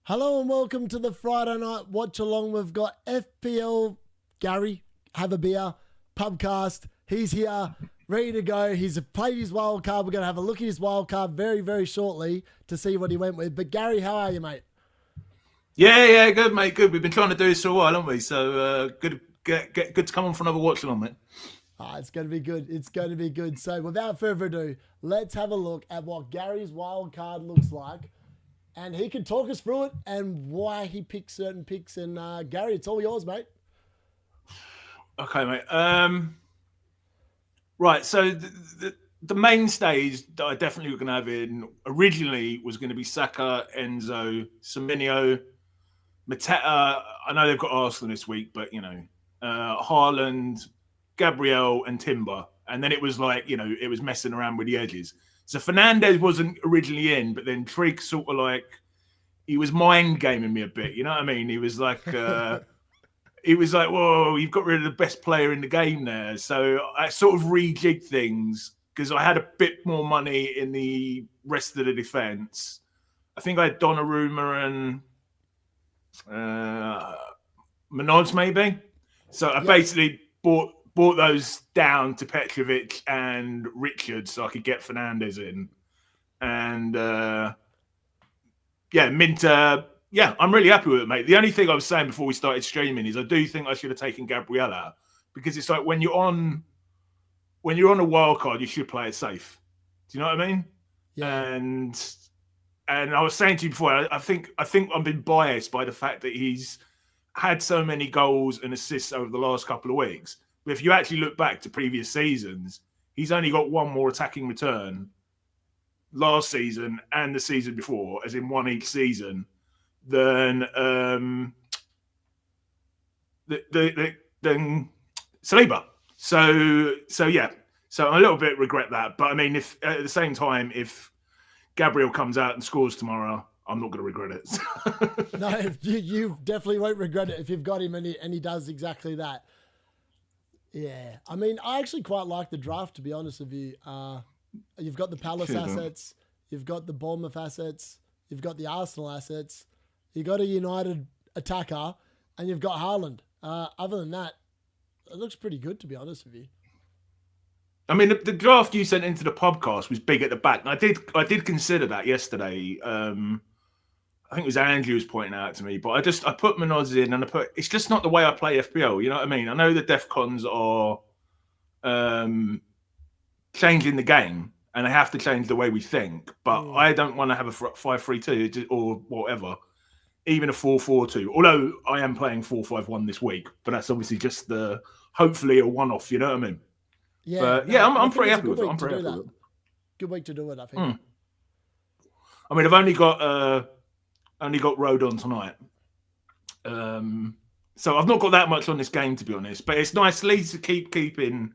Hello and welcome to the Friday night watch along. We've got FPL Gary, have a beer, pubcast. He's here, ready to go. He's played his wild card. We're going to have a look at his wild card very, very shortly to see what he went with. But Gary, how are you, mate? Yeah, good, mate. Good. We've been trying to do this for a while, haven't we? So good to come on for another watch along, mate. It's going to be good. It's going to be good. So without further ado, let's have a look at what Gary's wild card looks like. And he can talk us through it and why he picked certain picks. And Gary, it's all yours, mate. Okay, mate. Right. So the mainstays that I definitely was going to have in originally was going to be Saka, Enzo, Semenyo, Mateta. I know they've got Arsenal this week, but Haaland, Gabriel, and Timber. And then it was like, it was messing around with the edges. So Fernandez wasn't originally in, but then Trigg sort of like, he was mind gaming me a bit. You know what I mean? He was like, whoa, you've got rid of the best player in the game there. So I sort of rejigged things because I had a bit more money in the rest of the defense. I think I had Donnarumma and Manoz maybe. So I basically bought those down to Petrovic and Richard so I could get Fernandez in. And Minter, I'm really happy with it, mate. The only thing I was saying before we started streaming is I do think I should have taken Gabriel out because it's like when you're on a wild card, you should play it safe. Do you know what I mean? Yeah. And I was saying to you before, I think I've been biased by the fact that he's had so many goals and assists over the last couple of weeks. But if you actually look back to previous seasons, he's only got one more attacking return last season and the season before, as in one each season, than Saliba. So yeah. So I a little bit regret that. But I mean, if at the same time, if Gabriel comes out and scores tomorrow, I'm not going to regret it. No, you definitely won't regret it if you've got him and he does exactly that. Yeah. I mean, I actually quite like the draft, to be honest with you. You've got the Palace assets. You've got the Bournemouth assets. You've got the Arsenal assets. You've got a United attacker. And you've got Haaland. Other than that, it looks pretty good, to be honest with you. I mean, the draft you sent into the podcast was big at the back. And I did consider that yesterday. I think it was Andrew who was pointing out to me, but I put Manoz in and it's just not the way I play FPL. You know what I mean? I know the def cons are changing the game and they have to change the way we think, but I don't want to have a 5-3-2 or whatever, even a 4-4-2. Although I am playing 4-5-1 this week, but that's obviously just hopefully a one-off. You know what I mean? Yeah, but I'm pretty happy with it. I'm pretty happy with it. Good week to do it, I think. I mean, I've only got Rodon tonight. So I've not got that much on this game, to be honest. But it's nice at least to keeping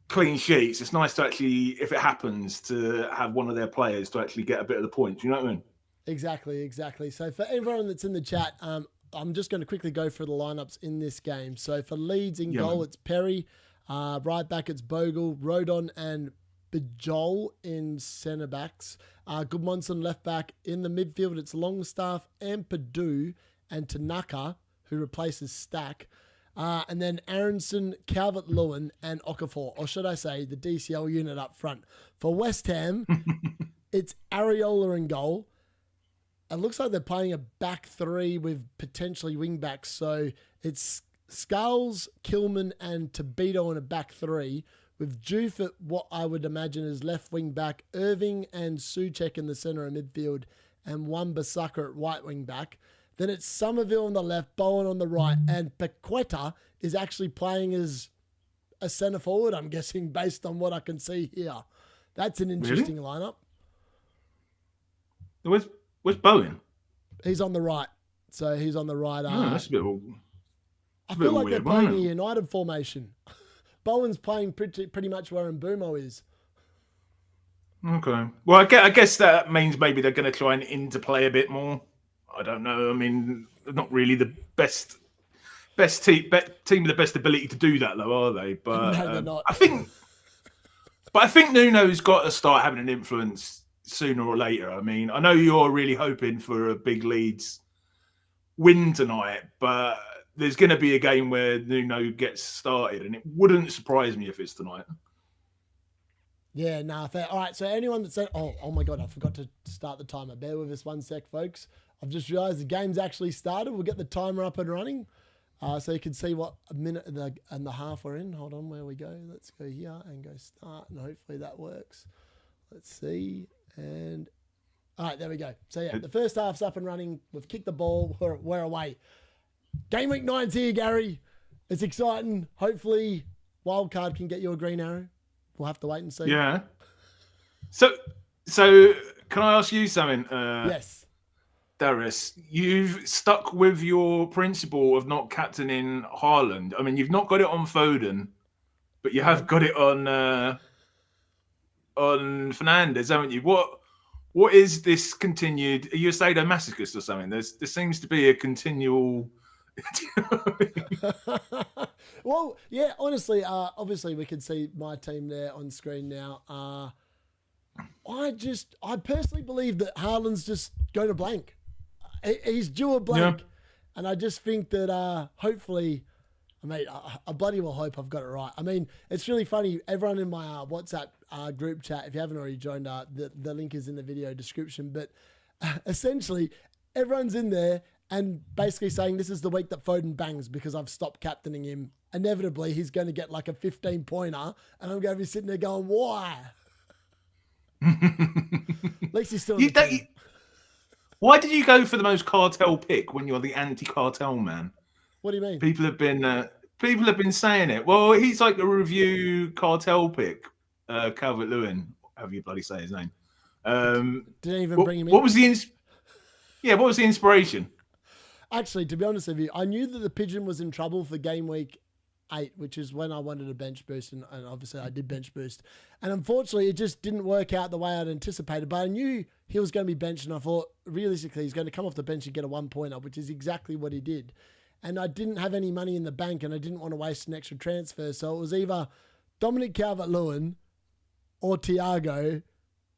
clean sheets. It's nice to actually, if it happens, to have one of their players to actually get a bit of the points. You know what I mean? Exactly. So for everyone that's in the chat, I'm just going to quickly go through the lineups in this game. So for Leeds in goal, it's Perry. Right back, it's Bogle, Rodon, and Bajol in centre backs. Goodmanson left back. In the midfield, it's Longstaff, Ampadu, and Tanaka, who replaces Stack. And then Aronson, Calvert-Lewin, and Okafor, or should I say the DCL-Unit up front. For West Ham, it's Areola in goal. It looks like they're playing a back three with potentially wing backs. So it's Skulls, Kilman, and Tobito in a back three, with Juve at what I would imagine is left wing back, Irving and Souček in the centre of midfield, and Wan-Bissaka at right wing back. Then it's Somerville on the left, Bowen on the right, and Paqueta is actually playing as a centre forward, I'm guessing, based on what I can see here. That's an interesting lineup. Where's Bowen? He's on the right. So he's on the right. That's a bit I feel like they're playing a United formation. Bowen's playing pretty much where Mbumo is. Okay. Well, I guess that means maybe they're going to try and interplay a bit more. I don't know. I mean, they're not really the best team with the best ability to do that, though, are they? But no, they're not. I think Nuno's got to start having an influence sooner or later. I mean, I know you're really hoping for a big Leeds win tonight, but there's going to be a game where Nuno gets started, and it wouldn't surprise me if it's tonight. Yeah, nah, fair. All right, so anyone that said, oh my God, I forgot to start the timer. Bear with us 1 sec, folks. I've just realized the game's actually started. We'll get the timer up and running so you can see what a minute and the half we're in. Hold on, where we go. Let's go here and go start, and hopefully that works. Let's see. And all right, there we go. So yeah, the first half's up and running. We've kicked the ball. We're away. Game week 9's here, Gary. It's exciting. Hopefully, Wildcard can get you a green arrow. We'll have to wait and see. Yeah. So can I ask you something? Yes. Darius, you've stuck with your principle of not captaining Haaland. I mean, you've not got it on Foden, but you have got it on Fernandes, haven't you? What is this continued? Are you a sadomasochist or something? There seems to be a continual. Well, yeah, honestly, obviously we can see my team there on screen now. I personally believe that Haaland's just going to blank. He's due a blank. Yeah. And I just think that hopefully, I bloody well hope I've got it right. I mean, it's really funny. Everyone in my WhatsApp group chat, if you haven't already joined, the link is in the video description. But essentially, everyone's in there and basically saying this is the week that Foden bangs because I've stopped captaining him. Inevitably, he's going to get like a 15-pointer, and I'm going to be sitting there going, why? At least he's still Why did you go for the most cartel pick when you're the anti-cartel man? What do you mean? People have been saying it. Well, he's like a review cartel pick, Calvert-Lewin, however you bloody say his name. Didn't even bring him in. What was the inspiration? Actually, to be honest with you, I knew that the Pigeon was in trouble for game week 8, which is when I wanted a bench boost, and obviously I did bench boost. And unfortunately, it just didn't work out the way I'd anticipated. But I knew he was going to be benched, and I thought, realistically, he's going to come off the bench and get a 1-pointer, which is exactly what he did. And I didn't have any money in the bank, and I didn't want to waste an extra transfer. So it was either Dominic Calvert-Lewin or Thiago,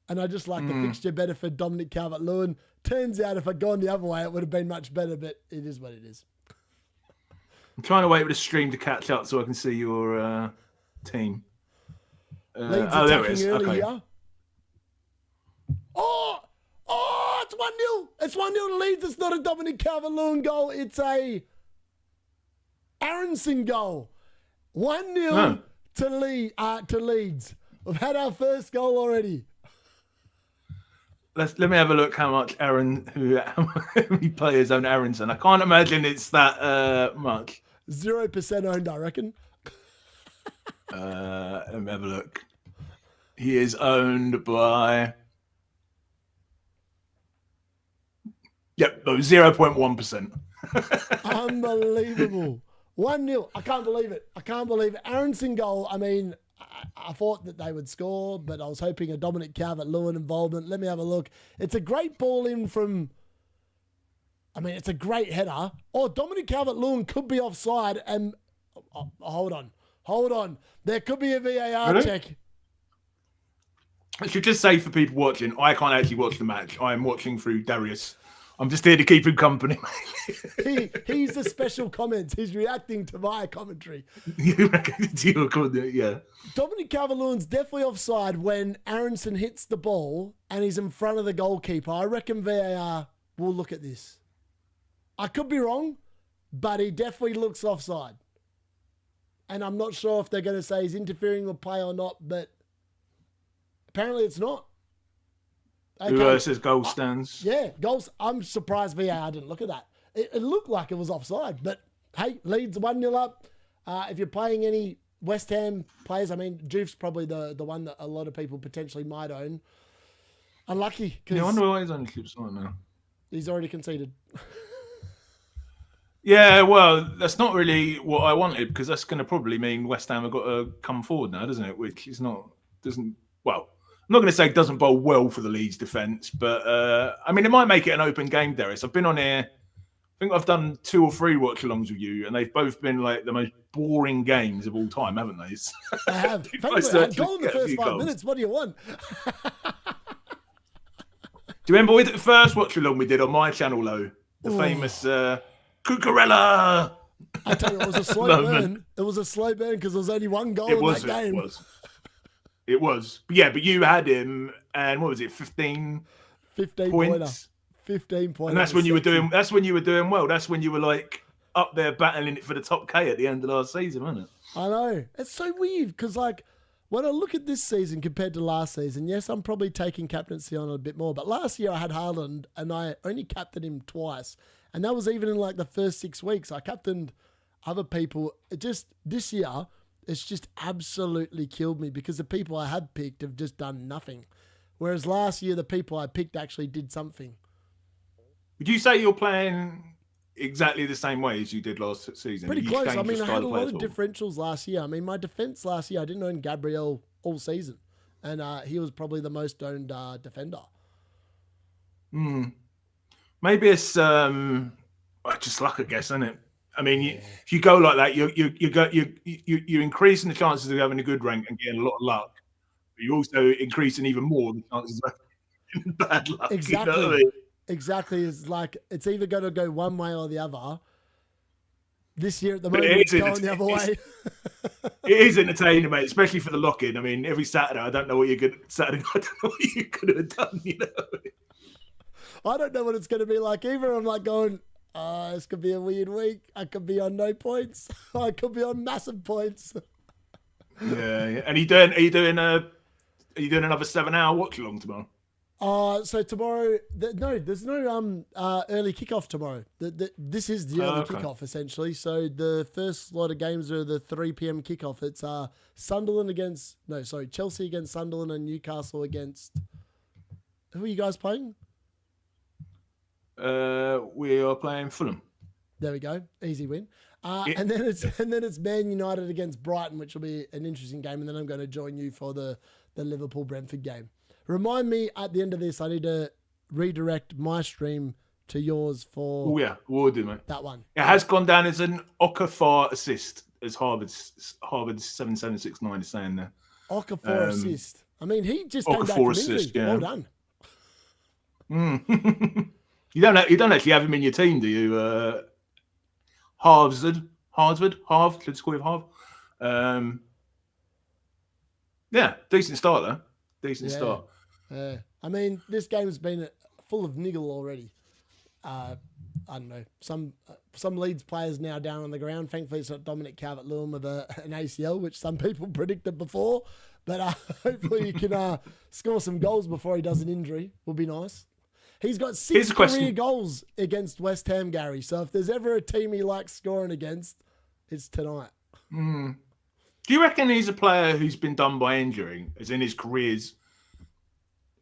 and I just like the fixture better for Dominic Calvert-Lewin. Turns out if I'd gone the other way, it would have been much better, but it is what it is. I'm trying to wait for the stream to catch up so I can see your team. Leeds there it is. Okay. Here. Oh, it's 1-0. It's 1-0 to Leeds. It's not a Dominic Calvert-Lewin goal. It's a Aronson goal. 1-0 to Leeds. We've had our first goal already. Let me have a look how many players own Aronson. I can't imagine it's that much. 0% owned, I reckon. Let me have a look. He is owned by 0.1%. Unbelievable. 1-0. I can't believe it. Aronson goal. I mean, I thought that they would score, but I was hoping a Dominic Calvert-Lewin involvement. Let me have a look. It's a great ball in from... it's a great header. Oh, Dominic Calvert-Lewin could be offside. And hold on. There could be a VAR check. I should just say for people watching, I can't actually watch the match. I am watching through Darius. I'm just here to keep him company. He's the special comments. He's reacting to my commentary. Yeah. Dominic Calvert-Lewin's definitely offside when Aronson hits the ball and he's in front of the goalkeeper. I reckon VAR will look at this. I could be wrong, but he definitely looks offside. And I'm not sure if they're going to say he's interfering with play or not, but apparently it's not. Okay. Says goal stands. Yeah, goals. I'm surprised VAR didn't look at that. It looked like it was offside, but hey, Leeds 1-0 up. If you're playing any West Ham players, Juve's probably the one that a lot of people potentially might own. Unlucky. I wonder why he's only keeps on now. He's already conceded. Yeah, well, that's not really what I wanted because that's going to probably mean West Ham have got to come forward now, doesn't it? Which is not, well, I'm not going to say it doesn't bowl well for the Leeds defence, but it might make it an open game, Darius. I've been on here, I think I've done 2 or 3 watch-alongs with you, and they've both been like the most boring games of all time, haven't they? I have. Thankfully, I had goal in the first 5 minutes. What do you want? Do you remember with the first watch along we did on my channel, though? The famous Cucurella. I tell you, it was a slow burn. It was a slow burn because there was only one goal in that game. It was. Yeah, but you had him, and what was it, 15 points? Pointer. 15 points. And that's when you were doing. That's when you were doing well. That's when you were like up there battling it for the top K at the end of last season, wasn't it? I know. It's so weird because, like, when I look at this season compared to last season, yes, I'm probably taking captaincy on it a bit more. But last year I had Haaland and I only captained him twice. And that was even in like the first 6 weeks. I captained other people. This year, it's just absolutely killed me because the people I have picked have just done nothing. Whereas last year, the people I picked actually did something. Would you say you're playing exactly the same way as you did last season? Pretty close. I mean, I had a lot of differentials last year. I mean, my defense last year, I didn't own Gabriel all season. And he was probably the most owned defender. Maybe it's just luck, I guess, isn't it? I mean, if you go like that, you're increasing the chances of having a good rank and getting a lot of luck. But you're also increasing even more the chances of having bad luck. Exactly. You know what I mean? Exactly. It's like it's either going to go one way or the other. This year at the moment, it's going the other way. It is entertaining, mate, especially for the lock-in. I mean, every Saturday, I don't know what you could have done, you know. I don't know what it's going to be like either. I'm like going, this could be a weird week. I could be on no points. I could be on massive points. Yeah. And are you doing another 7-hour watch along tomorrow? So tomorrow, there's no early kickoff tomorrow. This is the early kickoff essentially. So the first lot of games are the 3 p.m. kickoff. It's Chelsea against Sunderland and Newcastle against. Who are you guys playing? We are playing Fulham. There we go, easy win. And then it's Man United against Brighton, which will be an interesting game. And then I'm going to join you for the Liverpool Brentford game. Remind me at the end of this, I need to redirect my stream to yours for. Oh yeah, we'll do, mate. That one. It has gone down as an Okafor assist, as Harvard's 7769 is saying there. Okafor assist. I mean, he just came back from injury. Yeah. Well done. You don't actually have him in your team, do you? Harvard. Let's call him Harv. Yeah, decent start though. Decent start. I mean, this game's been full of niggle already. I don't know. Some Leeds players now down on the ground. Thankfully, it's not Dominic Calvert-Lewin with an ACL, which some people predicted before. But hopefully, you can score some goals before he does an injury. Would be nice. He's got 6 career goals against West Ham, Gary. So if there's ever a team he likes scoring against, it's tonight. Do you reckon he's a player who's been done by injury, as in his career's...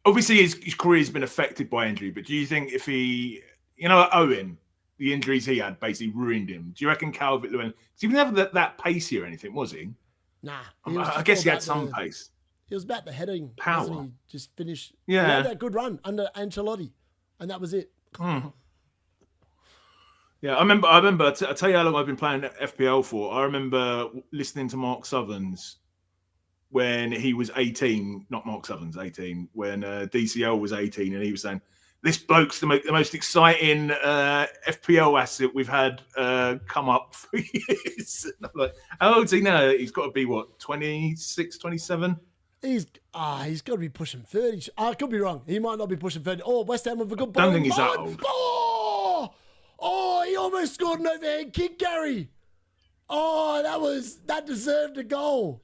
Obviously, his career's been affected by injury, but do you think if he... Owen, the injuries he had basically ruined him. Do you reckon Calvert-Lewin... He was never that pacey or anything, was he? Nah. I guess he had some pace. He was about the heading. Power. He just finished... Yeah. He had that good run under Ancelotti, and that was it. Yeah, I remember. I'll tell you how long I've been playing FPL for. I remember listening to Mark Southerns when he was 18, not Mark Southerns, 18, when DCL was 18, and he was saying, this bloke's the most exciting FPL asset we've had come up for years. And I'm like, how old's he now? He's got to be, what, 26, 27? He's got to be pushing 30. I could be wrong. He might not be pushing 30. Oh, West Ham with a good ball. I don't think he's that old. Oh, he almost scored an overhead kick, Gary. Oh, that deserved a goal.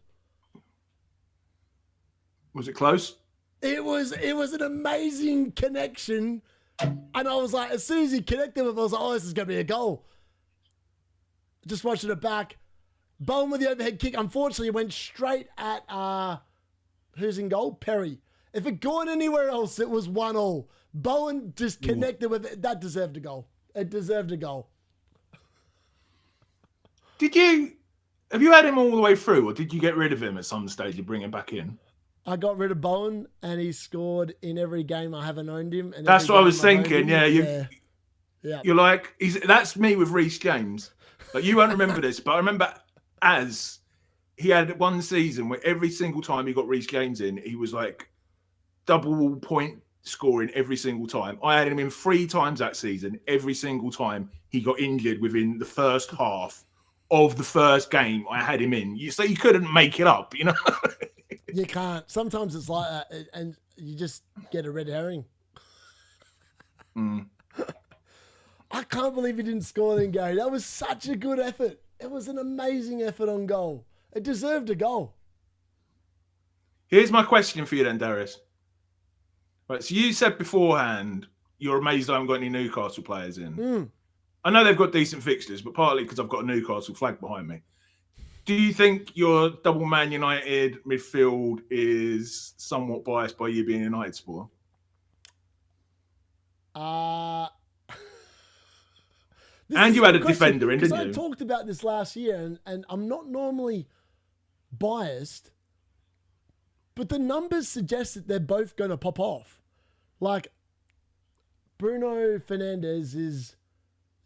Was it close? It was an amazing connection. And I was like, as soon as he connected with it, I was like, oh, this is going to be a goal. Just watching it back. Bowen with the overhead kick. Unfortunately, it went straight at, who's in goal? Perry. If it gone anywhere else, it was 1-1. Bowen just connected with it. That deserved a goal. It deserved a goal. Have you had him all the way through, or did you get rid of him at some stage and bring him back in? I got rid of Bowen, and he scored in every game I haven't owned him. And that's what I was thinking. Yeah, you're like, that's me with Reece James. Like, you won't remember this, but I remember he had one season where every single time he got Reece James in, he was like double point scoring every single time. I had him in 3 times that season. Every single time he got injured within the first half of the first game I had him in. So you couldn't make it up, you know? You can't. Sometimes it's like that, and you just get a red herring. I can't believe he didn't score then, Gary. That was such a good effort. It was an amazing effort on goal. It deserved a goal. Here's my question for you then, Darius. Right, so you said beforehand you're amazed I haven't got any Newcastle players in. I know they've got decent fixtures, but partly because I've got a Newcastle flag behind me. Do you think your double Man United midfield is somewhat biased by you being a United supporter? And you had a defender in, didn't you? I talked about this last year, and I'm not normally biased, but the numbers suggest that they're both going to pop off. Like, Bruno Fernandes is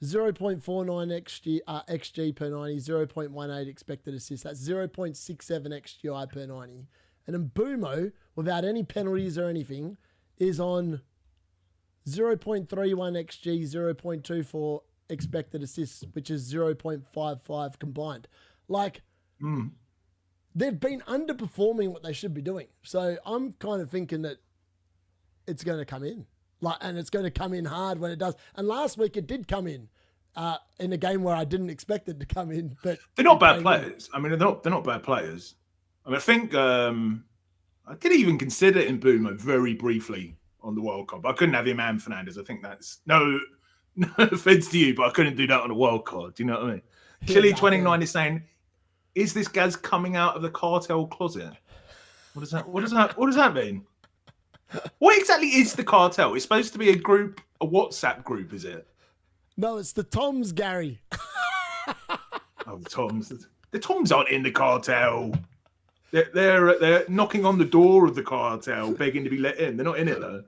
0.49 XG per 90, 0.18 expected assists. That's 0.67 XGI per 90. And then Bumo, without any penalties or anything, is on 0.31 XG, 0.24 expected assists, which is 0.55 combined. Like, they've been underperforming what they should be doing. So I'm kind of thinking that it's going to come in. And it's going to come in hard when it does. And last week it did come in a game where I didn't expect it to come in. But they're not bad players. I mean, they're not bad players. I mean, I think I did even consider in Boomer very briefly on the World Cup. I couldn't have him and Fernandes. I think that's no offense to you, but I couldn't do that on a wild card. Do you know what I mean? Chile 29 is saying, "Is this Gaz coming out of the cartel closet?" What does that mean? What exactly is the cartel? It's supposed to be a group, a WhatsApp group, is it? No, it's the Toms, Gary. Oh, Toms. The Toms aren't in the cartel. They're knocking on the door of the cartel, begging to be let in. They're not in it, though.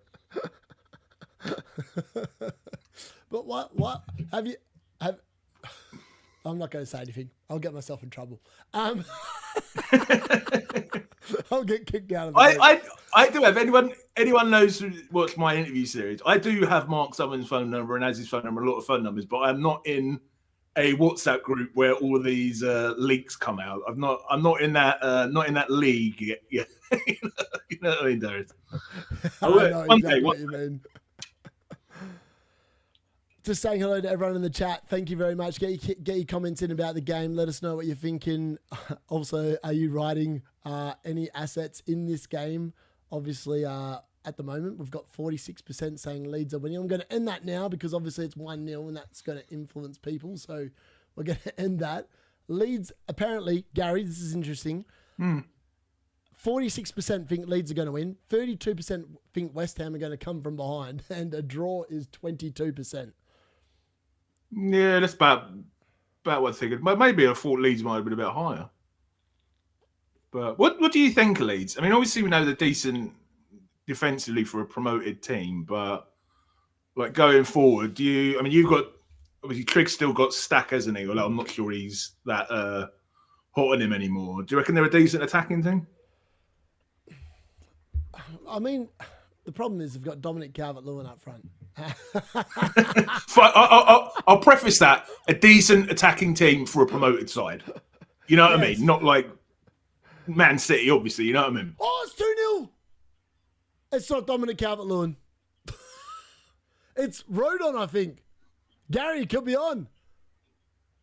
But what have I'm not going to say anything. I'll get myself in trouble. I'll get kicked out of the I do have anyone knows who watched my interview series. I do have Mark Summon's phone number and Az's phone number, a lot of phone numbers, but I'm not in a WhatsApp group where all of these leaks come out. I'm not in that league yet. Yeah. You know what I mean, Darius? I know exactly what you mean. Just saying hello to everyone in the chat. Thank you very much. Get your comments in about the game. Let us know what you're thinking. Also, are you riding any assets in this game? Obviously, at the moment, we've got 46% saying Leeds are winning. I'm going to end that now because obviously it's 1-0 and that's going to influence people. So we're going to end that. Leeds, apparently, Gary, this is interesting. 46% think Leeds are going to win. 32% think West Ham are going to come from behind. And a draw is 22%. Yeah, that's about what I figured. Maybe I thought Leeds might have been a bit higher. But what do you think of Leeds? I mean, obviously we know they're decent defensively for a promoted team, but like going forward, you've got obviously Triggs still got Stack, hasn't he? Although I'm not sure he's that hot on him anymore. Do you reckon they're a decent attacking team? I mean, the problem is they've got Dominic Calvert-Lewin up front. I'll preface that a decent attacking team for a promoted side. You know what I mean? Not like Man City, obviously. You know what I mean? Oh, it's 2-0. It's not Dominic Calvert-Lewin. It's Rodon, I think. Gary could be on.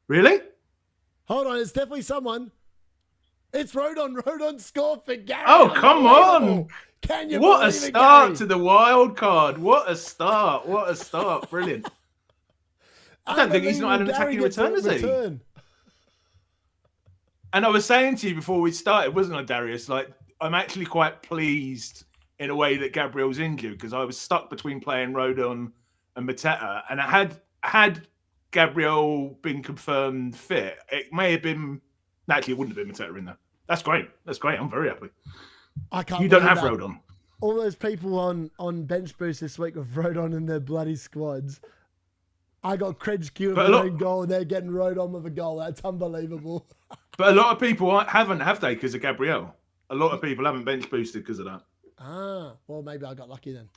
Really? Hold on, it's definitely someone. It's Rodon. Rodon scored for Gary. Oh, come on. Can you What a believe start it, to the wild card. What a start. What a start. Brilliant. I don't think he's not had an attacking return, has he? And I was saying to you before we started, wasn't I, Darius? Like, I'm actually quite pleased in a way that Gabriel's injured because I was stuck between playing Rodon and Mateta. And had Gabriel been confirmed fit, it may have been... Actually, it wouldn't have been Mateta in there. That's great. That's great. I'm very happy. I can't. You don't have Rodon. All those people on bench boost this week with Rodon in their bloody squads. I got Credge Q with a goal and they're getting Rodon with a goal. That's unbelievable. But a lot of people haven't, have they, because of Gabriel? A lot of people haven't bench boosted because of that. Ah, well, maybe I got lucky then.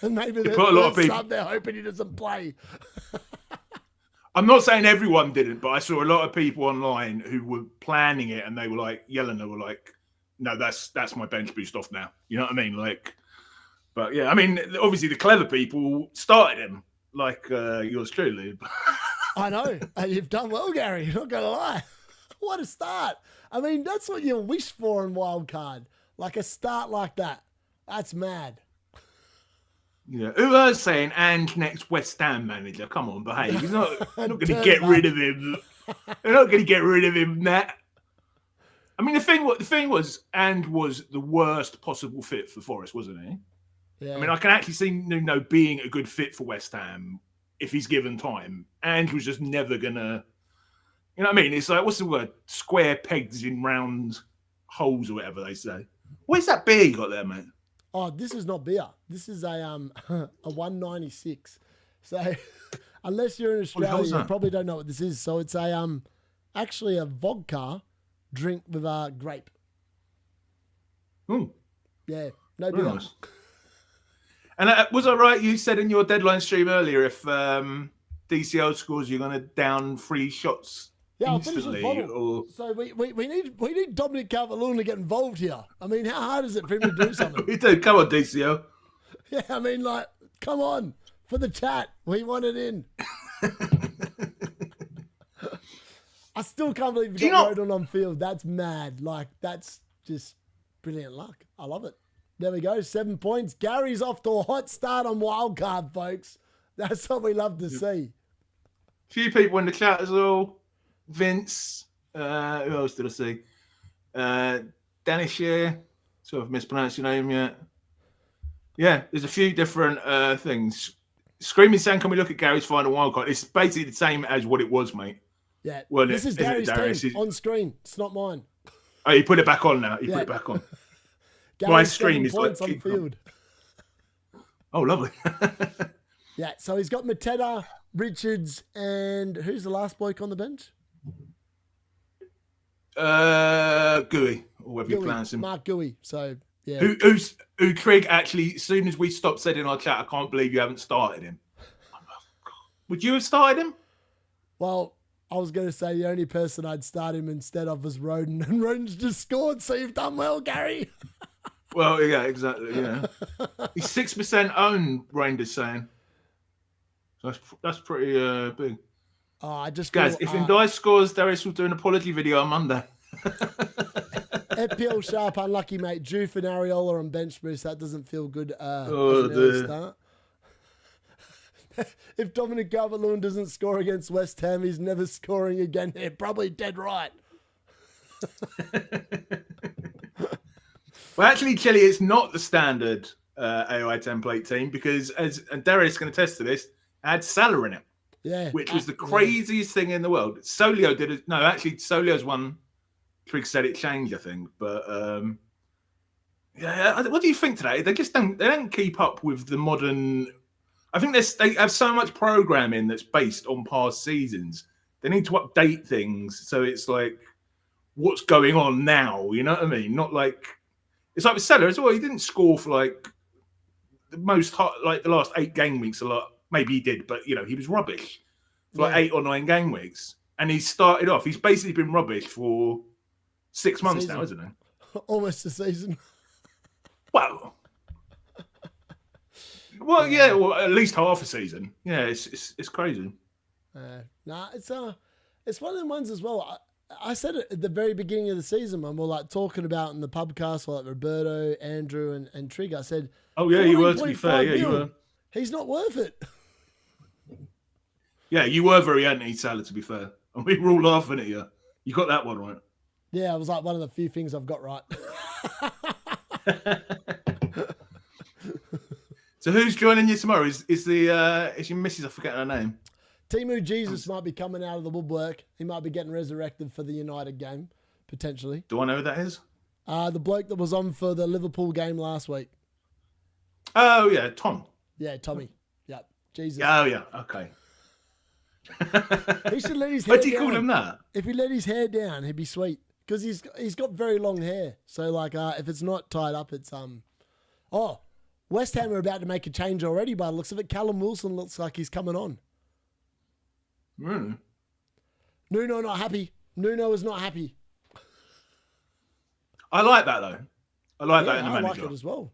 And maybe put a lot of people. They're hoping he doesn't play. I'm not saying everyone didn't, but I saw a lot of people online who were planning it and they were like yelling. They were like, "No, that's my bench boost off now." You know what I mean? Like, but yeah, I mean, obviously the clever people started him, like yours truly. I know, and you've done well, Gary. Not gonna lie. What a start! I mean, that's what you wish for in wildcard, like a start like that. That's mad. Yeah, who was saying and next West Ham manager? Come on, behave. He's not going to get rid of him. They're not going to get rid of him. That. I mean, the thing was, and was the worst possible fit for Forest, wasn't he? Yeah. I mean, I can actually see Nuno being a good fit for West Ham if he's given time. And was just never gonna. You know what I mean? It's like, what's the word? Square pegs in round holes or whatever they say. Where's that beer you got there, mate? Oh, this is not beer. This is a 196. So unless you're in Australia, you probably don't know what this is. So it's a actually a vodka drink with a grape. Hmm. Yeah, no beer. Nice. And was I right? You said in your deadline stream earlier, if DCL scores, you're going to down 3 shots. Yeah, I'll instantly. finish this bottle. So we need Dominic Calvert-Lewin to get involved here. I mean, how hard is it for him to do something? We do. Come on, DCL. Yeah, I mean, like, come on for the chat. We want it in. I still can't believe you got Rodon on field. That's mad. Like, that's just brilliant luck. I love it. There we go. 7 points. Gary's off to a hot start on wildcard, folks. That's what we love to see. A few people in the chat as well. Vince, who else did I see? Danishir, sort of mispronounced your name yet. Yeah, there's a few different things. Screaming saying, can we look at Gary's final wildcard? It's basically the same as what it was, mate. Yeah, well, this is Gary's team on screen. It's not mine. Oh, you put it back on now. You put it back on. My screen is like on field. Oh, lovely. Yeah, so he's got Mateta, Richards, and who's the last bloke on the bench? Gooey, or whatever you pronounce him. Mark Gooey. So yeah. Who Craig actually, as soon as we stopped said in our chat, I can't believe you haven't started him. Would you have started him? Well, I was going to say the only person I'd start him instead of was Rodon, and Rodon's just scored, so you've done well, Gary. Well, yeah, exactly. Yeah, he's 6% owned. Rangers saying. So that's pretty big. Oh, I just guys, if Ndiaye scores, Darius will do an apology video on Monday. FPL sharp unlucky, mate. Due for Ariola on bench boost. That doesn't feel good. As an early start. If Dominic Calvert-Lewin doesn't score against West Ham, he's never scoring again. They're probably dead right. Well, actually, Chile, it's not the standard AOI template team because, and Darius is going to test to this, had Salah in it. Yeah. Which was the craziest thing in the world. Solio did it. No, actually, Solio's one. Trig said it changed, I think. But yeah, what do you think today? They just don't keep up with the modern. I think they have so much programming that's based on past seasons. They need to update things so it's like what's going on now. You know what I mean? Not like it's like with Salah as well. He didn't score for like the the last 8 game weeks a lot. Maybe he did, but you know he was rubbish for like 8 or 9 game weeks, and he started off. He's basically been rubbish for 6 months now, isn't he? Almost a season. Well, yeah, well, at least half a season. Yeah, it's crazy. Nah, it's one of them ones as well. I said it at the very beginning of the season when we're like talking about in the pubcast, like Roberto, Andrew, and Trig. I said, "Oh yeah, you were. To be fair, yeah, you were. He's not worth it." Yeah, you were very anti-Salah, to be fair, and we were all laughing at you. You got that one right. Yeah, it was like one of the few things I've got right. So who's joining you tomorrow? Is your missus? I forget her name. Timu Jesus might be coming out of the woodwork. He might be getting resurrected for the United game, potentially. Do I know who that is? The bloke that was on for the Liverpool game last week. Oh yeah, Tom. Yeah, Tommy. Yeah, Jesus. Oh yeah, okay. He should let his hair down. Why do you call him that? If he let his hair down, he'd be sweet. Because he's got very long hair. So like if it's not tied up, it's West Ham are about to make a change already by the looks of it. Callum Wilson looks like he's coming on. Really? Nuno not happy. Nuno is not happy. I like that, though. I like that in the manager. I like it as well.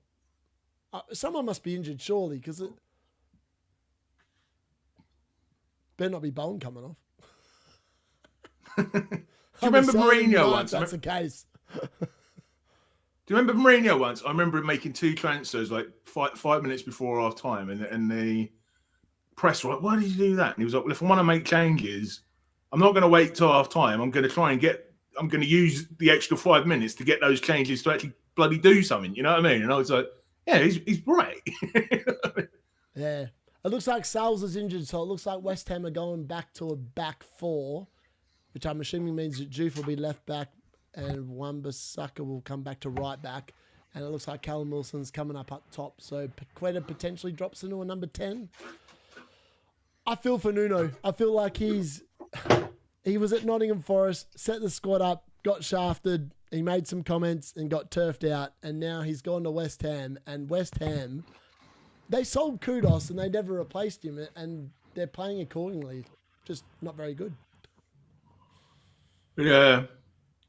Someone must be injured, surely, because it better not be Bowen coming off. Do you remember Mourinho once? That's the case. Do you remember Mourinho once? I remember him making 2 transfers like 5 minutes before half time, and the press were like, "Why did you do that?" And he was like, "Well, if I want to make changes, I'm not going to wait till half time. I'm going to use the extra 5 minutes to get those changes to actually bloody do something." You know what I mean? And I was like, "Yeah, he's right." Yeah. It looks like Sales is injured, so it looks like West Ham are going back to a back 4, which I'm assuming means that Juve will be left back and Wan-Bissaka will come back to right back. And it looks like Callum Wilson's coming up top. So Paqueta potentially drops into a number 10. I feel for Nuno. I feel like he was at Nottingham Forest, set the squad up, got shafted. He made some comments and got turfed out. And now he's gone to West Ham. And West Ham, they sold Kudos and they never replaced him. And they're playing accordingly. Just not very good. Yeah.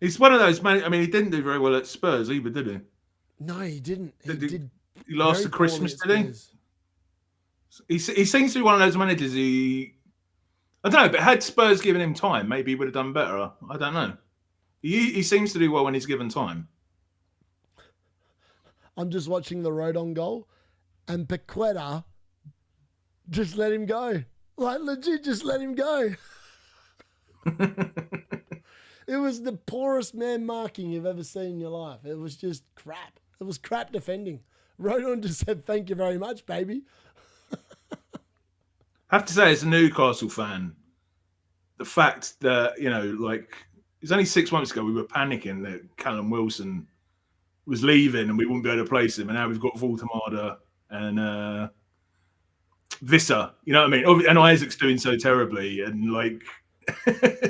He's one of those, man. I mean, he didn't do very well at Spurs either, did he? No, he didn't. He lost to Christmas, did he? He seems to be one of those managers I don't know, but had Spurs given him time, maybe he would have done better. I don't know. He seems to do well when he's given time. I'm just watching the Rodon goal, and Paqueta just let him go. Like, legit, just let him go. It was the poorest man marking you've ever seen in your life. It was just crap. It was crap defending. Rodon just said, "Thank you very much, baby." I have to say, as a Newcastle fan, the fact that, you know, like, it was only 6 months ago we were panicking that Callum Wilson was leaving and we wouldn't be able to place him. And now we've got Voltemada and Visser, you know what I mean? And Isaac's doing so terribly. And, like,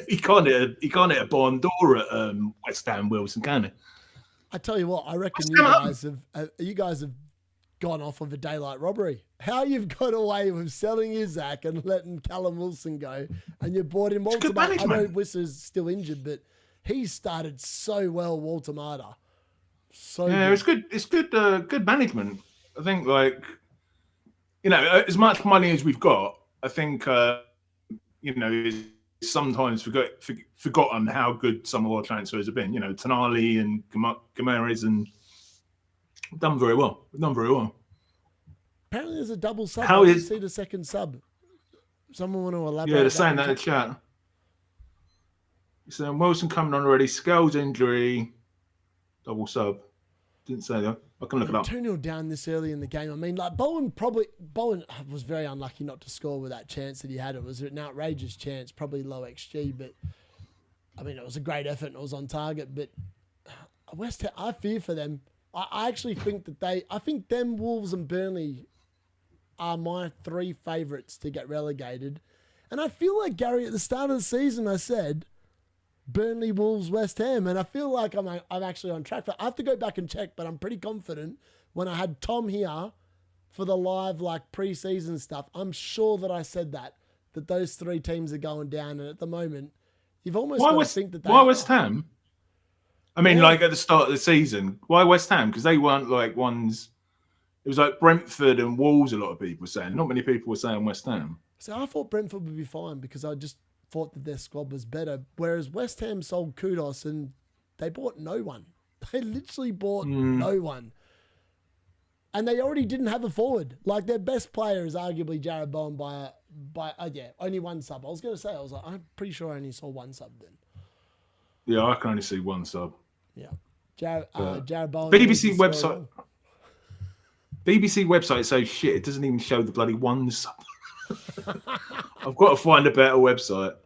he can't hit a barn door at West Ham, Wilson, can he? I tell you what, I reckon you guys have gone off of a daylight robbery. How you've got away with selling Isaac and letting Callum Wilson go, and you bought him Voltemada. I know Wisser's still injured, but he started so well, Voltemada. So yeah, good. It's good. It's good management. I think, like, you know, as much money as we've got, I think, you know, it's sometimes forgotten how good some of our transfers have been. You know, Tonali and Gamarez and done very well. Apparently, there's a double sub. How is see the second sub? Someone want to elaborate? Yeah, they're saying that in the chat. So Wilson coming on already. Scales injury, double sub. Didn't say that. I can look it up. 2-0 down this early in the game. I mean, like Bowen was very unlucky not to score with that chance that he had. It was an outrageous chance, probably low XG, but I mean, it was a great effort and it was on target. But West Ham, I fear for them. I actually think that I think them, Wolves and Burnley are my 3 favourites to get relegated. And I feel like, Gary, at the start of the season, I said Burnley, Wolves, West Ham, and I feel like I'm actually on track. I have to go back and check, but I'm pretty confident when I had Tom here for the live, like, pre-season stuff, I'm sure that I said that those 3 teams are going down. And at the moment, you've almost got to think that why West Ham? I mean, like, at the start of the season, why West Ham? Because they weren't like ones. It was like Brentford and Wolves. A lot of people were saying. Not many people were saying West Ham. So I thought Brentford would be fine because I just thought that their squad was better. Whereas West Ham sold Kudos and they bought no one. They literally bought no one. And they already didn't have a forward. Like, their best player is arguably Jared Bowen by only 1 sub. I was going to say, I'm pretty sure I only saw 1 sub then. Yeah, I can only see 1 sub. Yeah. Jared Bowen. BBC website. BBC website is so shit, it doesn't even show the bloody 1 sub. I've got to find a better website.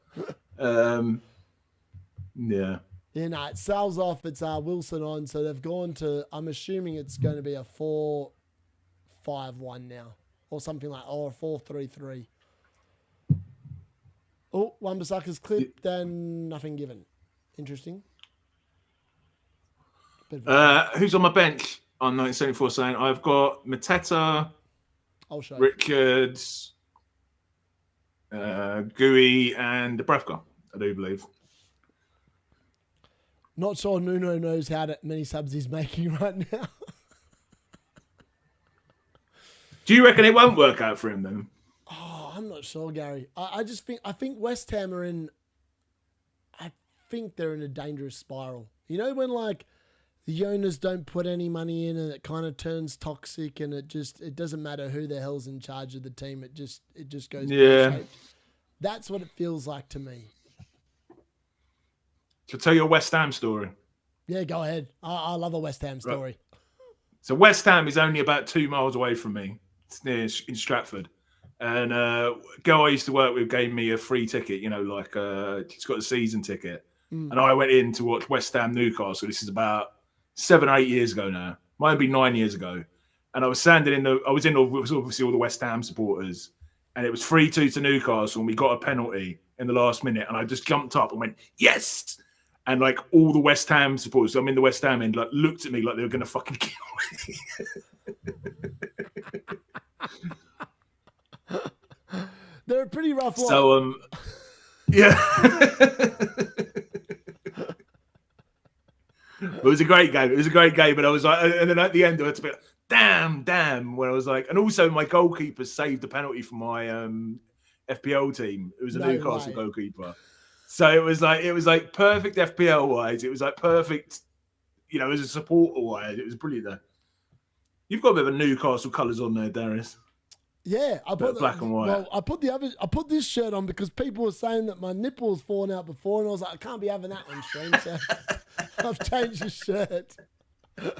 Yeah. Yeah, no, it sells off. It's Wilson on, so they've gone to, I'm assuming it's going to be a 4-5-1 now, or something like, or a 4-3-3. Oh, Wan-Bissaka's clipped and nothing given. Interesting. Who's on my bench? on 1974 saying I've got Mateta, Richards, Gooey, and Dubravka, I do believe. Not sure Nuno knows how many subs he's making right now. Do you reckon it won't work out for him then? Oh, I'm not sure, Gary. I think West Ham are in. I think they're in a dangerous spiral. You know when like the owners don't put any money in and it kind of turns toxic and it doesn't matter who the hell's in charge of the team. It just goes pear-shaped. That's what it feels like to me. To tell you a West Ham story. Yeah, go ahead. I love a West Ham story. Right. So West Ham is only about 2 miles away from me. It's near in Stratford. And a girl I used to work with gave me a free ticket, you know, like she's got a season ticket. And I went in to watch West Ham Newcastle. This is about 7 or 8 years ago now. Might be 9 years ago. And I was standing with obviously all the West Ham supporters. And it was 3-2 to Newcastle. And we got a penalty in the last minute. And I just jumped up and went, yes! And like all the West Ham supporters, I'm in the West Ham end, like looked at me like they were going to fucking kill me. They're a pretty rough one. So, yeah. It was a great game. It was a great game. And I was like, and then at the end, I had to be like, damn. When I was like, and also my goalkeeper saved the penalty for my FPL team. It was a Newcastle goalkeeper. So it was like perfect FPL wise. It was like perfect, you know, as a supporter wise. It was brilliant there. You've got a bit of a Newcastle colours on there, Darius. Yeah, I put black and white. Well, I put this shirt on because people were saying that my nipples fallen out before, and I was like, I can't be having that one, Shane. So I've changed the shirt. It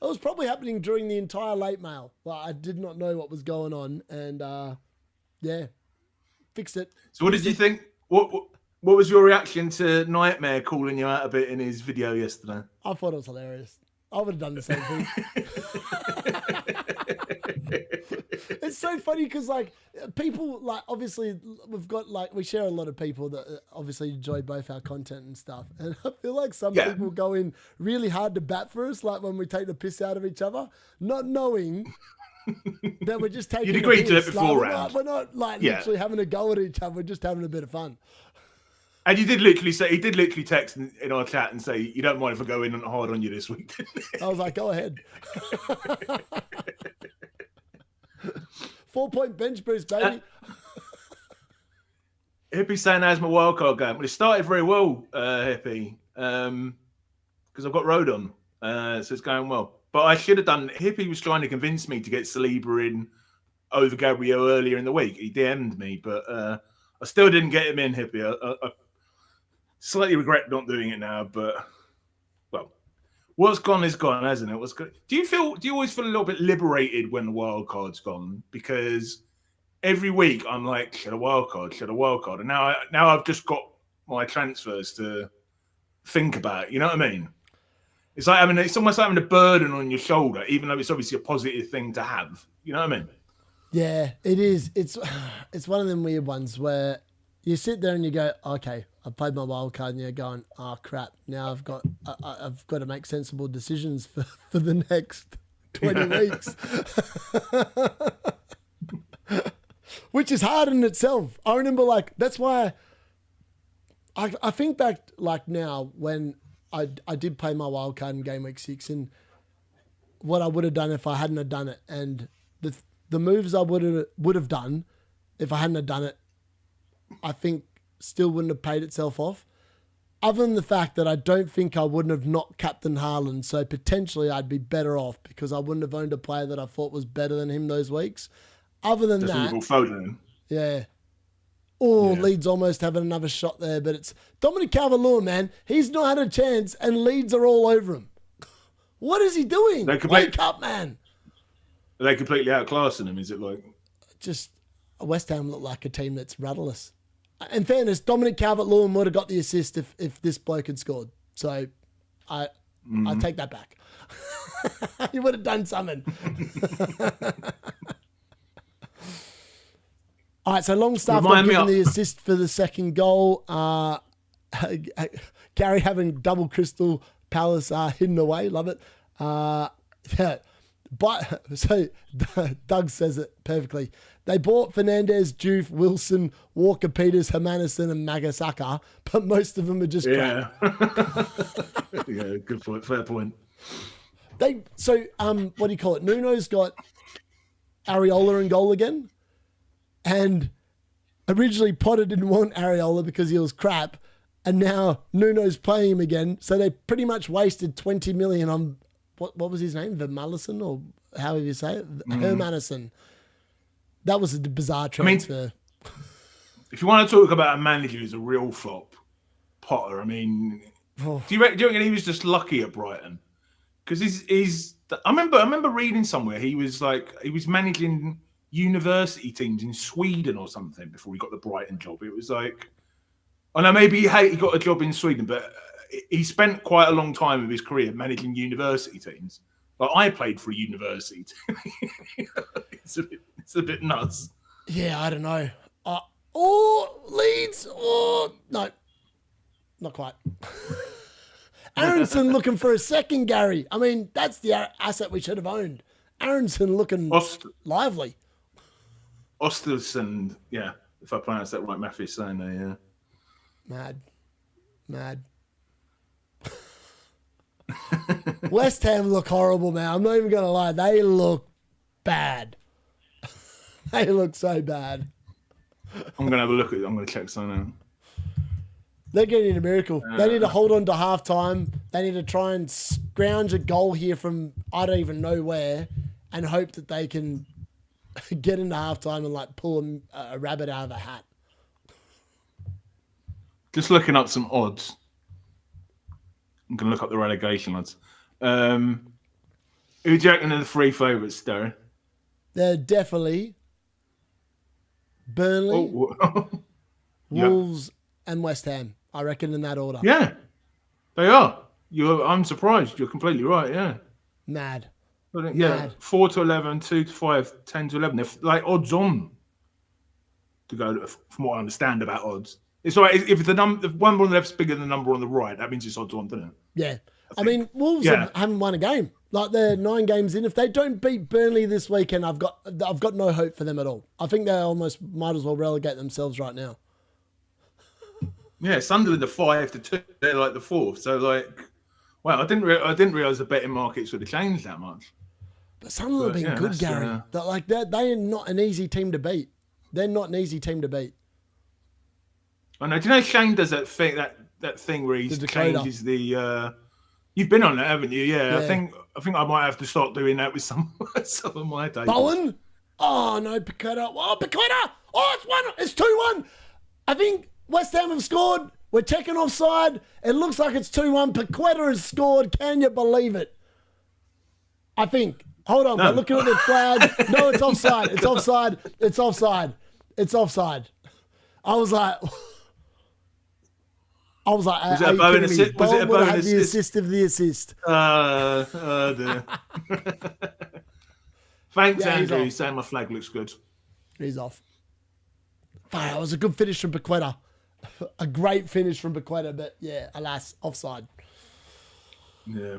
was probably happening during the entire late mail. Well, I did not know what was going on, and yeah, fixed it. So, what did you think? What was your reaction to Nightmare calling you out a bit in his video yesterday? I thought it was hilarious. I would have done the same thing. It's so funny because like people like obviously we share a lot of people that obviously enjoy both our content and stuff, and I feel like some people go in really hard to bat for us, like when we take the piss out of each other, not knowing that we're just taking. You'd agreed to it beforehand. Like, we're not like literally having a go at each other. We're just having a bit of fun. And he did literally text in our chat and say, "You don't mind if I go in hard on you this week?" I was like, "Go ahead." 4-point bench boost, baby. Hippie's saying, "How's my wildcard game?" Well, it started very well, Hippie, because I've got Rodon, so it's going well. But I should have done. Hippie was trying to convince me to get Saliba in over Gabriel earlier in the week. He DM'd me, but I still didn't get him in, Hippie. I slightly regret not doing it now, but well, what's gone is gone, hasn't it? What's good? Do you always feel a little bit liberated when the wild card's gone? Because every week I'm like, should a wild card? And now I've just got my transfers to think about. You know what I mean? It's like it's almost like having a burden on your shoulder, even though it's obviously a positive thing to have. You know what I mean? Yeah, it is. It's one of them weird ones where you sit there and you go, okay, I played my wild card, and you're going, oh crap, now I've got to make sensible decisions for the next 20 weeks, which is hard in itself. I remember that's why I think back now when I did play my wild card in game week 6 and what I would have done if I hadn't have done it, and the moves I would have done if I hadn't have done it, I think still wouldn't have paid itself off. Other than the fact that I don't think I wouldn't have not captained Haaland, so potentially I'd be better off because I wouldn't have owned a player that I thought was better than him those weeks. Other than that, yeah. Or Leeds almost having another shot there, but it's Dominic Calvert-Lewin, man. He's not had a chance, and Leeds are all over him. What is he doing? Wake up, man. Are they completely outclassing him? Is it like just West Ham look like a team that's rudderless? In fairness, Dominic Calvert-Lewin would have got the assist if this bloke had scored. So I take that back. He would have done something. All right, so Longstaff got given the assist for the second goal. Gary having double crystal Palace are hidden away. Love it. Yeah. But so Doug says it perfectly. They bought Fernandez, Juve, Wilson, Walker, Peters, Hermanison, and Magasaka, but most of them are just crap. Yeah, good point. Fair point. What do you call it? Nuno's got Areola in goal again, and originally Potter didn't want Areola because he was crap, and now Nuno's playing him again. So they pretty much wasted 20 million on what was his name? Vermaelen, or however you say it? Hermanison. That was a bizarre transfer. I mean, if you want to talk about a manager who's a real flop, Potter, I mean, do you reckon he was just lucky at Brighton? Because I remember reading somewhere he was managing university teams in Sweden or something before he got the Brighton job. It was like, I know maybe he got a job in Sweden, but he spent quite a long time of his career managing university teams. Like, I played for a university team. It's a bit nuts. Yeah, I don't know. Or Leeds, or no, not quite. Aronson looking for a second, Gary. I mean, that's the asset we should have owned. Aronson looking lively. Osterson, yeah, if I pronounce that right, Matthew's saying there, yeah. Mad. West Ham look horrible, man. I'm not even going to lie. They look bad. They look so bad. I'm going to have a look at it. I'm going to check something out. They're getting a miracle. They need to hold on to halftime. They need to try and scrounge a goal here from I don't even know where and hope that they can get into halftime and like pull a rabbit out of a hat. Just looking up some odds. I'm going to look up the relegation odds. Who do you reckon are the three favourites, Darren? They're definitely Burnley, Wolves, and West Ham. I reckon in that order. Yeah, they are. I'm surprised. You're completely right, yeah. Mad. Yeah, Mad. 4 to 11, 2 to 5, 10 to 11. They're like odds on to go, from what I understand about odds. It's all right. If the one on the left's bigger than the number on the right, that means it's odds on, doesn't it? Yeah. I mean, Wolves haven't won a game. Like, they're 9 games in. If they don't beat Burnley this weekend, I've got no hope for them at all. I think they almost might as well relegate themselves right now. Yeah, Sunderland are 5 to 2. They're like the 4th. So wow, I didn't realize the betting markets would have changed that much. But Sunderland have been good, Gary. They're not an easy team to beat. They're not an easy team to beat. I know. Do you know Shane does that thing where he changes the? You've been on that, haven't you? Yeah. I think I might have to start doing that with some of my days. Bowen? Oh no, Paqueta! Oh, Paqueta! Oh, it's 2-1. I think West Ham have scored. We're checking offside. It looks like it's 2-1. Paqueta has scored. Can you believe it? I think. Hold on. We're looking at the flag. No, it's offside. It's offside. It's offside. It's offside. I was like, was it a Bowen assist? Was it a Bowen assist? The assist of the assist. Dear. Thanks, Andrew. He's saying my flag looks good. He's off. That was a good finish from Paqueta. A great finish from Paqueta, but yeah, alas, offside. Yeah.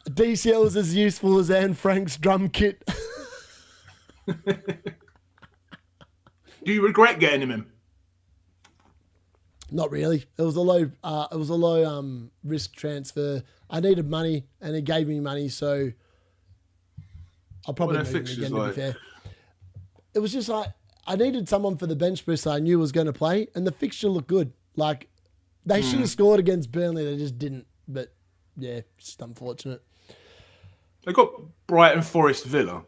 DCL is as useful as Anne Frank's drum kit. Do you regret getting him in? Not really. It was a low risk transfer. I needed money, and he gave me money, so I'll probably need him again. To be fair, it was just like I needed someone for the bench boost I knew was going to play, and the fixture looked good. Like they should have scored against Burnley, they just didn't. But yeah, it's just unfortunate. They got Brighton, Forest, Villa.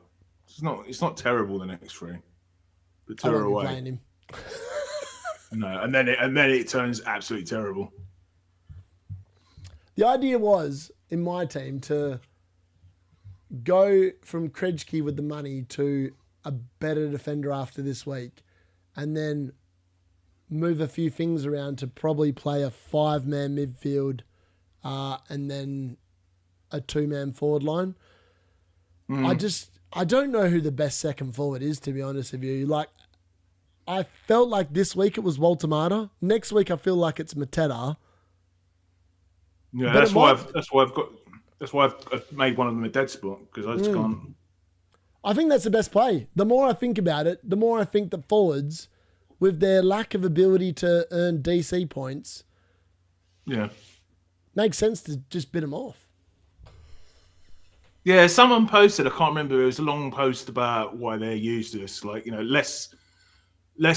It's not terrible, the next three. The two are away. Playing him. No, and then it turns absolutely terrible. The idea was in my team to go from Krejci with the money to a better defender after this week, and then move a few things around to probably play a 5-man midfield, and then a 2-man forward line. I don't know who the best second forward is, to be honest with you. Like, I felt like this week it was Walter Mata. Next week I feel like it's Mateta. Yeah, But that's why I've made one of them a dead spot, because I just can't. I think that's the best play. The more I think about it, the more I think that forwards, with their lack of ability to earn DC points, makes sense to just bid them off. Yeah, someone posted, I can't remember, it was a long post about why they're useless. Like, less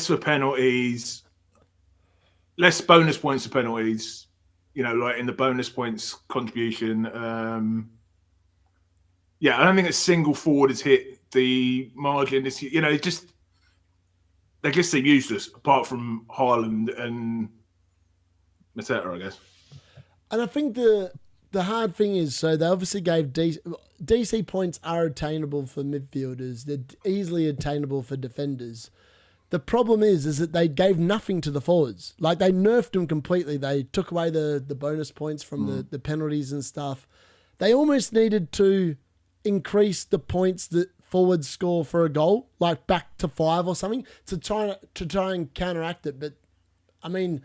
for penalties, less bonus points for penalties, like in the bonus points contribution. I don't think a single forward has hit the margin this year. I guess they're useless apart from Haaland and Mateta, I guess. And I think the hard thing is, so they obviously gave DC points are attainable for midfielders. They're easily attainable for defenders. The problem is that they gave nothing to the forwards. Like, they nerfed them completely. They took away the bonus points from the penalties and stuff. They almost needed to increase the points that forwards score for a goal, like back to 5 or something, to try and counteract it. But I mean,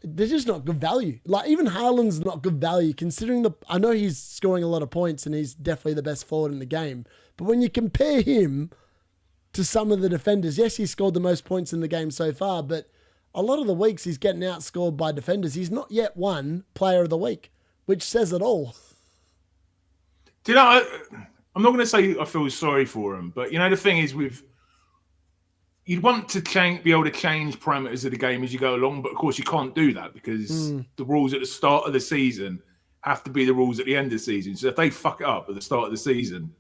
they're just not good value. Like, even Haaland's not good value, considering I know he's scoring a lot of points and he's definitely the best forward in the game. But when you compare him to some of the defenders, yes, he scored the most points in the game so far, but a lot of the weeks he's getting outscored by defenders. He's not yet won Player of the Week, which says it all. Do you know, I'm not going to say I feel sorry for him, but the thing is, you'd want to be able to change parameters of the game as you go along, but of course you can't do that because the rules at the start of the season have to be the rules at the end of the season. So if they fuck it up at the start of the season,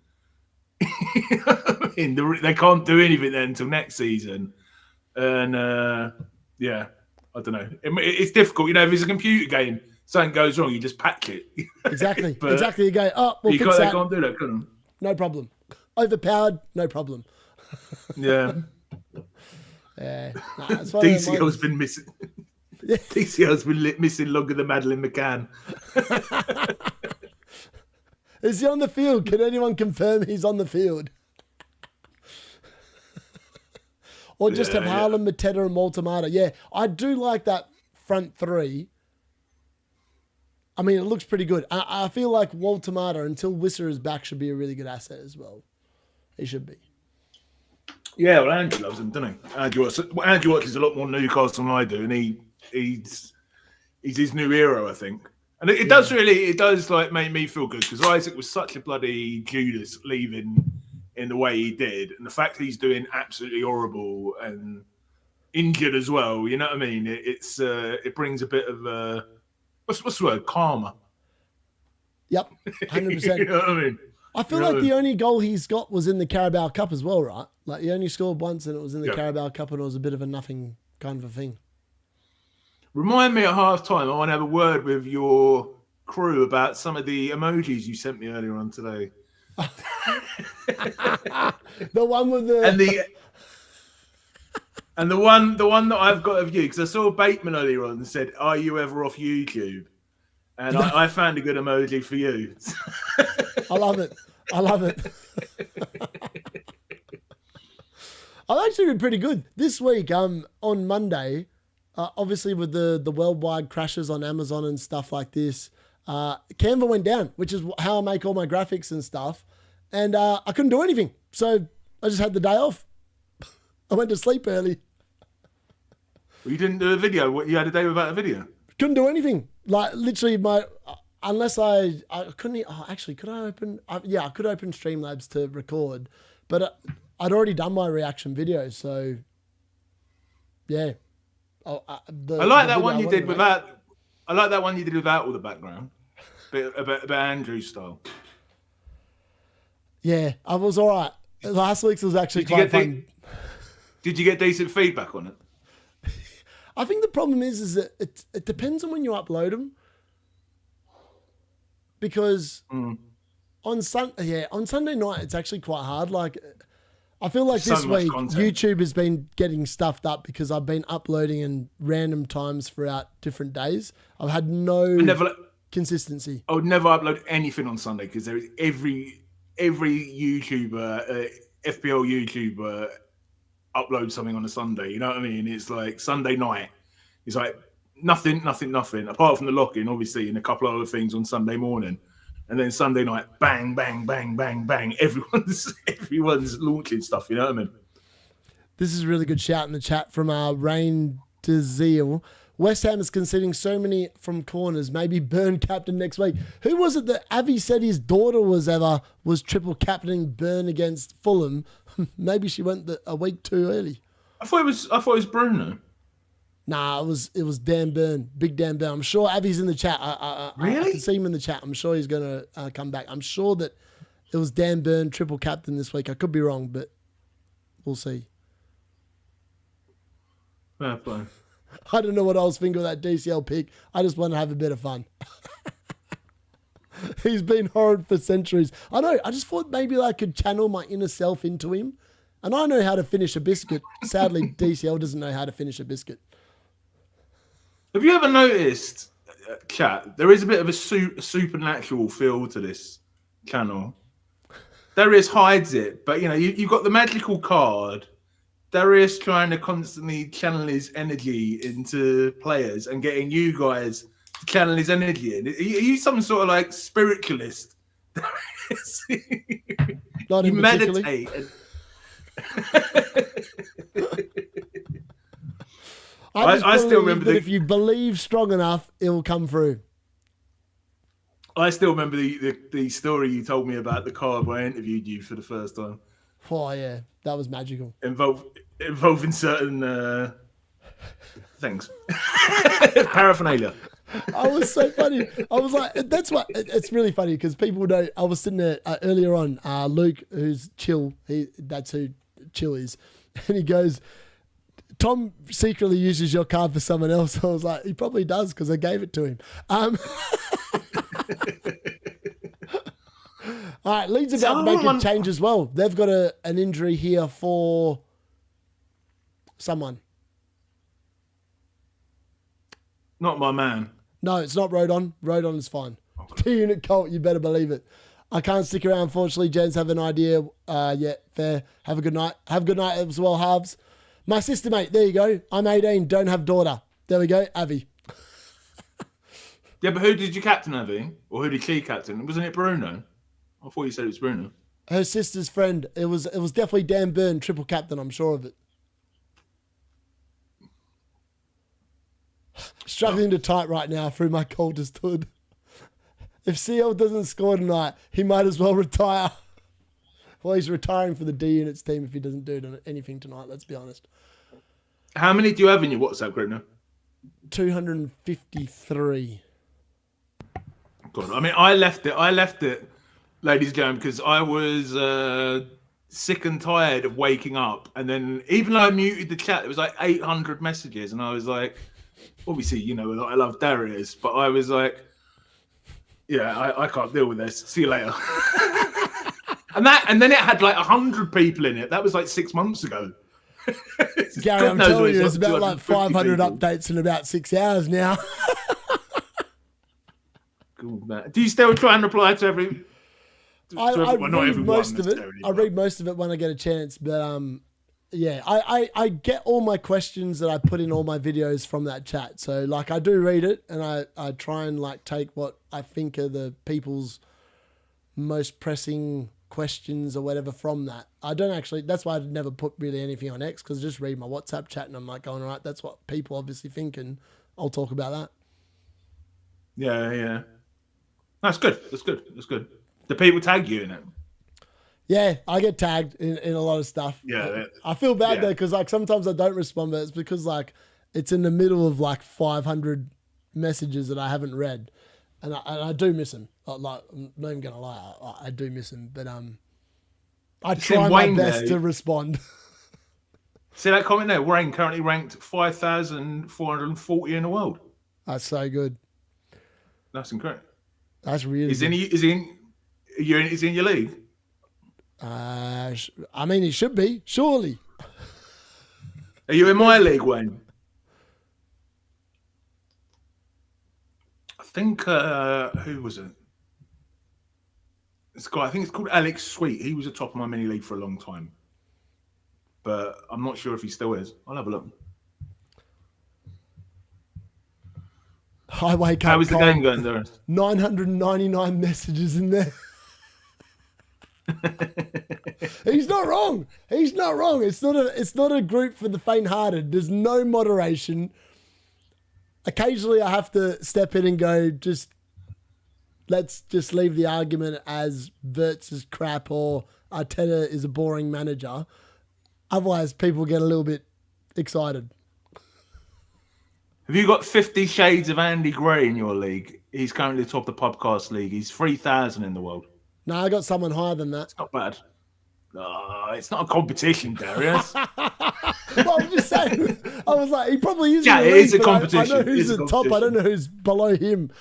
they can't do anything then until next season. And I don't know. It's difficult. If it's a computer game, something goes wrong, you just patch it. Exactly. Exactly. You go, we'll fix that. They can't do that, can they? No problem. Overpowered, no problem. Yeah. DCL's been missing. DCL's been missing longer than Madeleine McCann. Is he on the field? Can anyone confirm he's on the field? Or just have Haaland, Mateta, and Walter. Yeah, I do like that front three. I mean, it looks pretty good. I feel like Walter, until Wisser is back, should be a really good asset as well. He should be. Yeah, well, Andrew loves him, doesn't he? Andrew watches a lot more Newcastle than I do, and he's his new hero, I think. And it does like make me feel good, because Isaac was such a bloody Judas leaving in the way he did, and the fact that he's doing absolutely horrible and injured as well. You know what I mean? It brings a bit of what's the word? Karma. Yep, 100%. You know what I mean? I feel like the only goal he's got was in the Carabao Cup as well, right? Like, he only scored once and it was in the Carabao Cup, and it was a bit of a nothing kind of a thing. Remind me at half time, I want to have a word with your crew about some of the emojis you sent me earlier on today. The one with the... And the one that I've got of you, because I saw Bateman earlier on and said, "Are you ever off YouTube?" And I found a good emoji for you. I love it. I've actually been pretty good this week. On Monday, obviously with the worldwide crashes on Amazon and stuff like this, Canva went down, which is how I make all my graphics and stuff. And I couldn't do anything, so I just had the day off. I went to sleep early. Well, you didn't do a video. You had a day without a video. Couldn't do anything. Like, literally, unless I couldn't. Oh, actually, could I open? I could open Streamlabs to record, but I'd already done my reaction video. So, yeah. I like that one you did without. I like that one you did without all the background. Bit Andrew's style. Yeah, I was all right. Last week's was actually quite fun. Did you get decent feedback on it? I think the problem is that it depends on when you upload them. Because on Sunday night, it's actually quite hard. Like, I feel like this week, YouTube has been getting stuffed up because I've been uploading in random times throughout different days. I've had no consistency. I would never upload anything on Sunday, because there is every YouTuber, FPL YouTuber, upload something on a Sunday. You know what I mean? It's like Sunday night. It's like nothing. Apart from the lock-in, obviously, and a couple of other things on Sunday morning, and then Sunday night, bang, bang, bang, bang, bang. Everyone's launching stuff. You know what I mean? This is a really good shout in the chat from Rain DeZeal. West Ham is conceding so many from corners. Maybe Burn captain next week. Who was it that Avi said his daughter was triple captaining Burn against Fulham? Maybe she went a week too early. I thought it was Bruno. Nah, it was Dan Burn, big Dan Burn. I'm sure Avi's in the chat. Really? I can see him in the chat. I'm sure he's going to come back. I'm sure that it was Dan Burn triple captain this week. I could be wrong, but we'll see. Fair play. I don't know what I was thinking of that DCL pick. I just want to have a bit of fun. He's been horrid for centuries. I know. I just thought maybe I could channel my inner self into him. And I know how to finish a biscuit. Sadly, DCL doesn't know how to finish a biscuit. Have you ever noticed, chat, there is a bit of a supernatural feel to this channel. Darius hides it, but, you've got the magical card. Darius trying to constantly channel his energy into players and getting you guys to channel his energy in. Are you some sort of like spiritualist? Not you meditate. I still remember that if you believe strong enough, it will come through. I still remember the story you told me about the card when I interviewed you for the first time. Oh yeah, that was magical. Involving certain things, paraphernalia. I was so funny. I was like, that's what. It's really funny because people know. I was sitting there earlier on. Luke, who's Chill, that's who Chill is, and he goes, Tom secretly uses your card for someone else. I was like, he probably does because I gave it to him. All right, Leeds about to make a change as well. They've got an injury here for someone. Not my man. No, it's not Rodon. Rodon is fine. Okay. D-Unit Colt, you better believe it. I can't stick around, unfortunately. Jens have an idea. Yeah, fair. Have a good night. Have a good night as well, Halves. My sister, mate. There you go. I'm 18. Don't have daughter. There we go. Avi. Yeah, but who did you captain, Avi? Or who did she captain? Wasn't it Bruno? I thought you said it was Bruno. Her sister's friend. It was definitely Dan Burn, triple captain. I'm sure of it. Struggling to type right now through my coldest hood. If CL doesn't score tonight, he might as well retire. Well, he's retiring for the D-Units team if he doesn't do anything tonight, let's be honest. How many do you have in your WhatsApp group now? 253. God, I mean, I left it, ladies and gentlemen, because I was sick and tired of waking up. And then even though I muted the chat, it was like 800 messages. And I was like, obviously, I love Darius, but I was like, yeah, I can't deal with this. See you later. and then it had like 100 people in it. That was like 6 months ago. Gary, I'm telling you, there's about like 500 people. Updates in about 6 hours now. Cool, man. Do you still try and reply to every? I read most of it. I read most of it when I get a chance, but yeah, I get all my questions that I put in all my videos from that chat. So like I do read it, and I try and like take what I think are the people's most pressing questions or whatever from that. I don't actually, that's why I never put really anything on X, because I just read my WhatsApp chat and I'm like going, all right, that's what people obviously think, and I'll talk about that. Yeah. That's good. Do people tag you in it? Yeah, I get tagged in a lot of stuff. Yeah. I feel bad though, because like sometimes I don't respond, but it's because like it's in the middle of like 500 messages that I haven't read. And I do miss him. Like, I'm not even going to lie. I do miss him. But I try my best to respond. See that comment there? Wayne currently ranked 5,440 in the world. That's so good. That's incredible. That's really good. Is he in your league? I mean, he should be, surely. Are you in my league, Wayne? I think, who was it? This guy, I think it's called Alex Sweet. He was at top of my mini league for a long time. But I'm not sure if he still is. I'll have a look. I wake up. How is the game going, there? 999 messages in there. He's not wrong. He's not wrong. It's not a group for the faint-hearted. There's no moderation. Occasionally I have to step in and go, let's just leave the argument as Wirtz is crap or Arteta is a boring manager. Otherwise people get a little bit excited. Have you got 50 Shades of Andy Gray in your league? He's currently top of the podcast league. He's 3,000 in the world. No, I got someone higher than that. It's not bad. It's not a competition, Darius. Well, I'm just saying. I was like, he probably is. Yeah, in the it league, is a but competition. I know who's at the top. I don't know who's below him.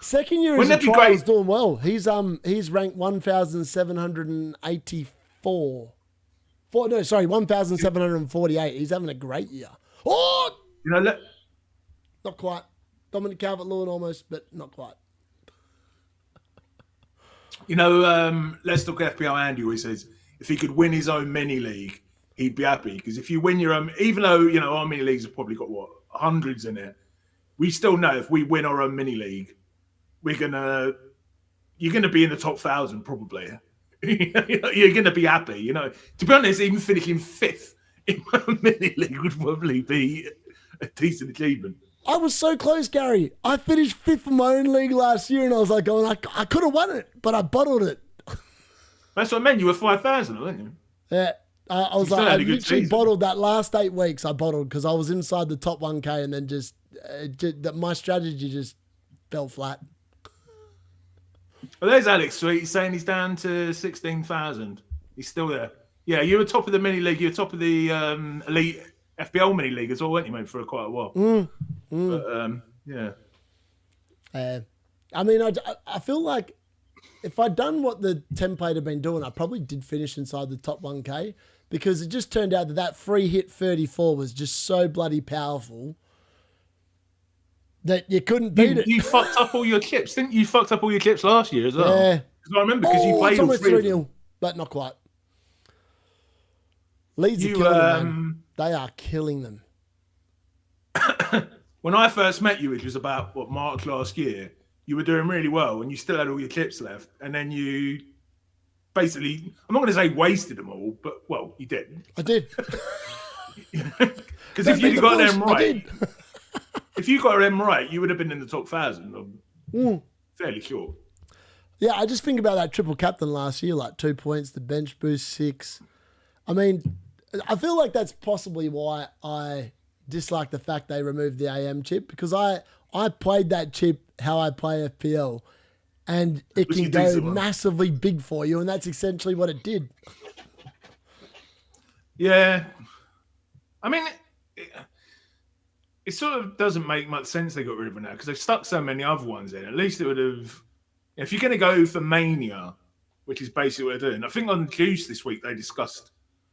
Second year as a trial is doing well. He's ranked 1,784. 1,748. He's having a great year. Oh, not quite. Dominic Calvert-Lewin almost, but not quite. Let's talk FPL. Andy always says if he could win his own mini league, he'd be happy. Because if you win your own, even though our mini leagues have probably got hundreds in it, we still know if we win our own mini league, you're gonna be in the top 1,000 probably. You're gonna be happy. To be honest, even finishing 5th in my mini league would probably be a decent achievement. I was so close, Gary. I finished 5th in my own league last year, and I was like, I could have won it, but I bottled it. That's what I meant. You were 5,000, weren't you? Yeah. I was like, I literally bottled that last 8 weeks. I bottled because I was inside the top 1K, and then my strategy just fell flat. Well, there's Alex Sweet. He's saying he's down to 16,000. He's still there. Yeah, you were top of the mini league. You were top of the elite FPL mini league as well, weren't you, mate, for quite a while? But, yeah. I mean, I feel like if I'd done what the template had been doing, I probably did finish inside the top 1K because it just turned out that free hit 34 was just so bloody powerful that you couldn't beat it. You fucked up all your chips, didn't you? You fucked up all your chips last year as well. Yeah. Because I remember because you played it's all almost 3-0, but not quite. Leeds are killing them, man. They are killing them. When I first met you, which was about, March last year, you were doing really well and you still had all your chips left. And then you basically, I'm not going to say wasted them all, but, you did. I did. Because if you got them right, if you got them right, you would have been in the top 1,000. I'm fairly sure. Yeah, I just think about that triple captain last year, like 2 points, the bench boost 6. I mean, I feel like that's possibly why I dislike the fact they removed the AM chip, because I played that chip how I play FPL, and it can go massively big for you, and that's essentially what it did. Yeah. I mean, it sort of doesn't make much sense they got rid of it now, because they've stuck so many other ones in. At least it would have... If you're going to go for Mania, which is basically what they're doing, I think on Juice this week they discussed,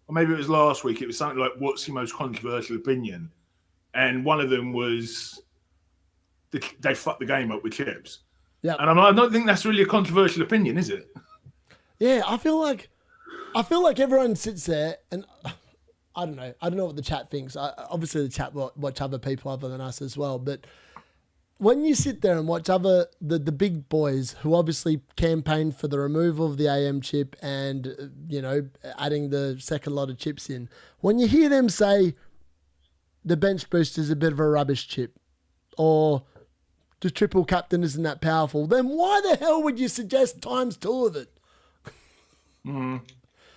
or maybe it was last week, it was something like, what's your most controversial opinion? And one of them was they fucked the game up with chips. Yeah. And I don't think that's really a controversial opinion, is it? Yeah, I feel like everyone sits there and I don't know what the chat thinks. Obviously the chat watch other people other than us as well, but when you sit there and watch the big boys who obviously campaigned for the removal of the AM chip and, adding the second lot of chips in, when you hear them say the bench boost is a bit of a rubbish chip or the triple captain isn't that powerful, then why the hell would you suggest times 2 of it?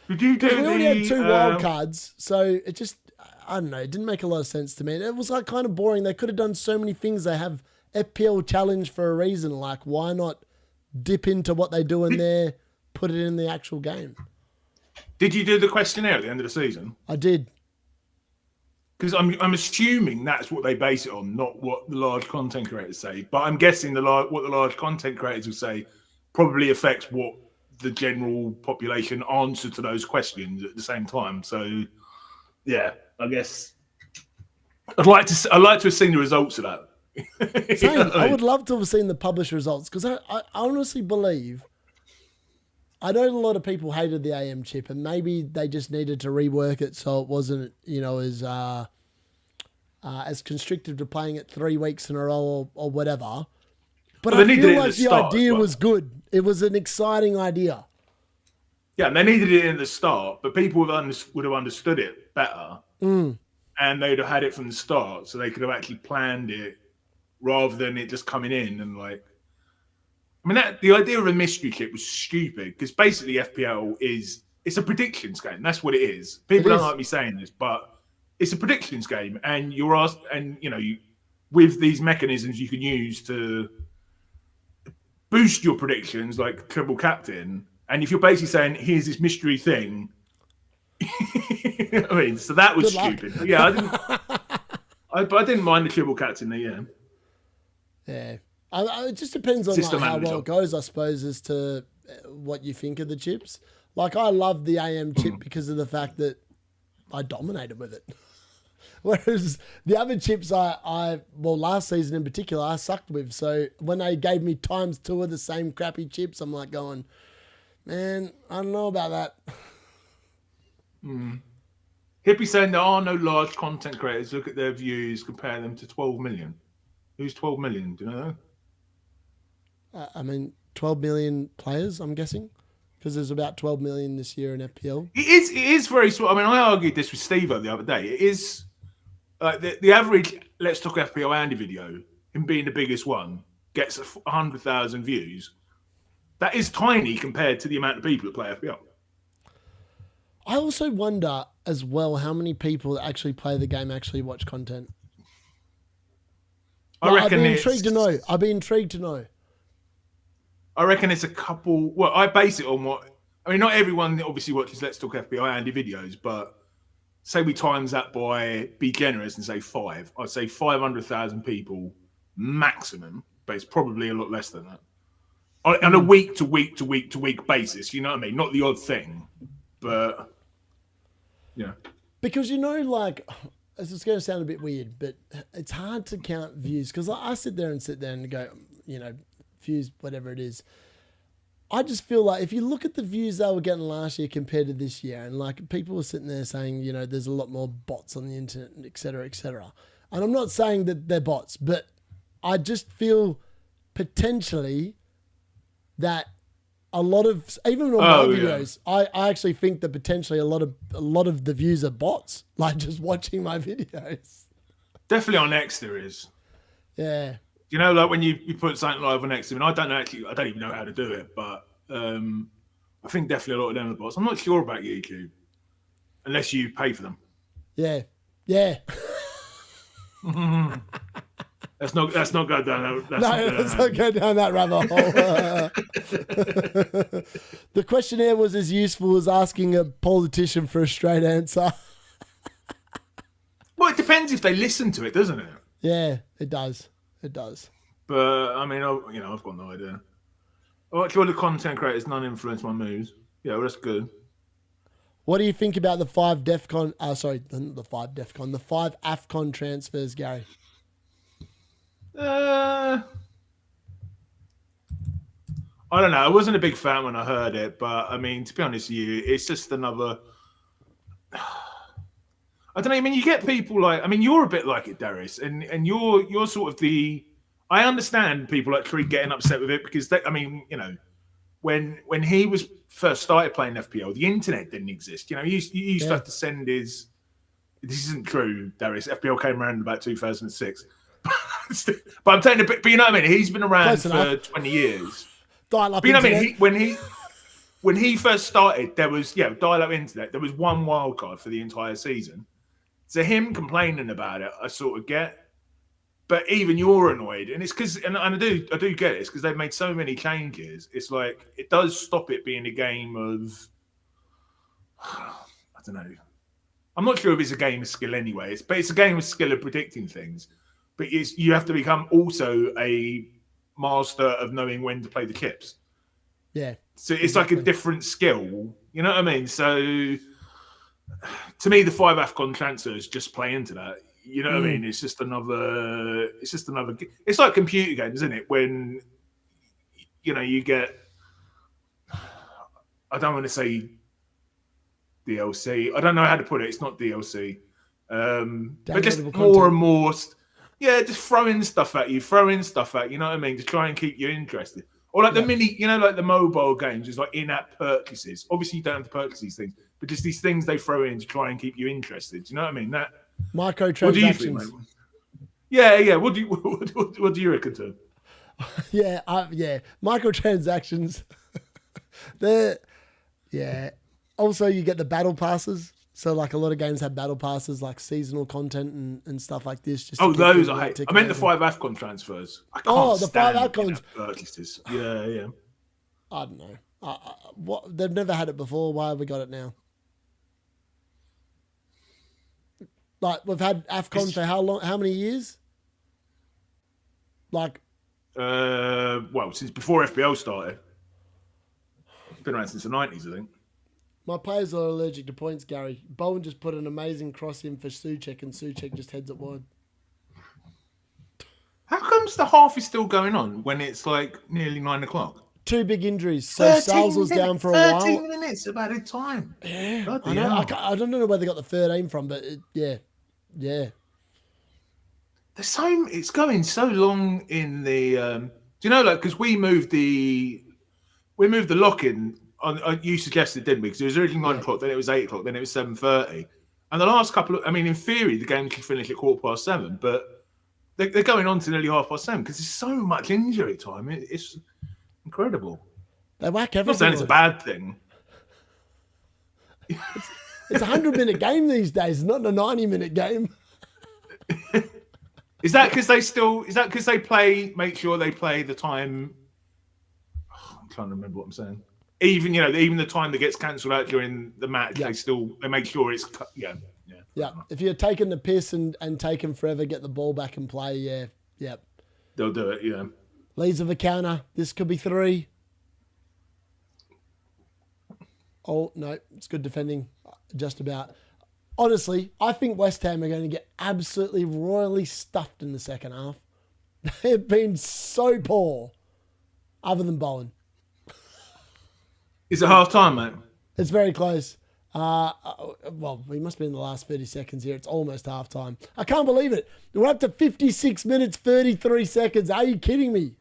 Did you do we already had 2 wild cards, so it just, I don't know, it didn't make a lot of sense to me. It was like kind of boring. They could have done so many things. They have FPL challenge for a reason. Like, why not dip into what they do in there, put it in the actual game? Did you do the questionnaire at the end of the season? I did. Because I'm assuming that's what they base it on, not what the large content creators say. But I'm guessing what the large content creators will say probably affects what the general population answer to those questions at the same time. So, yeah, I guess I'd like to have seen the results of that. Same. I would love to have seen the published results, because I honestly believe, I know a lot of people hated the AM chip, and maybe they just needed to rework it so it wasn't, as as constricted to playing it 3 weeks in a row or whatever. But well, I feel like the start, idea was good. It was an exciting idea. Yeah, and they needed it in the start, but people would have understood it better. And they'd have had it from the start, so they could have actually planned it rather than it just coming in and like. I mean, the idea of a mystery chip was stupid because basically FPL it's a predictions game. That's what it is. People don't like me saying this, but it's a predictions game, and you're asked, and with these mechanisms you can use to boost your predictions, like triple captain. And if you're basically saying, "Here's this mystery thing," I mean, so that was stupid. But yeah, I didn't mind the triple captain there. Yeah. It just depends on like how well it goes, I suppose, as to what you think of the chips. Like, I love the AM chip because of the fact that I dominated with it. Whereas the other chips last season in particular, I sucked with. So when they gave me ×2 of the same crappy chips, I'm like going, man, I don't know about that. Hippie saying there are no large content creators. Look at their views, compare them to 12 million. Who's 12 million? Do you know? I mean, 12 million players, I'm guessing, because there's about 12 million this year in FPL. It is very small. I mean, I argued this with Steve-O the other day. It is like the average Let's Talk FPL Andy video, him being the biggest one, gets 100,000 views. That is tiny compared to the amount of people that play FPL. I also wonder as well how many people that actually play the game actually watch content. I'd be intrigued to know. I reckon it's a couple. Well, I base it on what. I mean, not everyone obviously watches Let's Talk FPL Andy videos, but say we times that by, be generous and say 5. I'd say 500,000 people maximum, but it's probably a lot less than that. On a week to week to week to week basis, you know what I mean? Not the odd thing, but yeah. Because like, this is going to sound a bit weird, but it's hard to count views because I sit there and go, views, whatever it is. I just feel like if you look at the views they were getting last year compared to this year, and like people were sitting there saying, there's a lot more bots on the internet, et cetera, et cetera. And I'm not saying that they're bots, but I just feel potentially that a lot of, even on my videos, I actually think that potentially a lot of the views are bots, like just watching my videos. Definitely on X there is. Yeah. Like when you put something live on X, I mean, I don't even know how to do it, but I think definitely a lot of them are bots. I'm not sure about YouTube, unless you pay for them. Yeah. Let's not go down that. Let's not go down that rabbit hole. The questionnaire was as useful as asking a politician for a straight answer. Well, it depends if they listen to it, doesn't it? Yeah, it does. It does. But I mean, I've got no idea. I watch all the content creators, none influence my moves. Yeah, well, that's good. What do you think about the 5 DEFCON? The 5 DEFCON. The 5 AFCON transfers, Gary. I don't know. I wasn't a big fan when I heard it, but I mean, to be honest with you, it's just another. I don't know. I mean, you get people like. I mean, you're a bit like it, Darius, and you're sort of the. I understand people like Tree getting upset with it because when he was first started playing FPL, the internet didn't exist. He used to have to send his. This isn't true, Darius. FPL came around in about 2006. But I'm telling you, but you know what I mean? He's been around for 20 years. Dial-up but you know what internet. I mean? When he first started, there was dial-up internet. There was one wild card for the entire season. So him complaining about it, I sort of get. But even you're annoyed, and it's because, and I do get it. It's because they've made so many changes. It's like it does stop it being a game of. I don't know. I'm not sure if it's a game of skill anyway. But it's a game of skill of predicting things. But you have to become also a master of knowing when to play the chips. Yeah. So it's like a different skill. You know what I mean? So to me, the 5 AFCON transfers just play into that. You know what I mean? It's just another. It's like computer games, isn't it? When you get. I don't want to say DLC. I don't know how to put it. It's not DLC. But just more and more, just throwing stuff at you, you know what I mean, to try and keep you interested. Or like the mini, like the mobile games, is like in-app purchases. Obviously, you don't have to purchase these things, but just these things they throw in to try and keep you interested. Do you know what I mean? That microtransactions. What do you think, mate? Yeah. What do you reckon, Tom? Yeah. Microtransactions. Also, you get the battle passes. So, like, a lot of games have battle passes, like seasonal content and stuff like this. Those I hate. I meant the 5 AFCON transfers. I can't the stand 5 AFCONs. Purchases. Yeah. I don't know. What they've never had it before. Why have we got it now? Like, we've had AFCON for how long? How many years? Like, since before FPL started. It's been around since the 90s, I think. My players are allergic to points, Gary. Bowen just put an amazing cross in for Souček, and Souček just heads it wide. How comes the half is still going on when it's like nearly 9 o'clock? 2 big injuries. So Sales was down for a while. 13 minutes about a time. Yeah, I know. I don't know where they got the 13 from, but yeah. It's going so long in the. Do you know, like, because we moved the lock in. You suggested, didn't we? Because it was originally 9 o'clock, then it was 8 o'clock, then it was 7:30. And the last couple of, in theory, the game could finish at 7:15, but they're going on to nearly 7:30 because there's so much injury time. It's incredible. They whack everything. I'm not saying it's a bad thing. It's a 100-minute game these days, not a 90-minute game. Is that because they play? Make sure they play the time. I'm trying to remember what I'm saying. Even the time that gets cancelled out during the match, they make sure it's yeah. If you're taking the piss and taking forever, get the ball back and play. Yeah. They'll do it. Yeah. Leeds of a counter. This could be 3. Oh no, it's good defending. Just about. Honestly, I think West Ham are going to get absolutely royally stuffed in the second half. They've been so poor, other than Bowen. Is it half time, mate? It's very close. We must be in the last 30 seconds here. It's almost half time. I can't believe it. We're up to 56 minutes, 33 seconds. Are you kidding me?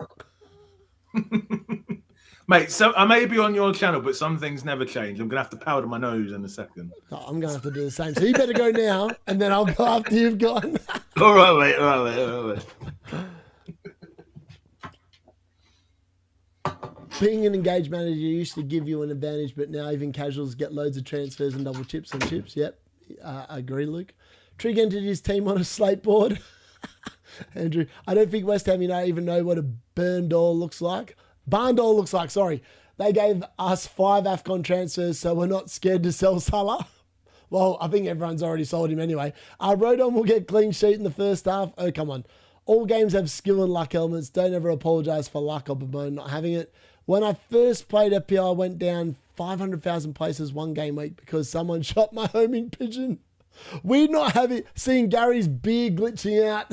Mate, so I may be on your channel, but some things never change. I'm going to have to powder my nose in a second. I'm going to have to do the same. So you better go now, and then I'll go after you've gone. All right, mate. Being an engaged manager used to give you an advantage, but now even casuals get loads of transfers and double chips on chips. Yep, I agree, Luke. Trig entered his team on a slate board. Andrew, I don't think West Ham even know what a burn door looks like. Barn door looks like, sorry. They gave us 5 AFCON transfers, so we're not scared to sell Salah. Well, I think everyone's already sold him anyway. Rodon will get clean sheet in the first half. Oh, come on. All games have skill and luck elements. Don't ever apologise for luck or bemoan not having it. When I first played FPL, I went down 500,000 places one game week because someone shot my homing pigeon. We're not seeing Gary's beer glitching out.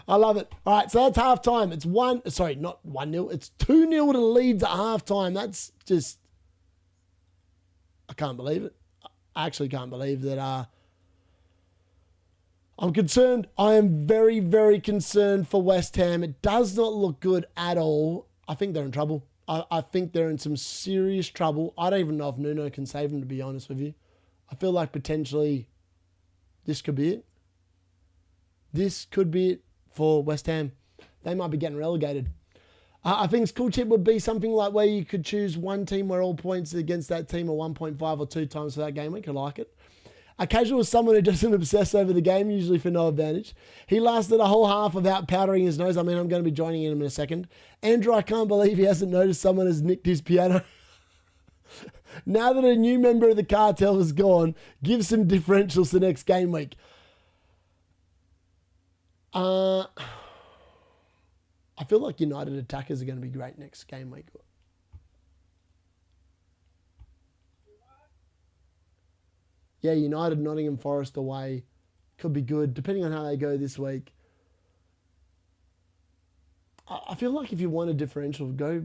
I love it. All right, so that's half time. It's not 1-0. It's 2-0 to Leeds at half time. That's just, I can't believe it. I actually can't believe that. I'm concerned. I am very, very concerned for West Ham. It does not look good at all. I think they're in trouble. I think they're in some serious trouble. I don't even know if Nuno can save them, to be honest with you. I feel like potentially this could be it. This could be it for West Ham. They might be getting relegated. I think cool chip would be something like where you could choose one team where all points against that team are 1.5 or 2 times for that game week. I like it. A casual is someone who doesn't obsess over the game, usually for no advantage. He lasted a whole half without powdering his nose. I'm going to be joining him in a second. Andrew, I can't believe he hasn't noticed someone has nicked his piano. Now that a new member of the cartel is gone, give some differentials the next game week. I feel like United attackers are going to be great next game week. Yeah, United, Nottingham Forest away could be good, depending on how they go this week. I feel like if you want a differential, go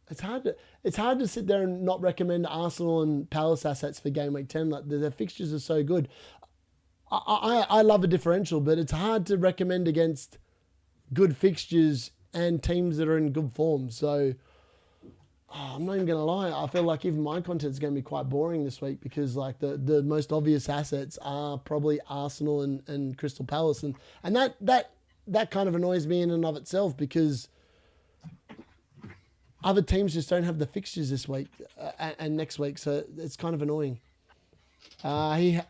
It's hard to sit there and not recommend Arsenal and Palace assets for game week 10. Like their fixtures are so good. I love a differential, but it's hard to recommend against good fixtures and teams that are in good form. So I'm not even going to lie. I feel like even my content is going to be quite boring this week because like the most obvious assets are probably Arsenal and Crystal Palace. And that kind of annoys me in and of itself because other teams just don't have the fixtures this week and next week. So it's kind of annoying. Hold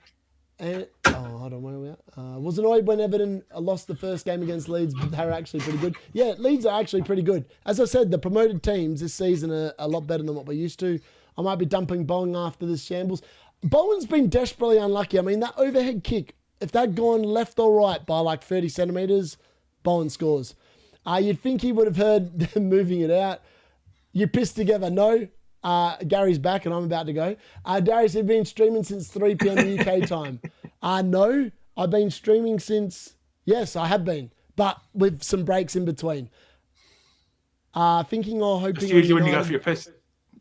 on, where are we at? Was annoyed when Everton lost the first game against Leeds, but they're actually pretty good. Yeah, Leeds are actually pretty good. As I said, the promoted teams this season are a lot better than what we're used to. I might be dumping Bowen after this shambles. Bowen's been desperately unlucky. I mean, that overhead kick, if that'd gone left or right by like 30 centimetres, Bowen scores. You'd think he would have heard them moving it out. You pissed together, no. Gary's back and I'm about to go. Darius, you've been streaming since 3 p.m. UK time. No, I've been streaming since... Yes, I have been, but with some breaks in between. Thinking or hoping... It's usually when you go for your piss.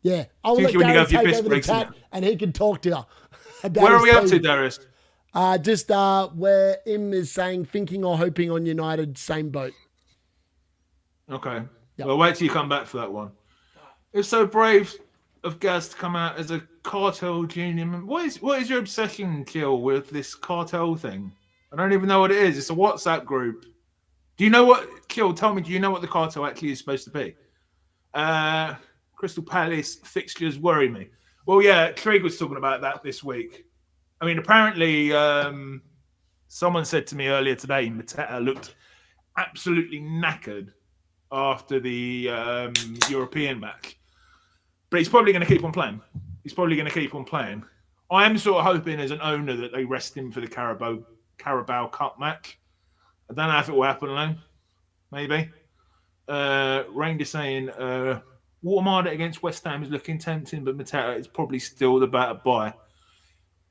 Yeah. I'll let Gary take over the chat and he can talk to you. Where are we up to, Darius? Just where Im is saying thinking or hoping on United, same boat. Okay. Yep. Well, wait till you come back for that one. It's so brave of Gaz to come out as a cartel junior. What is your obsession, Kill, with this cartel thing? I don't even know what it is. It's a WhatsApp group. Do you know what, Kill, tell me, do you know what the cartel actually is supposed to be? Crystal Palace fixtures worry me. Well, yeah, Trig was talking about that this week. I mean, apparently, someone said to me earlier today, Mateta looked absolutely knackered after the European match. But he's probably going to keep on playing. I am sort of hoping as an owner that they rest him for the Carabao Cup match. I don't know if it will happen alone. Maybe. Rangers saying Watermarder against West Ham is looking tempting, but Mateta is probably still the better buy.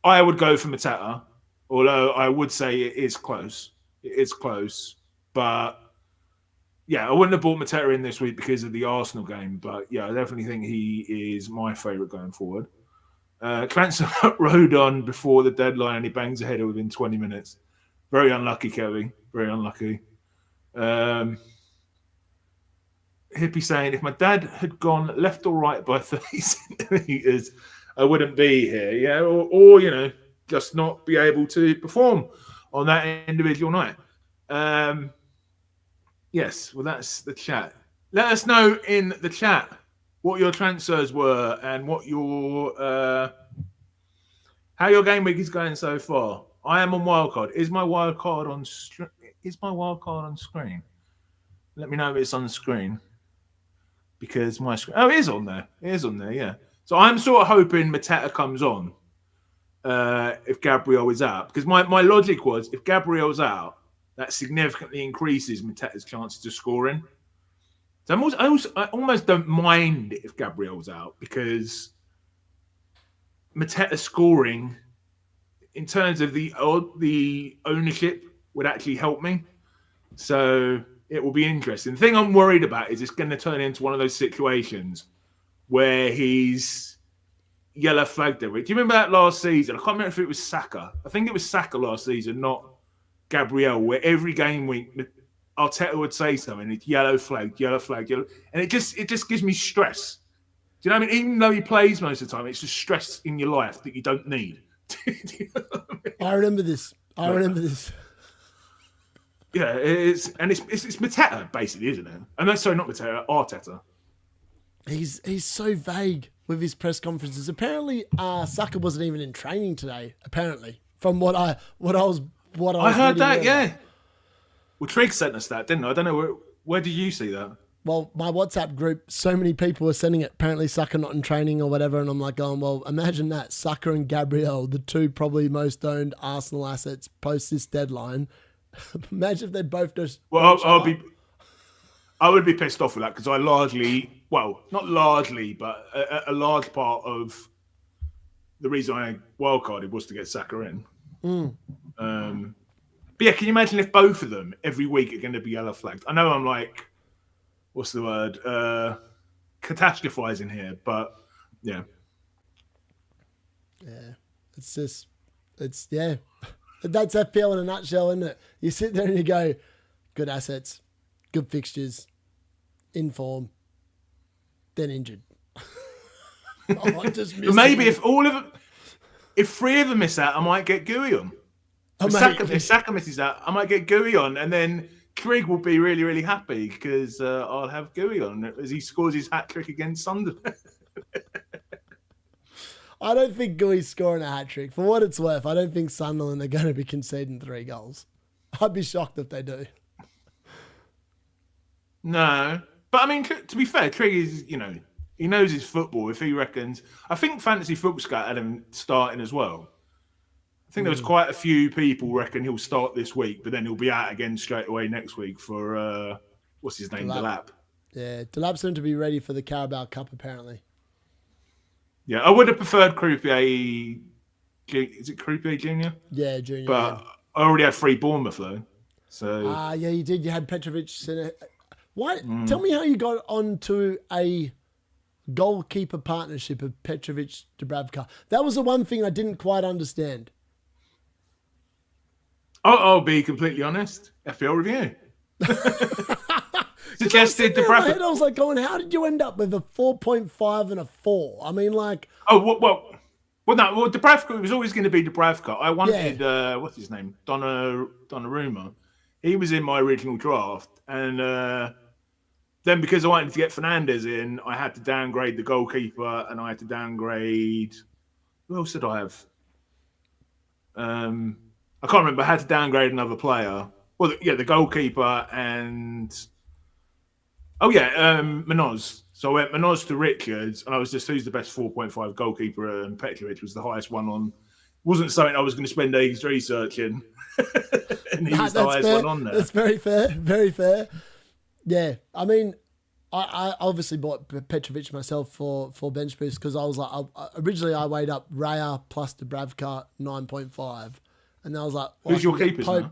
I would go for Mateta, although I would say it is close. But yeah, I wouldn't have bought Mateta in this week because of the Arsenal game. But yeah, I definitely think he is my favourite going forward. Transfer rode on before the deadline and he bangs a header within 20 minutes. Very unlucky, Kevin. Very unlucky. Hippie saying, if my dad had gone left or right by 30 centimetres, I wouldn't be here. Yeah, or you know, just not be able to perform on that individual night. Yes, well, that's the chat. Let us know in the chat what your transfers were and what your how your game week is going so far. I am on wildcard. Is my wildcard on screen? Let me know if it's on screen because my screen. Oh, it is on there. It is on there. Yeah. So I'm sort of hoping Mateta comes on if Gabriel is out because my logic was if Gabriel's out, that significantly increases Mateta's chances of scoring. So I almost don't mind if Gabriel's out because Mateta scoring in terms of the ownership would actually help me. So it will be interesting. The thing I'm worried about is it's going to turn into one of those situations where he's yellow flagged every week. Do you remember that last season? I can't remember if it was Saka. I think it was Saka last season, not Gabriel, where every game week Arteta would say something, it's yellow flag, yellow, and it just gives me stress. Do you know what I mean? Even though he plays most of the time, it's just stress in your life that you don't need. You know what I mean? I remember this. Yeah, it's Mateta basically, isn't it? And that's not Mateta, Arteta. He's so vague with his press conferences. Apparently, Saka wasn't even in training today. Apparently, from what I heard that. Yeah. Well, Trig sent us that, didn't I? I don't know where did you see that? Well, my WhatsApp group, so many people were sending it. Apparently, Saka not in training or whatever, and I'm like, going, well, imagine that Saka and Gabriel, the two probably most owned Arsenal assets post this deadline. Imagine if they both just. Well, I would be pissed off with that because I not largely, but a large part of the reason I wildcarded was to get Saka in. But yeah, can you imagine if both of them every week are going to be yellow flagged? I know I'm like, what's the word? catastrophizing here, but yeah. Yeah, that's FPL in a nutshell, isn't it? You sit there and you go, good assets, good fixtures, in form, then injured. Maybe if 3 of them miss out, I might get Gooey on. If Saka misses out, I might get Gooey on, and then Krieg will be really, really happy because I'll have Gooey on as he scores his hat-trick against Sunderland. I don't think Gooey's scoring a hat-trick. For what it's worth, I don't think Sunderland are going to be conceding 3 goals. I'd be shocked if they do. No. But, I mean, to be fair, Krieg is, he knows his football. If he reckons... I think Fantasy Football Scout had him starting as well. I think there was quite a few people reckon he'll start this week, but then he'll be out again straight away next week for, what's his name, Delap. Yeah, Delap's going to be ready for the Carabao Cup, apparently. Yeah, I would have preferred Croupier. Is it Croupier Junior? Yeah, Junior. But I already had 3 Bournemouth though. So yeah, you did. You had Petrovic. Why? Tell me how you got onto a goalkeeper partnership of Petrovic Dubravka. That was the one thing I didn't quite understand. I'll be completely honest. FPL review. Suggested Dubravka. I was like going, how did you end up with a 4.5 and a 4? I mean, like... Well, Dubravka was always going to be Dubravka. I wanted, what's his name? Donnarumma. He was in my original draft. And then because I wanted to get Fernandes in, I had to downgrade the goalkeeper and I had to downgrade... Who else did I have? I can't remember. I had to downgrade another player. Well, the goalkeeper and... Manoz. So I went Manoz to Richards, and I was just, who's the best 4.5 goalkeeper? And Petrovic was the highest one on. Wasn't something I was going to spend ages researching. And he was the highest one on there. That's very fair. Very fair. Yeah. I mean, I obviously bought Petrovic myself for bench boost because I was like, originally I weighed up Raya plus Dubravka 9.5. And I was like, who's your keepers now?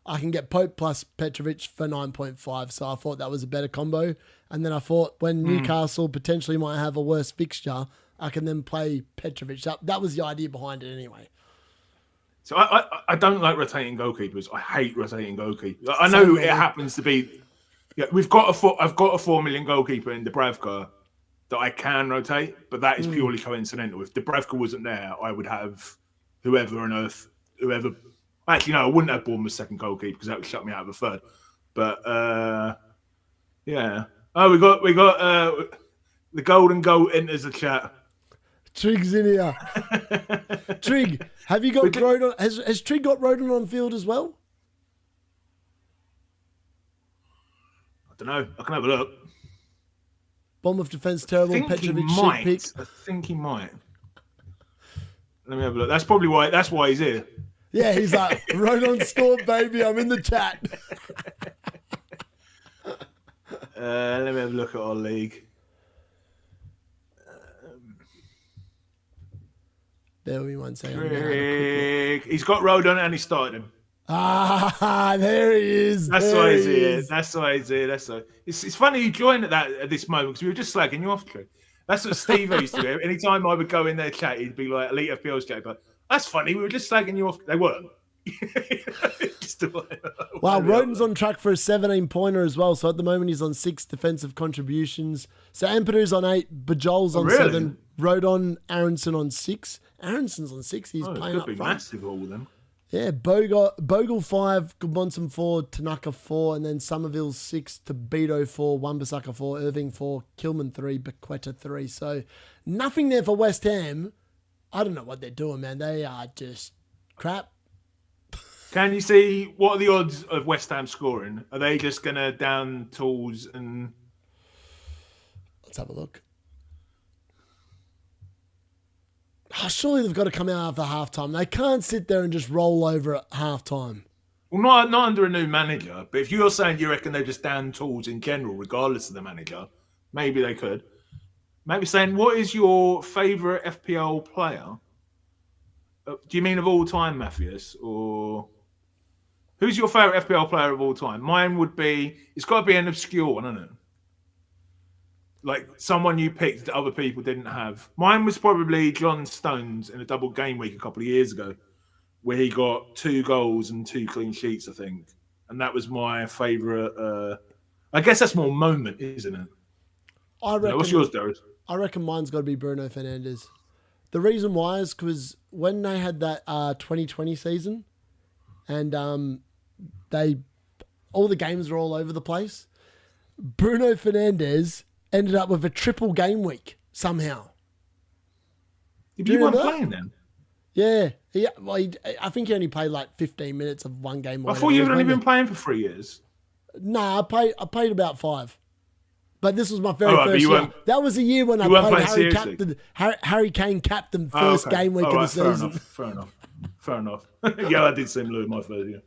I can get Pope plus Petrovic for 9.5. So I thought that was a better combo. And then I thought when Newcastle potentially might have a worse fixture, I can then play Petrovic. That was the idea behind it anyway. So I don't like rotating goalkeepers. I hate rotating goalkeepers. I know it happens to be... Yeah, I've got a 4 million goalkeeper in Dubravka that I can rotate, but that is purely coincidental. If Dubravka wasn't there, I would have whoever on earth... Actually, no, I wouldn't have Bournemouth's second goalkeeper because that would shut me out of a third. But yeah. Oh, we got the golden goal enters the chat. Trig's in here. Trig, have you got Rodon? Has Trig got Rodon on field as well? I don't know. I can have a look. Bournemouth defense terrible. Petrovic might. Pick. I think he might. Let me have a look. That's probably why. That's why he's here. Yeah, he's like, Rodon scored, baby. I'm in the chat. Let me have a look at our league. There we one second. He's got Rodon and he started him. Ah, there he is. That's why he's here. That's why he's here. It's funny you joined at this moment because we were just slagging you off, Trey. That's what Steve used to do. Anytime I would go in their chat, he'd be like, Elite FPL's chat, but that's funny. We were just slagging you off. They weren't. Wow, Rodon's on track for a 17-pointer as well. So at the moment, he's on 6 defensive contributions. So Ampadu's on 8, Bajol's on 7, Rodon, Aronson on 6. Aronson's on 6. He's playing up front. Could be massive, all of them. Yeah, Bogle 5, Gudmundsson 4, Tanaka 4, and then Somerville 6, Tobito 4, Wan-Bissaka 4, Irving 4, Kilman 3, Bequeta 3. So nothing there for West Ham. I don't know what they're doing, man. They are just crap. Can you see what are the odds of West Ham scoring? Are they just going to down tools and... Let's have a look. Oh, surely they've got to come out after halftime. They can't sit there and just roll over at halftime. Well, not under a new manager. But if you're saying you reckon they're just down tools in general, regardless of the manager, maybe they could. Maybe saying, what is your favourite FPL player? Do you mean of all time, Matthias? Or who's your favourite FPL player of all time? Mine would be, it's got to be an obscure one, isn't it? Like someone you picked that other people didn't have. Mine was probably John Stones in a double game week a couple of years ago, where he got 2 goals and 2 clean sheets, I think. And that was my favourite. I guess that's more moment, isn't it? I reckon. What's yours, Darius? I reckon mine's got to be Bruno Fernandes. The reason why is because when they had that 2020 season, and all the games were all over the place, Bruno Fernandes ended up with a triple game week somehow. You weren't playing then? Yeah. Well, I think he only played like 15 minutes of one game. I thought you had only been playing for 3 years. Nah, I played about 5. But this was my very first year. That was a year when I played Harry Kane captain first game week of the season. Fair enough. Yeah, I did similar with my first year.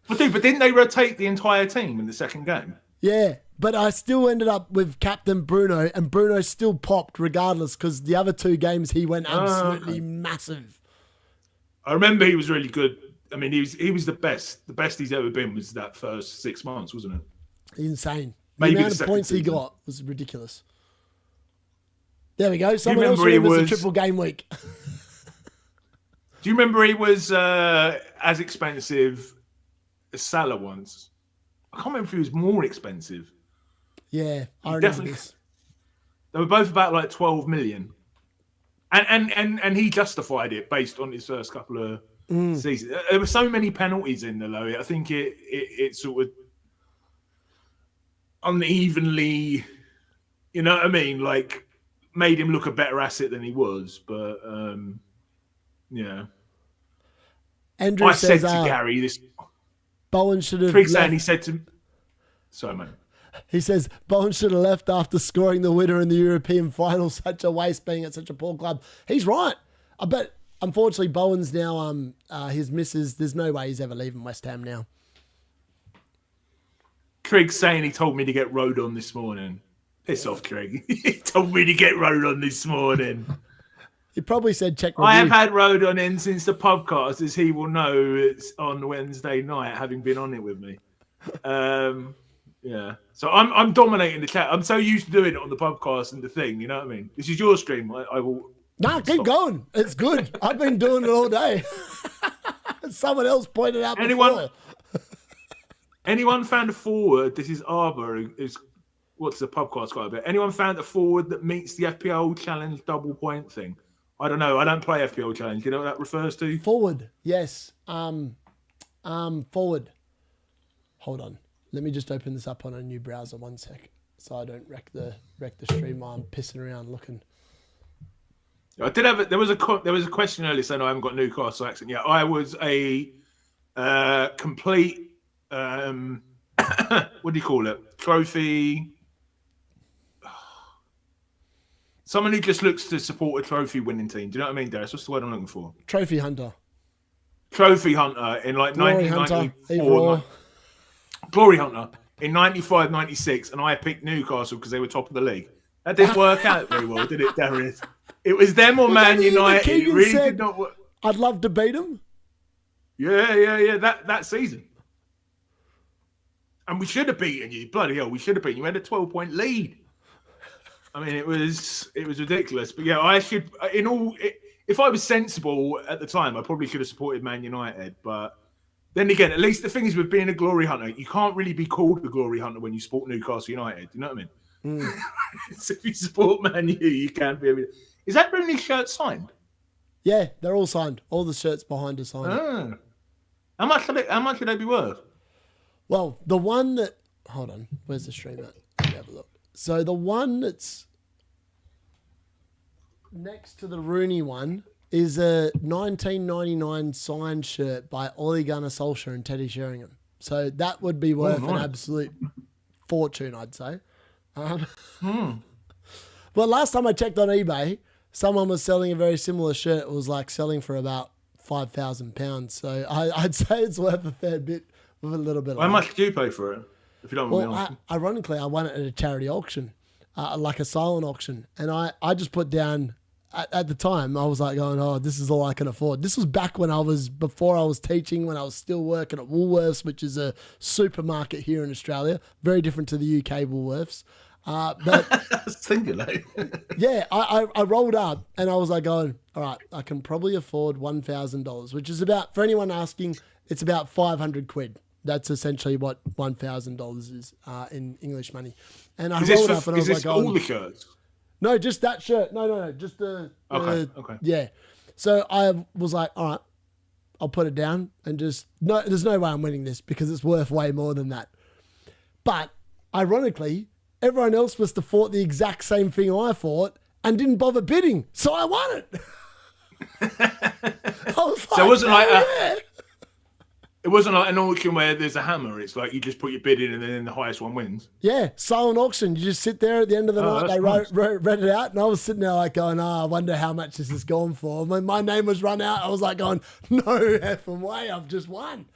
But didn't they rotate the entire team in the second game? Yeah, but I still ended up with captain Bruno, and Bruno still popped regardless because the other 2 games he went absolutely massive. I remember he was really good. I mean, he was the best. The best he's ever been was that first 6 months, wasn't it? Insane. Maybe the amount of points he got was ridiculous. There we go. Someone else remembers a triple game week. Do you remember he was as expensive as Salah once? I can't remember if he was more expensive. Yeah, I remember this. They were both about like 12 million. And he justified it based on his first couple of seasons. There were so many penalties in there, though. I think it sort of unevenly, you know what I mean? Like, made him look a better asset than he was. But, yeah. Andrew I said to Gary this. Bowen should have. He said to. Sorry, man. He says Bowen should have left after scoring the winner in the European final. Such a waste being at such a poor club. He's right. I bet. Unfortunately, Bowen's now his missus. There's no way he's ever leaving West Ham now. Trig's saying he told me to get rode on this morning. Piss off, Trig. He told me to get rode on this morning. He probably said check review. I have had Rodon in since the podcast, as he will know it's on Wednesday night, having been on it with me. Yeah. So I'm dominating the chat. I'm so used to doing it on the podcast and the thing, you know what I mean? This is your stream. I will... No, keep going. It's good. I've been doing it all day. Someone else pointed out before. Anyone found a forward? This is Arbor. What's the podcast got a bit? Anyone found a forward that meets the FPL challenge double point thing? I don't know. I don't play FPL challenge. Do you know what that refers to? Forward. Yes. Forward. Hold on. Let me just open this up on a new browser 1 sec, so I don't wreck the stream while I'm pissing around looking. I did have there was a question earlier saying I haven't got Newcastle accent. Yeah, I was a complete what do you call it? Trophy. Someone who just looks to support a trophy winning team. Do you know what I mean, Darius? What's the word I'm looking for? Trophy hunter. Trophy hunter in like 1994. Glory hunter in 95, 96, and I picked Newcastle because they were top of the league. That didn't work out very well, did it, Darius? It was them or Man United. It really did not work. I'd love to beat them. Yeah. That season. And we should have beaten you. Bloody hell, we should have beaten you. We had a 12-point lead. I mean, it was ridiculous. But yeah, if I was sensible at the time, I probably should have supported Man United. But then again, at least the thing is with being a glory hunter, you can't really be called a glory hunter when you support Newcastle United. You know what I mean? So if you support Man U, you can't be. Is that Rooney's shirt signed? Yeah, they're all signed. All the shirts behind are signed. How much would they be worth? Well, the one that... Hold on. Where's the stream at? Let me have a look. So the one that's next to the Rooney one is a 1999 signed shirt by Ole Gunnar Solskjaer and Teddy Sheringham. So that would be worth an absolute fortune, I'd say. Well, last time I checked on eBay, someone was selling a very similar shirt. It was like selling for about £5,000. So I'd say it's worth a fair bit with a little bit of How much did you pay for it? If you don't mind me asking. Ironically, I won it at a charity auction, like a silent auction. And I just put down, at the time, I was like going, oh, this is all I can afford. This was back before I was teaching, when I was still working at Woolworths, which is a supermarket here in Australia. Very different to the UK Woolworths. But I was thinking, like, yeah, I rolled up and I was like going, all right, I can probably afford $1,000, which is about, for anyone asking, it's about 500 quid. That's essentially what $1,000 is in English money. And I rolled up and I was like, all the shirts? No, just that shirt. No, just the Okay. Yeah. So I was like, all right, I'll put it down and just, no, there's no way I'm winning this because it's worth way more than that. But ironically, everyone else must have thought the exact same thing I thought and didn't bother bidding. So I won it. So it wasn't like an auction where there's a hammer. It's like you just put your bid in and then the highest one wins. Yeah, silent auction. You just sit there at the end of the night. They read it out, and I was sitting there like going, I wonder how much this has gone for. When my name was run out, I was like going, no effing way, I've just won.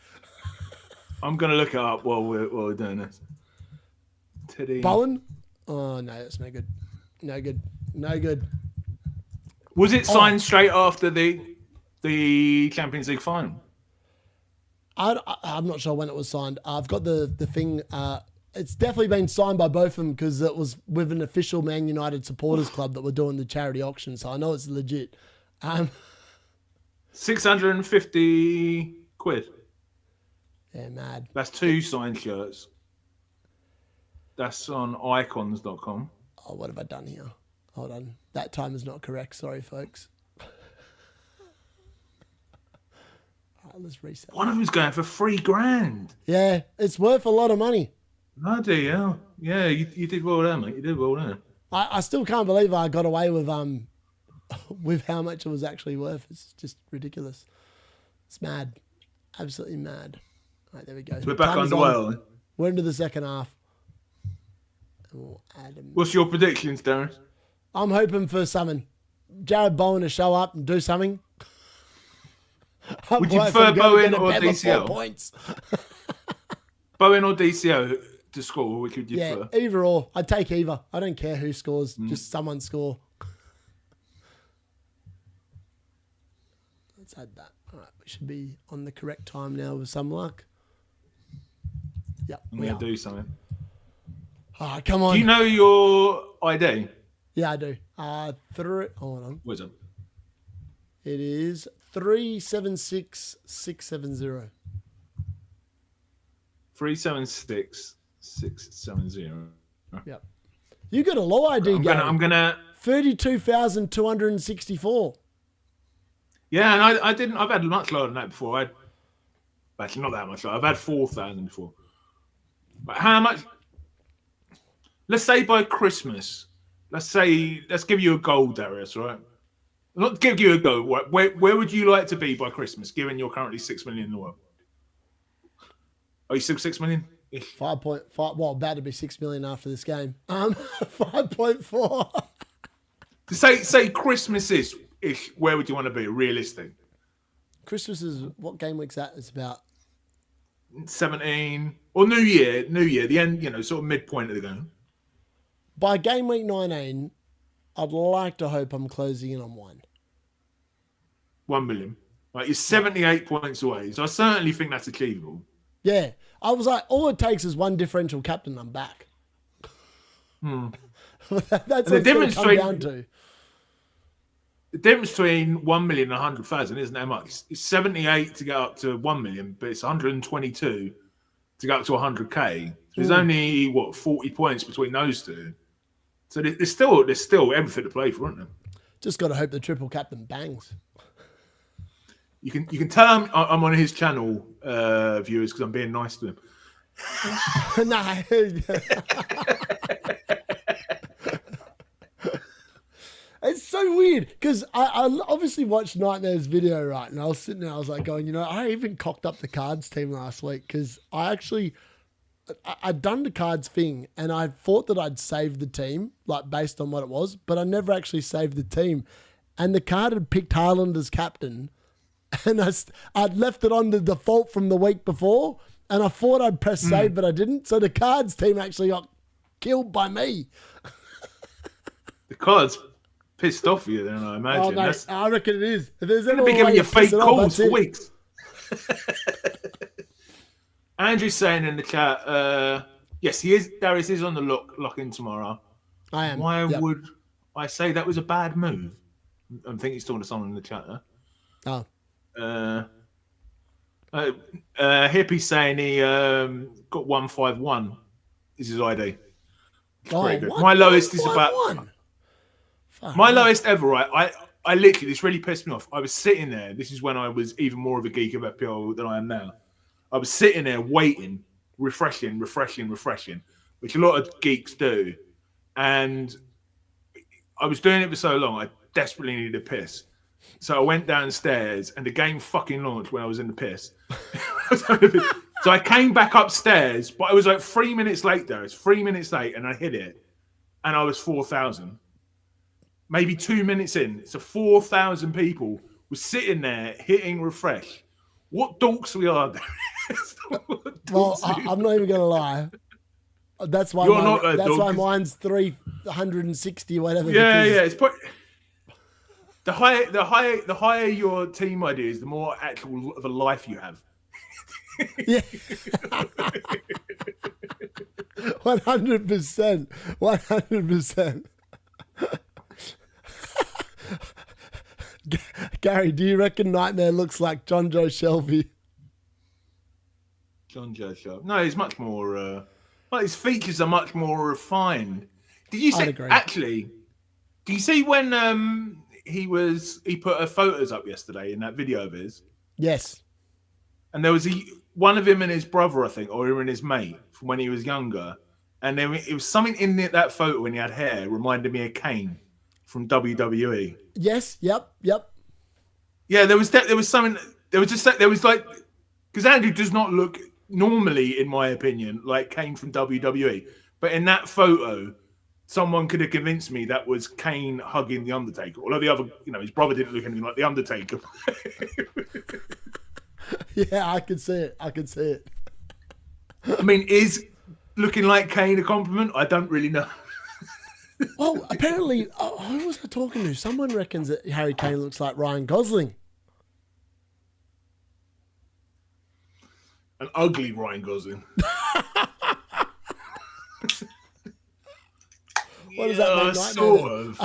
I'm going to look it up while we're doing this. Teddy Bowen? Oh, no, that's no good. No good. Was it signed straight after the Champions League final? I'm not sure when it was signed. I've got the thing. It's definitely been signed by both of them because it was with an official Man United supporters club that were doing the charity auction. So I know it's legit. 650 quid. Yeah, mad. That's 2 signed shirts. That's on icons.com. Oh, what have I done here? Hold on. That time is not correct. Sorry, folks. Let's reset. One of them's going for $3,000. Yeah, it's worth a lot of money. Bloody hell. Yeah, you did well there, mate. You did well there. I still can't believe I got away with how much it was actually worth. It's just ridiculous. It's mad. Absolutely mad. All right, there we go. So we're back underway. We're into the second half. What's your predictions, Darren? I'm hoping for something. Jared Bowen to show up and do something. Would you prefer Bowen or DCL? Points. Bowen or DCL to score? Which would you prefer? Either or. I'd take either. I don't care who scores. Just someone score. Let's add that. All right. We should be on the correct time now with some luck. Yep. I'm going to do something. All right, come on. Do you know your ID? Yeah, I do. Hold on. What is it? It is 376670. 376670. Yep. You got a low ID game. I'm gonna 32,264. Yeah, and I didn't. I've had much lower than that before. Actually not that much lower. I've had 4,000 before. But how much? Let's say by Christmas. Let's give you a goal, Darius. Right? Not give you a go. Where would you like to be by Christmas, given you're currently 6 million in the world? Are you still 6 million? 5.5. Well, about to be 6 million after this game. 5.4. Say Christmas is. Where would you want to be? Realistic. Christmas is what game week's that? It's about 17 or New Year. The end. Sort of midpoint of the game. By game week 19. I'd like to hope I'm closing in on 1 million. Like you're 78 points away. So I certainly think that's achievable. Yeah. I was like, all it takes is one differential captain, I'm back. That's what it's come down to. The difference between 1 million and 100,000 isn't that much. It's 78 to get up to 1 million, but it's 122 to go up to 100k. So there's only 40 points between those two. So there's still everything to play for, isn't there? Just got to hope the triple captain bangs. You can tell I'm on his channel, viewers, because I'm being nice to him. Nah. It's so weird because I obviously watched Nightmare's video, right? And I was sitting there, I was like going, I even cocked up the cards team last week because I'd done the cards thing and I thought that I'd saved the team, like based on what it was, but I never actually saved the team. And the card had picked Haaland as captain and I'd left it on the default from the week before and I thought I'd press save, but I didn't. So the cards team actually got killed by me. The cards pissed off you then, I imagine. Oh, no, I reckon it is. If there's going to be giving you fake calls for weeks. Andrew's saying in the chat, Yes, he is. Darius is on the lock in tomorrow. I am. Why would I say that was a bad move? I think he's talking to someone in the chat there. Hippie's saying he got 151 is his ID. Pretty good. My lowest is about my lowest ever. Right, I literally, this really pissed me off. I was sitting there. This is when I was even more of a geek of FPL than I am now. I was sitting there waiting, refreshing, which a lot of geeks do, and I was doing it for so long. I desperately needed a piss. So I went downstairs and the game fucking launched when I was in the piss. So I came back upstairs, but I was like 3 minutes late there. It's 3 minutes late and I hit it and I was 4,000. Maybe 2 minutes in. So 4,000 people were sitting there hitting refresh. What donks we are doing. Well, I'm not even going to lie. That's why why mine's 360 whatever. Yeah. It's the higher your team ID is, the more actual of a life you have. Yeah. 100%. 100%. Gary, do you reckon Nightmare looks like John Joe Shelby? John Joe Shelby? No, he's much more. His features are much more refined. Did you see? Actually, do you see when he put photos up yesterday in that video of his? Yes. And there was one of him and his brother, I think, or him and his mate from when he was younger. And then it was something in that photo when he had hair reminded me of Kane from WWE. Yes. Yep. Yeah, there was something. There was like, because Andrew does not look normally, in my opinion, like Kane from WWE. But in that photo, someone could have convinced me that was Kane hugging the Undertaker. Although the other, his brother didn't look anything like the Undertaker. Yeah, I could see it. I mean, is looking like Kane a compliment? I don't really know. Well, apparently, who was I talking to? Someone reckons that Harry Kane looks like Ryan Gosling. An ugly Ryan Gosling. What does that mean? Sort of.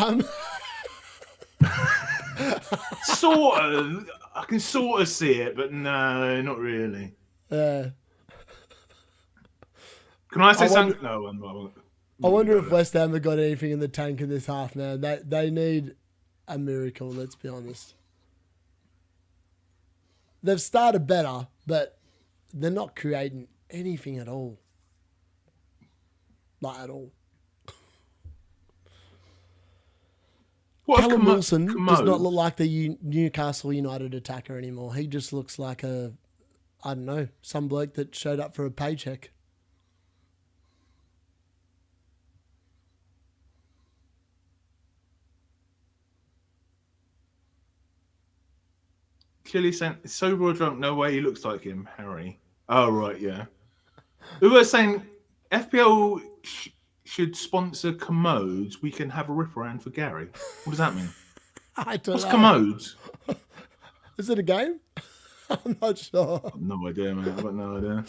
Sort of. I can sort of see it, but no, not really. Yeah. Can I say something? No, I won't. I wonder if West Ham have got anything in the tank in this half, man. They need a miracle, let's be honest. They've started better, but they're not creating anything at all. Like, at all. Callum Wilson does not look like the Newcastle United attacker anymore. He just looks like some bloke that showed up for a paycheck. Chili saying, sober or drunk, no way he looks like him, Harry. Oh, right, yeah. We were saying FPL should sponsor commodes. We can have a rip around for Gary. What does that mean? I don't know. What's commodes? Is it a game? I'm not sure. I've no idea, man. I've got no idea.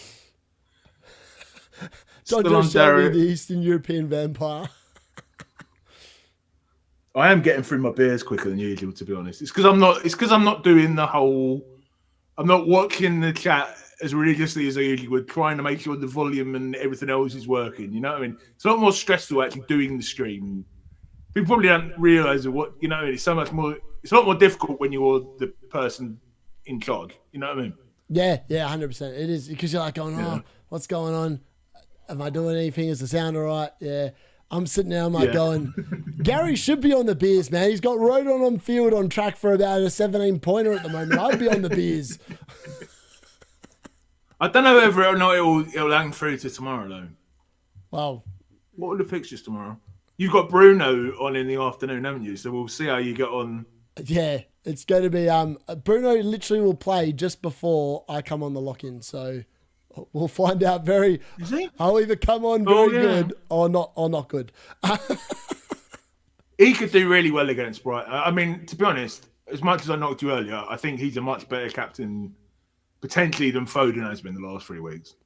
Still on Darius, the Eastern European vampire. I am getting through my beers quicker than usual, to be honest. It's because I'm not doing the whole. I'm not watching the chat as religiously as I usually would, trying to make sure the volume and everything else is working. You know what I mean? It's a lot more stressful actually doing the stream. People probably don't realise what it's so much more. It's a lot more difficult when you're the person in charge. You know what I mean? Yeah, 100%. It is, because you're like going, what's going on? Am I doing anything? Is the sound all right? Yeah. I'm sitting there, going, Gary should be on the beers, man. He's got Rodon on field on track for about a 17-pointer at the moment. I'd be on the beers. I don't know whether or not it'll hang through to tomorrow, though. Wow. What are the fixtures tomorrow? You've got Bruno on in the afternoon, haven't you? So we'll see how you get on. Yeah, it's going to be... Bruno literally will play just before I come on the lock-in, so... We'll find out very... Is he? I'll either come on very good or not good. He could do really well against Brighton. I mean, to be honest, as much as I knocked you earlier, I think he's a much better captain, potentially, than Foden has been the last 3 weeks.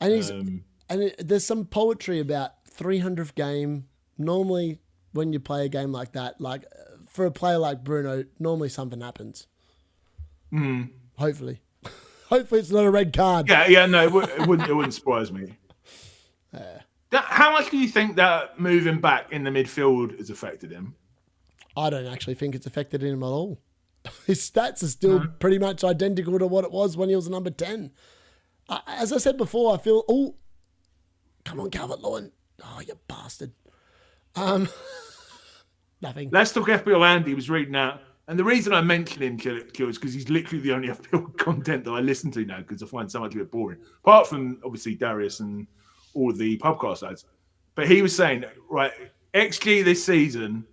And and there's some poetry about 300th game. Normally, when you play a game like that, like for a player like Bruno, normally something happens. Hopefully. Hopefully it's not a red card. Yeah, no, it wouldn't surprise me. How much do you think that moving back in the midfield has affected him? I don't actually think it's affected him at all. His stats are still pretty much identical to what it was when he was number 10. As I said before, I feel, come on, Calvert-Lewin. Oh, you bastard. Nothing. Let's talk FPL Andy was reading out. And the reason I mention him, Kill, is because he's literally the only FPL content that I listen to now because I find so much of it boring. Apart from, obviously, Darius and all the podcast ads. But he was saying, right, XG this season,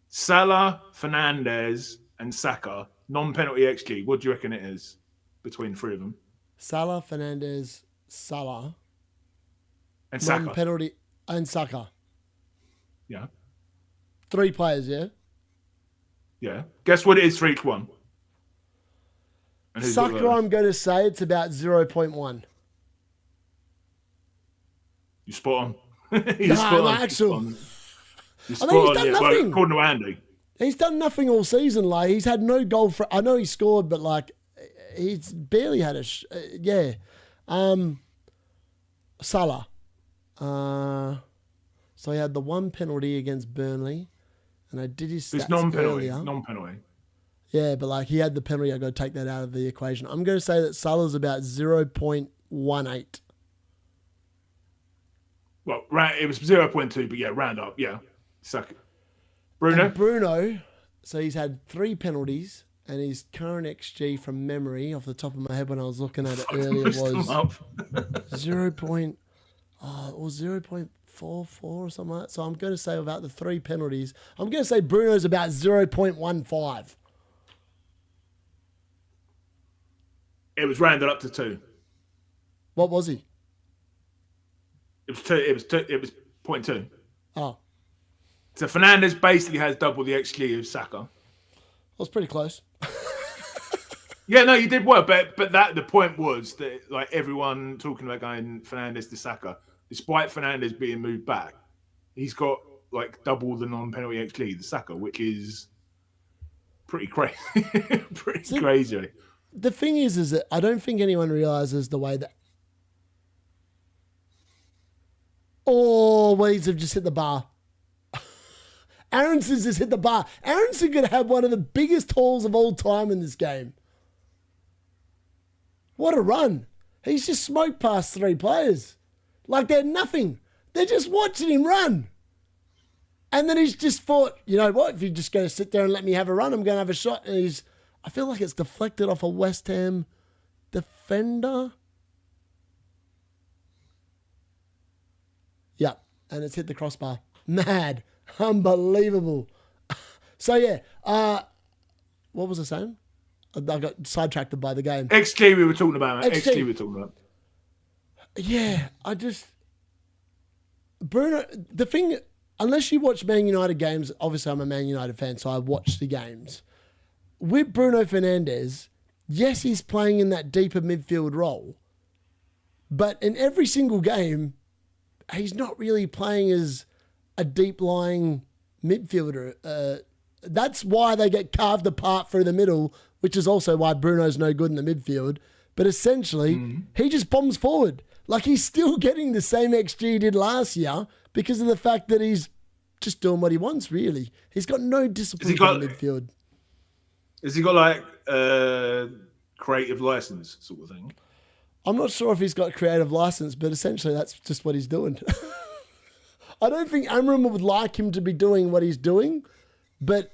Salah, Fernandes, and Saka, non-penalty XG. What do you reckon it is between the three of them? Salah, Fernandes, Salah. And Saka. Non-penalty, and Saka. Yeah. 3 players, yeah? Yeah. Guess what it is for each one? Saka, I'm going to say it's about 0.1. You're spot on. You're spot on. Actual. You're spot on. He's done nothing. According to Andy. He's done nothing all season. Like, he's had no goal for... I know he scored, but, like, he's barely had a... yeah. Salah. So he had the 1 penalty against Burnley, and I did his stats it's non-penalty. earlier. Non-penalty. Yeah, but, like, he had the penalty. I've got to take that out of the equation. I'm going to say that Salah's about 0.18. Well, it was 0.2, but yeah, round up, yeah. Suck it. Bruno, so he's had 3 penalties, and his current XG from memory, off the top of my head when I was looking at it earlier, was 0.44 or something like that. So I'm going to say about the 3 penalties, I'm going to say Bruno's about 0.15. It was rounded up to 2. What was he? It was 2. It was 0.2. Oh. So Fernandes basically has double the XG of Saka. That was pretty close. Yeah, no, you did well, but the point was that like everyone talking about going Fernandes to Saka, despite Fernandes being moved back, he's got like double the non-penalty XG, the Saka, which is pretty crazy. Crazy. The thing is that I don't think anyone realizes the way that. Oh, Leeds have just hit the bar. Aronson's just hit the bar. Aronson could have one of the biggest hauls of all time in this game. What a run. He's just smoked past 3 players. Like they're nothing. They're just watching him run. And then he's just thought, you know what, if you're just going to sit there and let me have a run, I'm going to have a shot. And I feel like it's deflected off a West Ham defender. Yeah, and it's hit the crossbar. Mad. Unbelievable. So, yeah. What was I saying? I got sidetracked by the game. XG we were talking about. XG we were talking about. Yeah, Bruno, the thing, unless you watch Man United games, obviously I'm a Man United fan, so I watch the games. With Bruno Fernandes, yes, he's playing in that deeper midfield role, but in every single game, he's not really playing as a deep-lying midfielder. That's why they get carved apart through the middle, which is also why Bruno's no good in the midfield. But essentially, he just bombs forward. Like, he's still getting the same XG he did last year because of the fact that he's just doing what he wants, really. He's got no discipline in the midfield. Has he got, like, creative license sort of thing? I'm not sure if he's got creative license, but essentially that's just what he's doing. I don't think Amram would like him to be doing what he's doing, but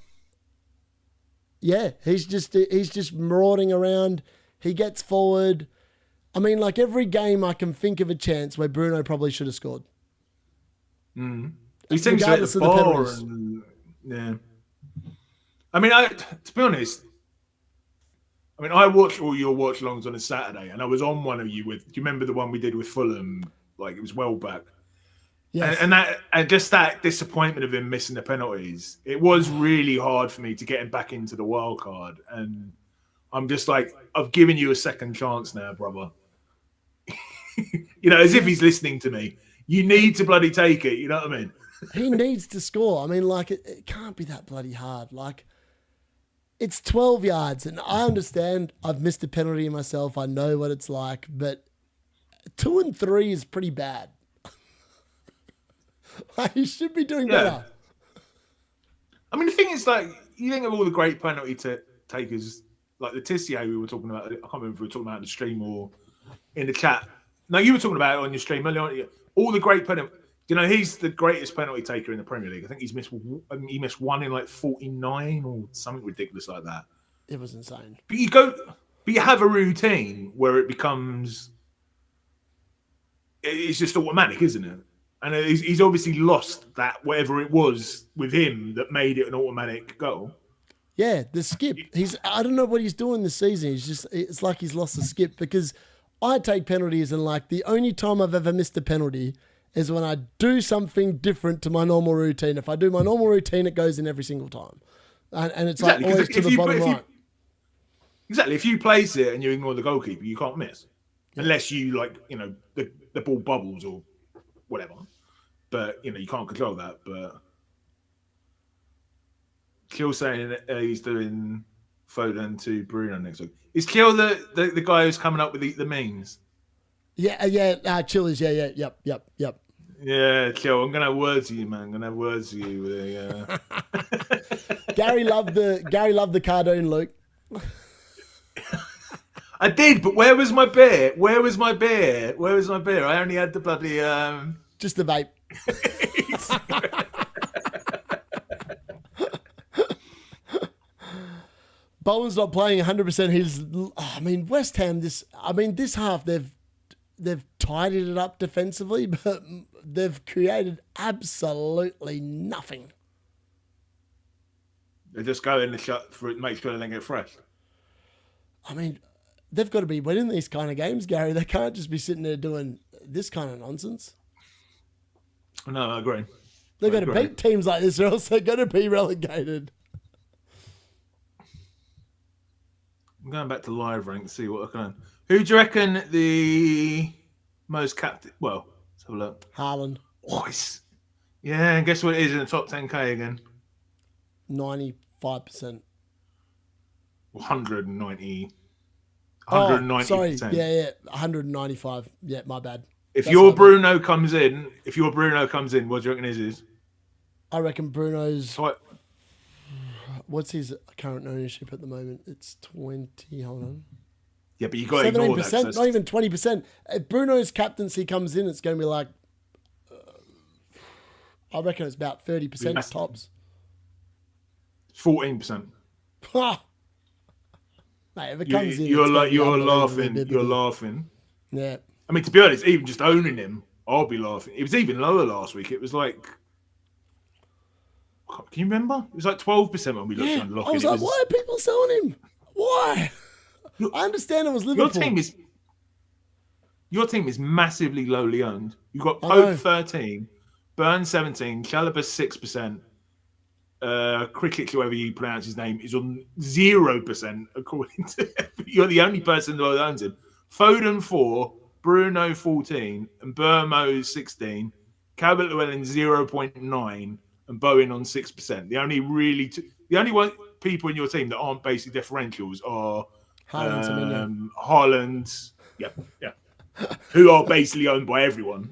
yeah, he's just marauding around. He gets forward. I mean, like every game I can think of a chance where Bruno probably should have scored. He seems to hit the bar and, yeah. I mean, to be honest, I watched all your watch-alongs on a Saturday, and I was on one of you with. Do you remember the one we did with Fulham? Like it was well back. Yes. And just that disappointment of him missing the penalties. It was really hard for me to get him back into the wild card, and I'm just like, I've given you a second chance now, brother. As if he's listening to me. You need to bloody take it. You know what I mean? He needs to score. I mean, like, it can't be that bloody hard. Like, it's 12 yards, and I understand I've missed a penalty myself. I know what it's like, but 2 and 3 is pretty bad. Like, he should be doing better. I mean, the thing is, like, you think of all the great penalty takers, like the Tissier we were talking about. I can't remember if we were talking about in the stream or in the chat. No, you were talking about it on your stream earlier. All the great penalty. He's the greatest penalty taker in the Premier League. I think he missed one in like 49 or something ridiculous like that. It was insane. But you have a routine where it becomes, it's just automatic, isn't it? And he's obviously lost that, whatever it was with him that made it an automatic goal. Yeah, the skip. I don't know what he's doing this season. It's like he's lost the skip, because I take penalties, and like the only time I've ever missed a penalty is when I do something different to my normal routine. If I do my normal routine, it goes in every single time. And it's exactly, like always to the bottom right. Exactly. If you place it and you ignore the goalkeeper, you can't miss. Yeah. Unless you, like, the ball bubbles or whatever. But, you can't control that. But Kill saying that he's doing Foden to Bruno next week. Is Kill the guy who's coming up with the memes? Yeah. Chili's. Yeah. Yep. Yeah, Kill. I'm gonna have words with you, man. I'm gonna have words with you. Gary loved the cartoon, Luke. I did, but where was my beer? I only had the bloody just the vape. Bowen's not playing 100%. West Ham. This half they've tidied it up defensively, but they've created absolutely nothing. They just go in the shot for it, make sure they don't get fresh. They've got to be winning these kind of games, Gary. They can't just be sitting there doing this kind of nonsense. No, I agree. They've got to beat teams like this, or else they're going to be relegated. I'm going back to live rank to see what I can. Who do you reckon the most captain? Well, let's have a look. Haaland. Yeah, and guess what it is in the top 10K again? 95%. 190. 190%. Oh, sorry. Yeah. 195. Yeah, my bad. If your Bruno comes in, what do you reckon his is? I reckon Bruno's... What's his current ownership at the moment? It's 20. Hold on. Yeah, but you got to ignore that. 17%, not even 20%. If Bruno's captaincy comes in, it's going to be like, I reckon it's about 30% tops. 14%. Mate, if it comes in, you're laughing. Yeah. To be honest, even just owning him, I'll be laughing. It was even lower last week. It was like, can you remember? It was like 12% when we looked at unlocking. I was like, why are people selling him? Why? I understand it was Liverpool. Your team is massively lowly owned. You've got Pope 13, Burn 17, Chalobah 6%. Cricket, whoever you pronounce his name, is on 0%, according to... You're the only person that owns him. Foden 4, Bruno 14, and Burmo 16, Calvert-Lewin 0.9, and Bowen on 6%. The only people in your team that aren't basic differentials are Haaland, who are basically owned by everyone.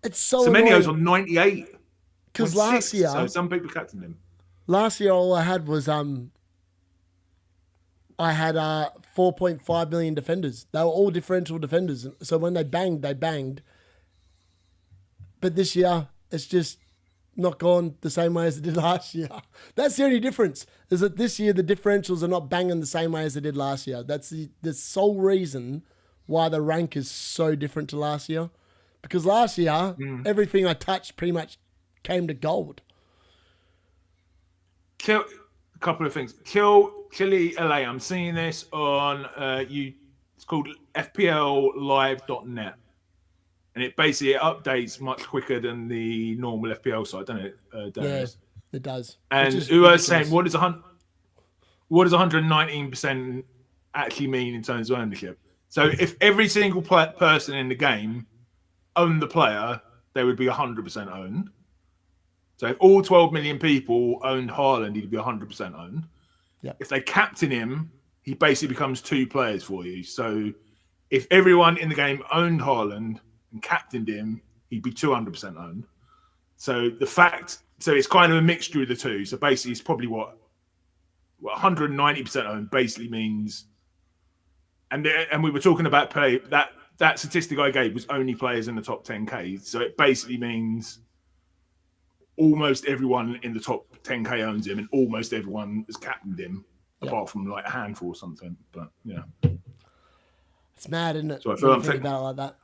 It's so Semenyo's on 98. Because last year, so some people captained him. Last year, all I had was 4.5 million defenders. They were all differential defenders. So when they banged, they banged. But this year, it's just not gone the same way as it did last year. That's the only difference, is that this year the differentials are not banging the same way as they did last year. That's the sole reason why the rank is so different to last year. Because last year, everything I touched pretty much came to gold. A couple of things. Chili LA. I'm seeing this on it's called FPL and it basically updates much quicker than the normal FPL site, doesn't it? Yeah, it does. And who was saying, what does 119% actually mean in terms of ownership? So if every single person in the game owned the player, they would be 100% owned. So if all 12 million people owned Haaland, he'd be 100% owned. Yep. If they captain him, he basically becomes 2 players for you. So if everyone in the game owned Haaland and captained him, he'd be 200% owned. So it's kind of a mixture of the two. So basically, it's probably what 190% owned basically means. And we were talking about play. That statistic I gave was only players in the top 10K. So it basically means almost everyone in the top 10K owns him, and almost everyone has captained him, apart from like a handful or something. But yeah, it's mad, isn't it? So I feel about it like that.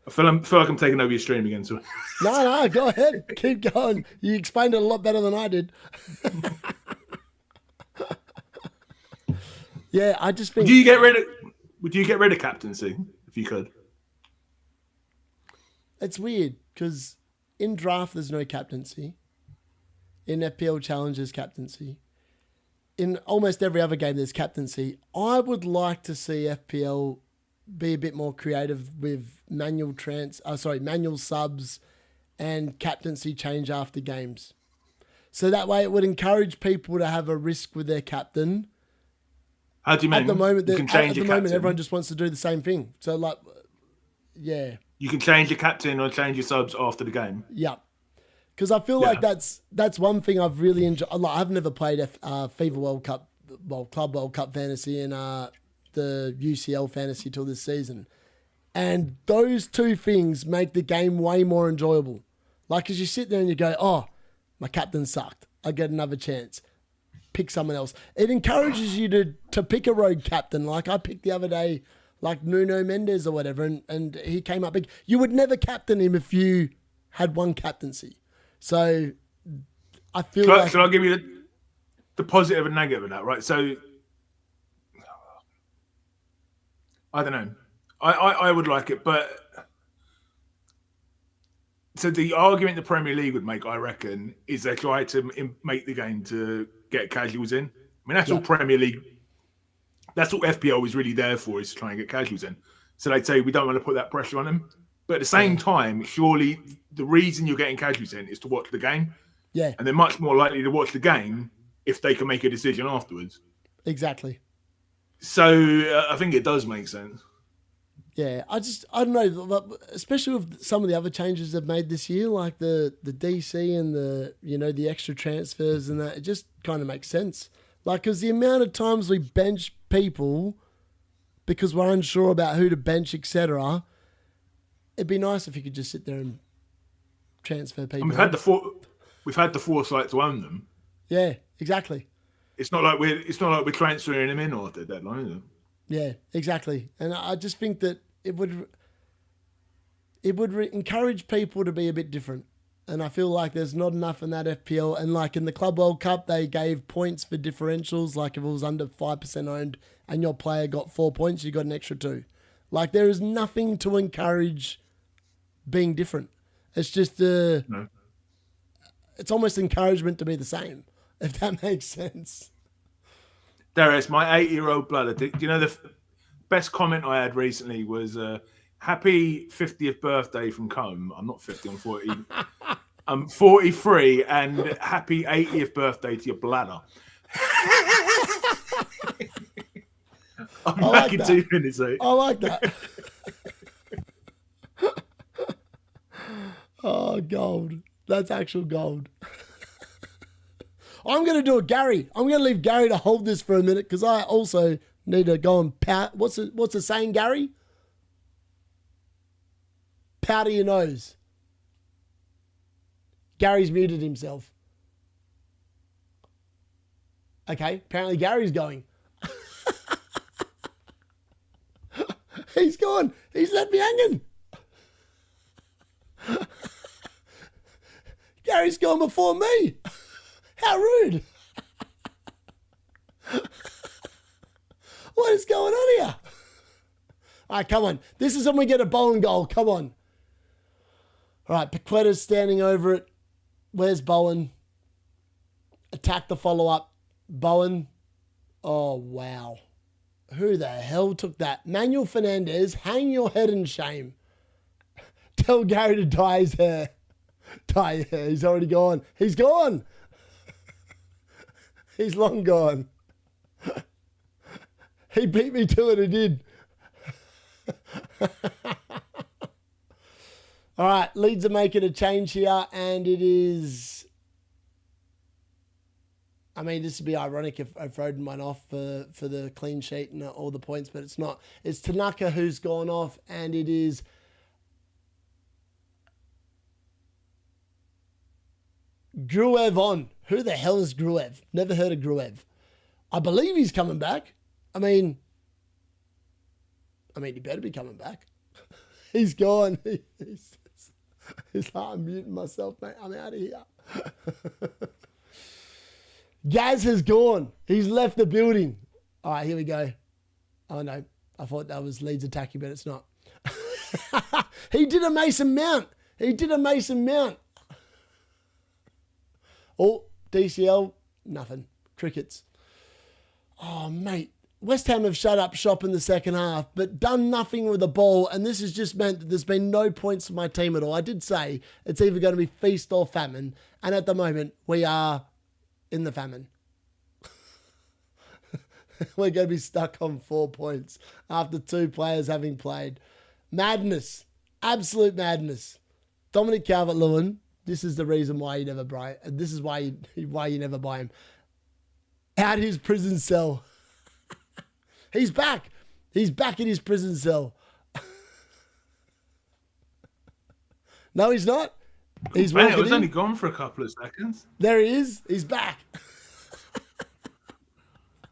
I feel like I'm taking over your stream again. So no, go ahead, keep going. You explained it a lot better than I did. Yeah, I just think. Would you get rid of captaincy if you could? It's weird because in draft there's no captaincy. In FPL Challenge there's captaincy. In almost every other game there's captaincy. I would like to see FPL be a bit more creative with manual subs and captaincy change after games. So that way it would encourage people to have a risk with their captain. How do you mean? At the moment, captain. Everyone just wants to do the same thing. So, like, yeah. You can change your captain or change your subs after the game. Yeah. Because I feel like that's one thing I've really enjoyed. I've never played FIFA World Cup, Club World Cup Fantasy and the UCL Fantasy till this season. And those two things make the game way more enjoyable. Like, because you sit there and you go, oh, my captain sucked. I get another chance. Pick someone else. It encourages you to pick a rogue captain. Like I picked the other day, like Nuno Mendes or whatever, and he came up big. You would never captain him if you had one captaincy. So I feel like... Shall I give you the positive and negative of that, right? So I don't know. I would like it, but so the argument the Premier League would make, I reckon, is they try to make the game to get casuals in. I mean, that's all Premier League. That's what FPL is really there for, is to try and get casuals in. So they'd say we don't want to put that pressure on them. But at the same time, surely the reason you're getting casuals in is to watch the game. Yeah. And they're much more likely to watch the game if they can make a decision afterwards. Exactly. So I think it does make sense. Yeah, I don't know, especially with some of the other changes they've made this year, like the DC and the extra transfers and that, it just kind of makes sense. Like, because the amount of times we bench people because we're unsure about who to bench, etc., it'd be nice if you could just sit there and transfer people. And we've had the foresight to own them. Yeah, exactly. It's not like we're transferring them in or at the deadline, is it? Yeah, exactly. And I just think that it would encourage people to be a bit different. And I feel like there's not enough in that FPL. And like in the Club World Cup, they gave points for differentials. Like if it was under 5% owned and your player got 4 points, you got an extra 2. Like there is nothing to encourage being different. It's just it's almost encouragement to be the same, if that makes sense. Darius, my 8-year-old bladder. Do you know the best comment I had recently was happy 50th birthday from Combe. I'm not 50, I'm 40. I'm 43 and happy 80th birthday to your bladder. I'm back in 2 minutes, mate. I like that. Oh, gold. That's actual gold. I'm going to do it, Gary. I'm going to leave Gary to hold this for a minute because I also need to go and pout. What's the saying, Gary? Powder your nose. Gary's muted himself. Okay, apparently Gary's going. He's gone. He's left me hanging. Gary's gone before me. How rude. What is going on here? All right, come on. This is when we get a Bowen goal. Come on. All right, Paqueta's standing over it. Where's Bowen? Attack the follow-up. Bowen. Oh, wow. Who the hell took that? Manuel Fernandez, hang your head in shame. Tell Gary to dye his hair. Dye your hair. He's already gone. He's gone. He's long gone. He beat me to it. He did. All right. Leeds are making a change here, and it is... I mean, this would be ironic if Foden went off for the clean sheet and all the points, but it's not. It's Tanaka who's gone off, and it is Gruev on. Who the hell is Gruev? Never heard of Gruev. I believe he's coming back. I mean, he better be coming back. He's gone. He's like, I'm muting myself, mate. I'm out of here. Gaz has gone. He's left the building. All right, here we go. Oh, no. I thought that was Leeds attacking, but it's not. He did a Mason Mount. Oh, DCL, nothing. Crickets. Oh, mate. West Ham have shut up shop in the second half, but done nothing with the ball, and this has just meant that there's been no points for my team at all. I did say it's either going to be feast or famine, and at the moment, we are in the famine. We're going to be stuck on 4 points after 2 players having played. Madness. Absolute madness. Dominic Calvert-Lewin, this is the reason why you never buy him. This is why you never buy him. Out his prison cell. He's back. He's back in his prison cell. No, he's not. He's Man, it was only gone for a couple of seconds. There he is. He's back.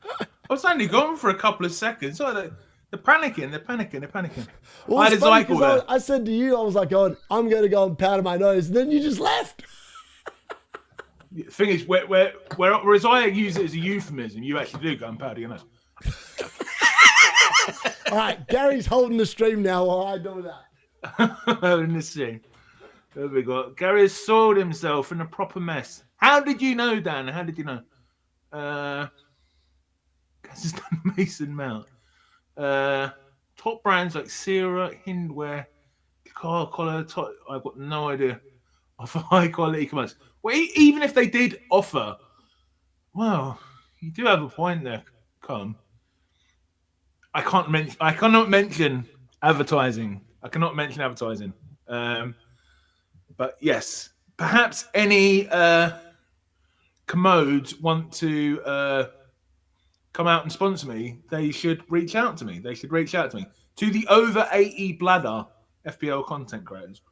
I was only gone for a couple of seconds. So they're panicking. Well, I said to you, I was like, God, I'm going to go and powder my nose. And then you just left. The thing is, whereas I use it as a euphemism, you actually do go and powder your nose. All right, Gary's holding the stream now while I do that. In the scene. There we go. Gary has soiled himself in a proper mess. How did you know, Dan? How did you know? Gaz has done Mason Mount. Top brands like Sierra, Hindware, Collar, I've got no idea. Offer high quality commerce. Well, even if they did offer, well, you do have a point there, Con. I cannot mention advertising. But yes, perhaps any commodes want to come out and sponsor me, they should reach out to me. To the over 80 bladder FPL content creators.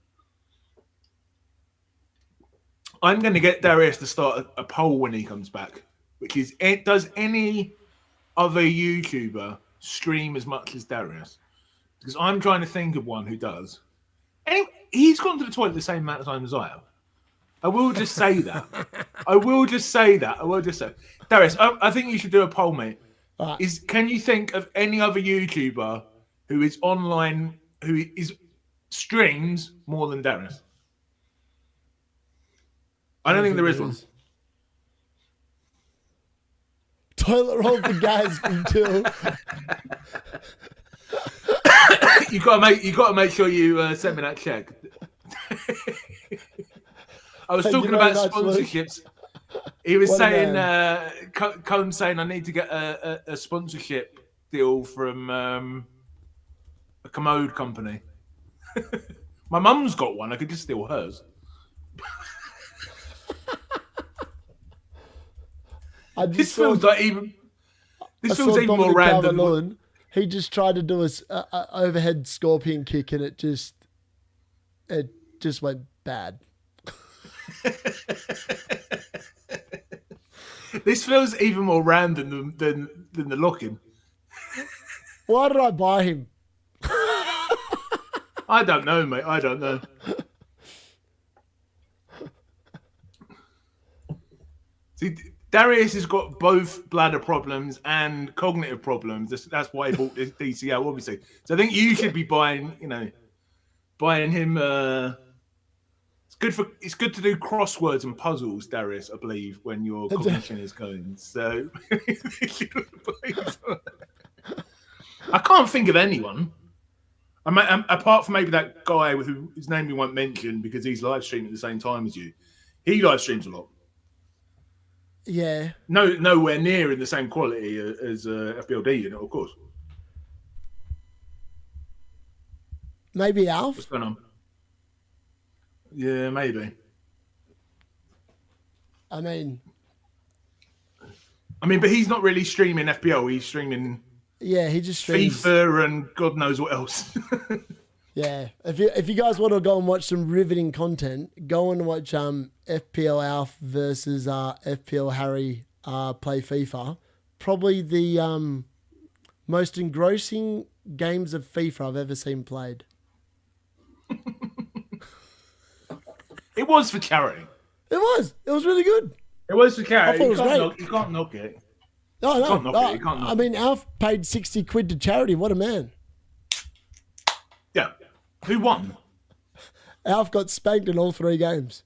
I'm going to get Darius to start a poll when he comes back, which is, does any other YouTuber stream as much as Darius? Because I'm trying to think of one who does. Anyway, he's gone to the toilet the same amount of time as I have. I will just say that. Darius, I think you should do a poll, mate. Can you think of any other YouTuber who is online, who streams more than Darius? I don't think there is one. Toilet roll for Gaz until you got to make sure you send me that check. I was talking about sponsorships. He was saying, Cohen's saying I need to get a sponsorship deal from a commode company. My mum's got one. I could just steal hers. This feels even more random. Lewin, he just tried to do a overhead scorpion kick, and it just went bad. This feels even more random than the lock-in. Why did I buy him? I don't know, mate. I don't know. See, Darius has got both bladder problems and cognitive problems. That's why he bought this DCL, obviously. So I think you should be buying him. It's good to do crosswords and puzzles, Darius, I believe, when your cognition is going. So I can't think of anyone. Apart from maybe that guy whose name we won't mention because he's live streaming at the same time as you. He live streams a lot. Yeah. Nowhere near in the same quality as FPL D-Unit, of course. Maybe Alf? What's going on? Yeah, maybe. I mean, but he's not really streaming FPL. He's streaming... Yeah, he just streams FIFA and God knows what else. Yeah, if you guys want to go and watch some riveting content, go and watch FPL Alf versus FPL Harry play FIFA. Probably the most engrossing games of FIFA I've ever seen played. It was for charity. It was really good. It was for charity. I thought it was great. You can't knock it. I mean, Alf paid 60 quid to charity. What a man. Yeah. Who won? Alf got spanked in all 3 games.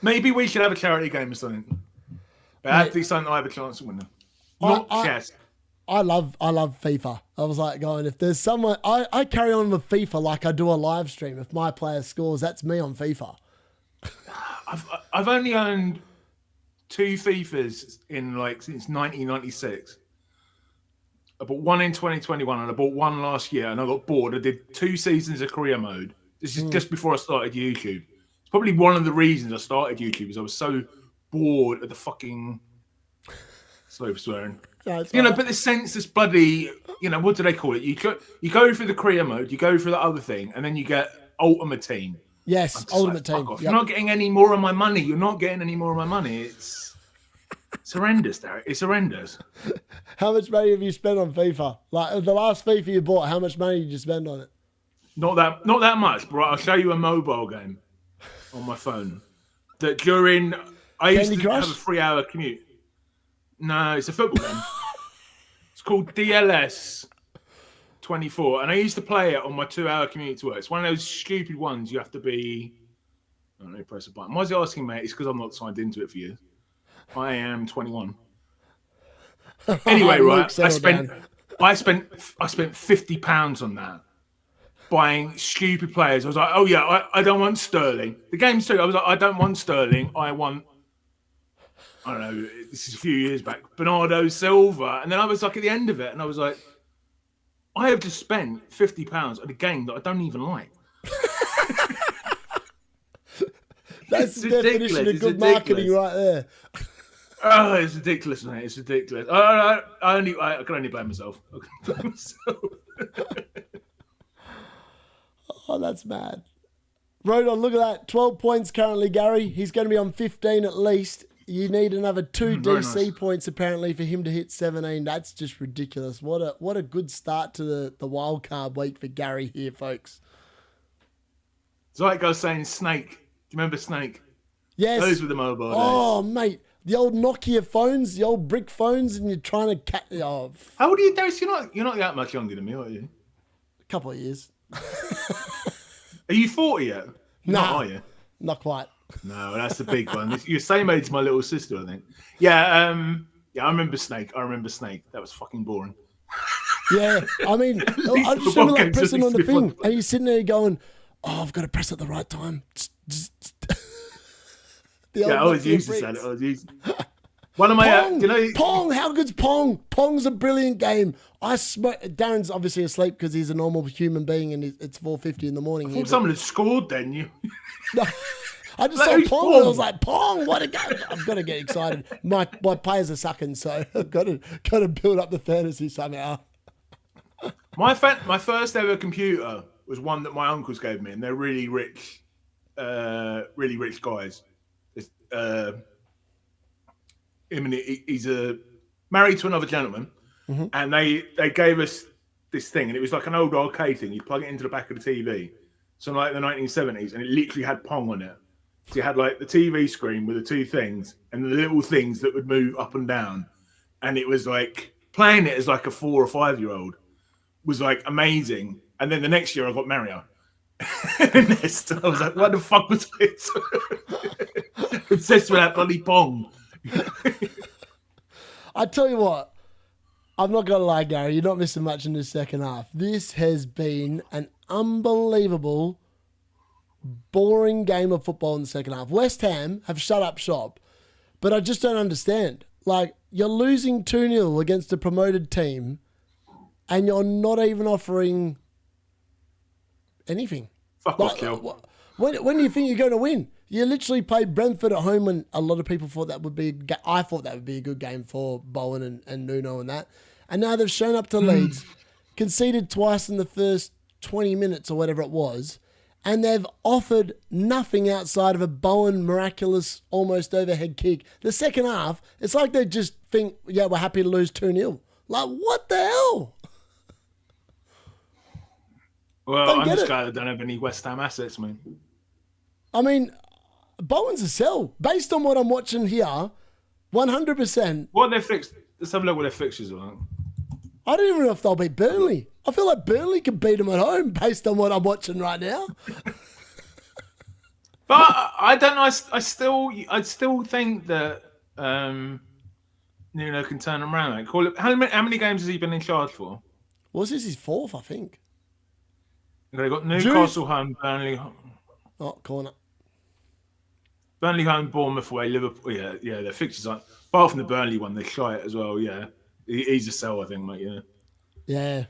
Maybe we should have a charity game or something. But at least I have a chance to win them. Not chess. I love FIFA. I was like going, if there's someone... I carry on with FIFA like I do a live stream. If my player scores, that's me on FIFA. I've only owned 2 FIFAs since 1996. I bought one in 2021 and I bought one last year and I got bored. I did 2 seasons of career mode. This is just before I started YouTube. It's probably one of the reasons I started YouTube is I was so bored of the fucking... Sorry for swearing. But the senseless bloody... what do they call it? You go through the career mode, you go through the other thing, and then you get Ultimate Team. Yes, Ultimate Team. Yep. You're not getting any more of my money. It's horrendous, Derek. It's horrendous. How much money have you spent on FIFA? Like the last FIFA you bought, how much money did you spend on it? Not that much, but I'll show you a mobile game on my phone. That during I used to have a 3-hour commute. No, it's a football game. It's called DLS 24, and I used to play it on my 2-hour commute to work. It's one of those stupid ones you have to be... Let me press a button. Why is it asking, mate? It's because I'm not signed into it for you. I am 21. Anyway, right, I spent £50 on that, buying stupid players. I was like, oh yeah, I don't want Sterling. The game's too. I was like, I don't want Sterling. I want... I don't know, this is a few years back, Bernardo Silva. And then I was like at the end of it, and I was like, I have just spent £50 on a game that I don't even like. That's the definition of good marketing right there. Oh, it's ridiculous, mate. It's ridiculous. I can only blame myself. Oh, that's mad. Rodon, look at that. 12 points currently, Gary. He's going to be on 15 at least. You need another 2 DC points apparently for him to hit 17. That's just ridiculous. What a good start to the wild card week for Gary here, folks. It's like I was saying, Snake. Do you remember Snake? Yes. Those were the mobile days. Oh, mate. The old Nokia phones, the old brick phones, and you're trying to catch... Oh. How old are you, Darius? You're not that much younger than me, are you? A couple of years. Are you 40 yet? No, are you? Not quite. No, that's the big one. You're the same age as my little sister, I think. Yeah, I remember Snake. That was fucking boring. Yeah, I mean, I just remember like pressing on the thing, and you're sitting there going, "Oh, I've got to press at the right time." I was used to that. I was used. One of my, Pong, Pong. How good's Pong? Pong's a brilliant game. Darren's obviously asleep because he's a normal human being, and it's 4:50 in the morning. I thought someone had scored. Then you. No. I just saw Pong and I was like, Pong, what a game. I've got to get excited. My players are sucking, so I've got to build up the fantasy somehow. My first ever computer was one that my uncles gave me, and they're really rich guys. He's married to another gentleman, and they gave us this thing, and it was like an old arcade thing. You plug it into the back of the TV, so like the 1970s, and it literally had Pong on it. So you had like the TV screen with the 2 things and the little things that would move up and down. And it was like playing it as like a 4 or 5-year-old was like amazing. And then the next year I got Mario. And I was like, what the fuck was this? Obsessed with that bloody Pong. I tell you what, I'm not going to lie, Gary. You're not missing much in the second half. This has been an unbelievable, boring game of football in the second half. West Ham have shut up shop, but I just don't understand. Like, you're losing 2-0 against a promoted team, and you're not even offering anything. Fuck off, Kill. When do you think you're going to win? You literally played Brentford at home, and a lot of people thought that would be. I thought that would be a good game for Bowen and Nuno and that. And now they've shown up to Leeds, conceded twice in the first 20 minutes or whatever it was, and they've offered nothing outside of a Bowen miraculous almost overhead kick. The second half, it's like they just think, yeah, we're happy to lose 2-0. Like, what the hell? Well, I'm just glad I don't have any West Ham assets, man. I mean, Bowen's a sell. Based on what I'm watching here, 100%. What they're fixed? Let's have a look what their fixtures are. I don't even know if they'll beat Burnley. I feel like Burnley can beat them at home based on what I'm watching right now. But I don't know. I still think that Nuno can turn them around. Like, call it. How many games has he been in charge for? Well, this is his fourth, I think. They've got Newcastle home, Burnley home. Oh, corner. Burnley home, Bournemouth away, Liverpool. Yeah, their fixtures are. Apart from the Burnley one, they're shy as well. Yeah, he's a sell, I think, mate. Yeah. Yeah.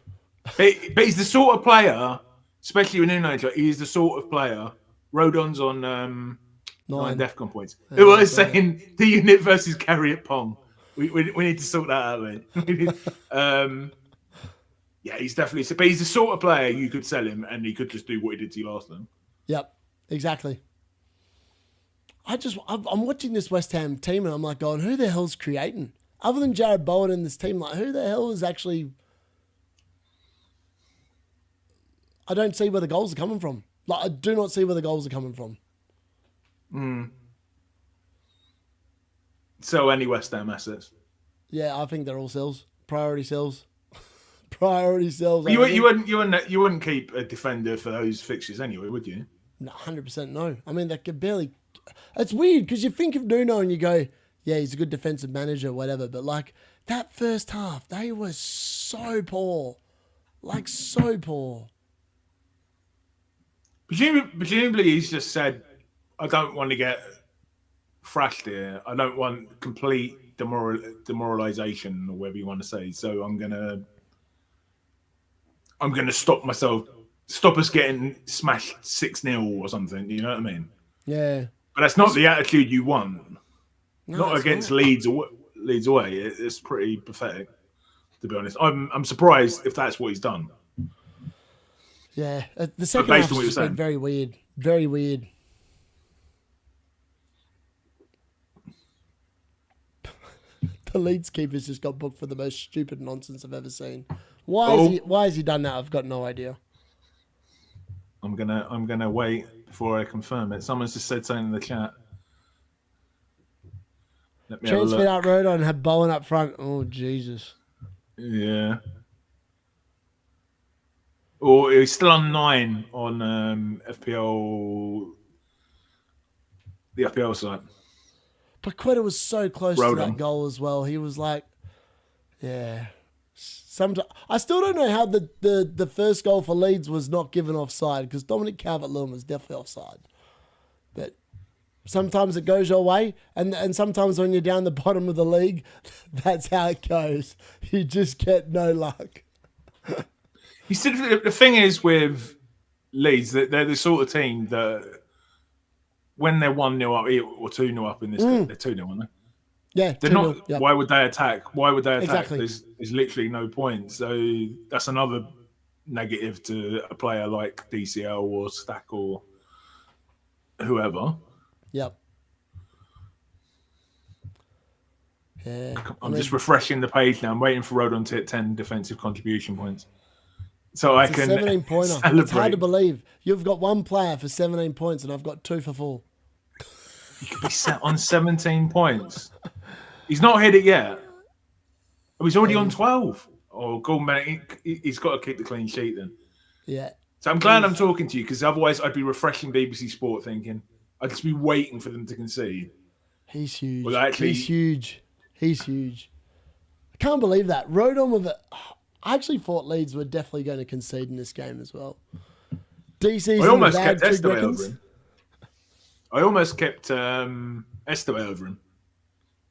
But he's the sort of player, especially with Nuno. He's the sort of player. Rodon's on 9 DEFCON points. Yeah, Who was saying D-Unit versus Carry It Pong. We need to sort that out, mate. Yeah, he's definitely. But he's the sort of player you could sell him, and he could just do what he did to you last time. Yep, exactly. I'm watching this West Ham team, and I'm like, going, who the hell's creating? Other than Jared Bowen and this team, like, who the hell is actually? I don't see where the goals are coming from. Like, I do not see where the goals are coming from. So any West Ham assets? Yeah, I think they're all sells. Priority sells. Priority sells. You wouldn't keep a defender for those fixtures anyway, would you? No, 100% no. I mean, they could barely. It's weird because you think of Nuno and you go, yeah, he's a good defensive manager, whatever. But like that first half, they were so poor, like so poor. Presumably, he's just said, "I don't want to get thrashed here. I don't want complete demoralization, or whatever you want to say. So I'm gonna stop us getting smashed 6-0 or something. You know what I mean? Yeah. But that's not the attitude you want. No, not against Leeds away. It's pretty pathetic, to be honest. I'm surprised if that's what he's done. Yeah, the second half has been very weird. Very weird. The Leeds keeper's just got booked for the most stupid nonsense I've ever seen. Why has he done that? I've got no idea. I'm gonna wait before I confirm it. Someone's just said something in the chat. Transferred out Rodon and had Bowen up front. Oh Jesus. Yeah. Or he's still on 9 on FPL, the FPL site. But Quetta was so close to that goal as well. He was like, yeah. I still don't know how the first goal for Leeds was not given offside because Dominic Calvert-Lewin was definitely offside. But sometimes it goes your way, and sometimes when you're down the bottom of the league, that's how it goes. You just get no luck. You see, the thing is with Leeds, that they're the sort of team that when they're 1-0 up or 2-0 up in this, they're 2-0, aren't they? Yeah, they're not. Yep. Why would they attack? Exactly. There's literally no point. So that's another negative to a player like DCL or Stack or whoever. Yep. Yeah. I'm just refreshing the page now. I'm waiting for Rodon to hit 10 defensive contribution points. So I can 17-pointer. Celebrate. It's hard to believe. You've got one player for 17 points and I've got 2 for 4. You could be set on 17 points. He's not hit it yet. Oh, he's already on 12. Oh, Goldman, he's got to keep the clean sheet then. Yeah. So I'm glad I'm talking to you because otherwise I'd be refreshing BBC Sport thinking I'd just be waiting for them to concede. He's huge. Well, actually, He's huge. I can't believe that. Rodon with it. I actually thought Leeds were definitely going to concede in this game as well. DC's I in the almost bag, kept Trig Estaway reckons. over him. I almost kept Estaway over him.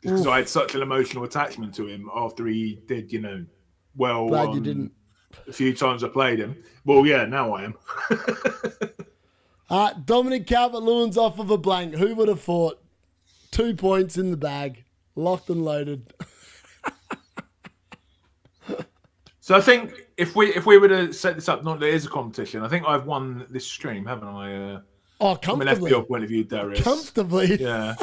Because I had such an emotional attachment to him after he did, well. Glad you didn't. A few times I played him. Well, yeah, now I am. Dominic Calvert-Lewin's off of a blank. Who would have thought? 2 points in the bag. Locked and loaded. So I think if we were to set this up, not that it is a competition, I think I've won this stream, haven't I? Comfortably. From an FPL point of view, Darius. Comfortably. Yeah.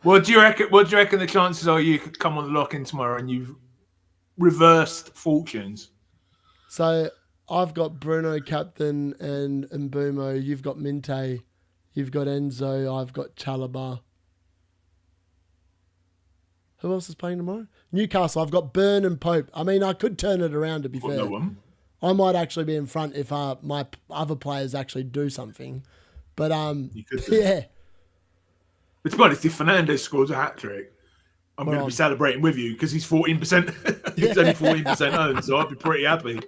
What do you reckon the chances are you could come on the lock-in tomorrow and you've reversed fortunes? So I've got Bruno captain and Mbumo. You've got Minte. You've got Enzo. I've got Chalobah. Who else is playing tomorrow? Newcastle. I've got Burn and Pope. I mean, I could turn it around, to be fair. No one. I might actually be in front if my other players actually do something. But, you could do. Yeah. But to be honest, if Fernandes scores a hat-trick, I'm going to be celebrating with you because he's 14%. He's only 14% owned, so I'd be pretty happy.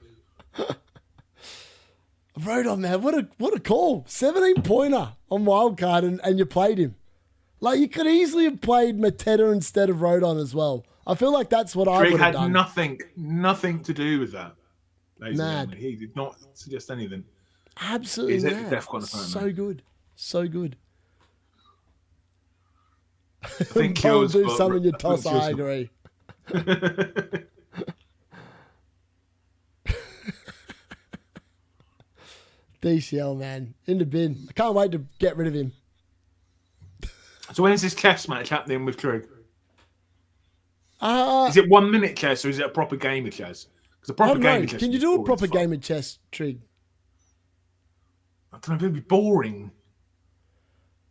Rodon, man, what a call. 17-pointer on wildcard and you played him. Like, you could easily have played Mateta instead of Rodon as well. I feel like that's what I would have done. Nothing to do with that. Mad. He did not suggest anything. Absolutely mad. So good. So good. I think Bowen do some in your toss, I agree. DCL, man. In the bin. I can't wait to get rid of him. So when's this chess match happening with Trig? Is it 1 minute chess or is it a proper game of chess? Because a proper game of chess. Can you do a proper game of chess, Trig? I don't know, it'd be boring.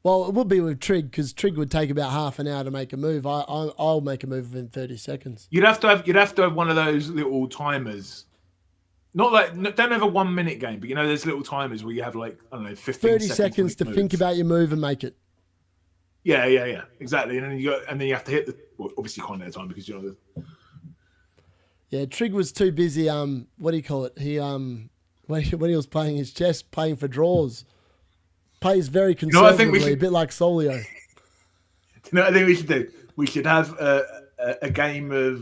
Well, it would be with Trig because Trig would take about half an hour to make a move. I'll make a move within 30 seconds. You'd have to have one of those little timers. Not like don't have a 1 minute game, but there's little timers where you have 15 30 seconds to think about your move and make it. Yeah, exactly. And then you have to hit the obviously you can't at a time because Yeah, Trig was too busy. What do you call it? He when he was playing his chess, playing for draws. Plays very conservatively, a bit like Solio. I think we should do? We should have a game of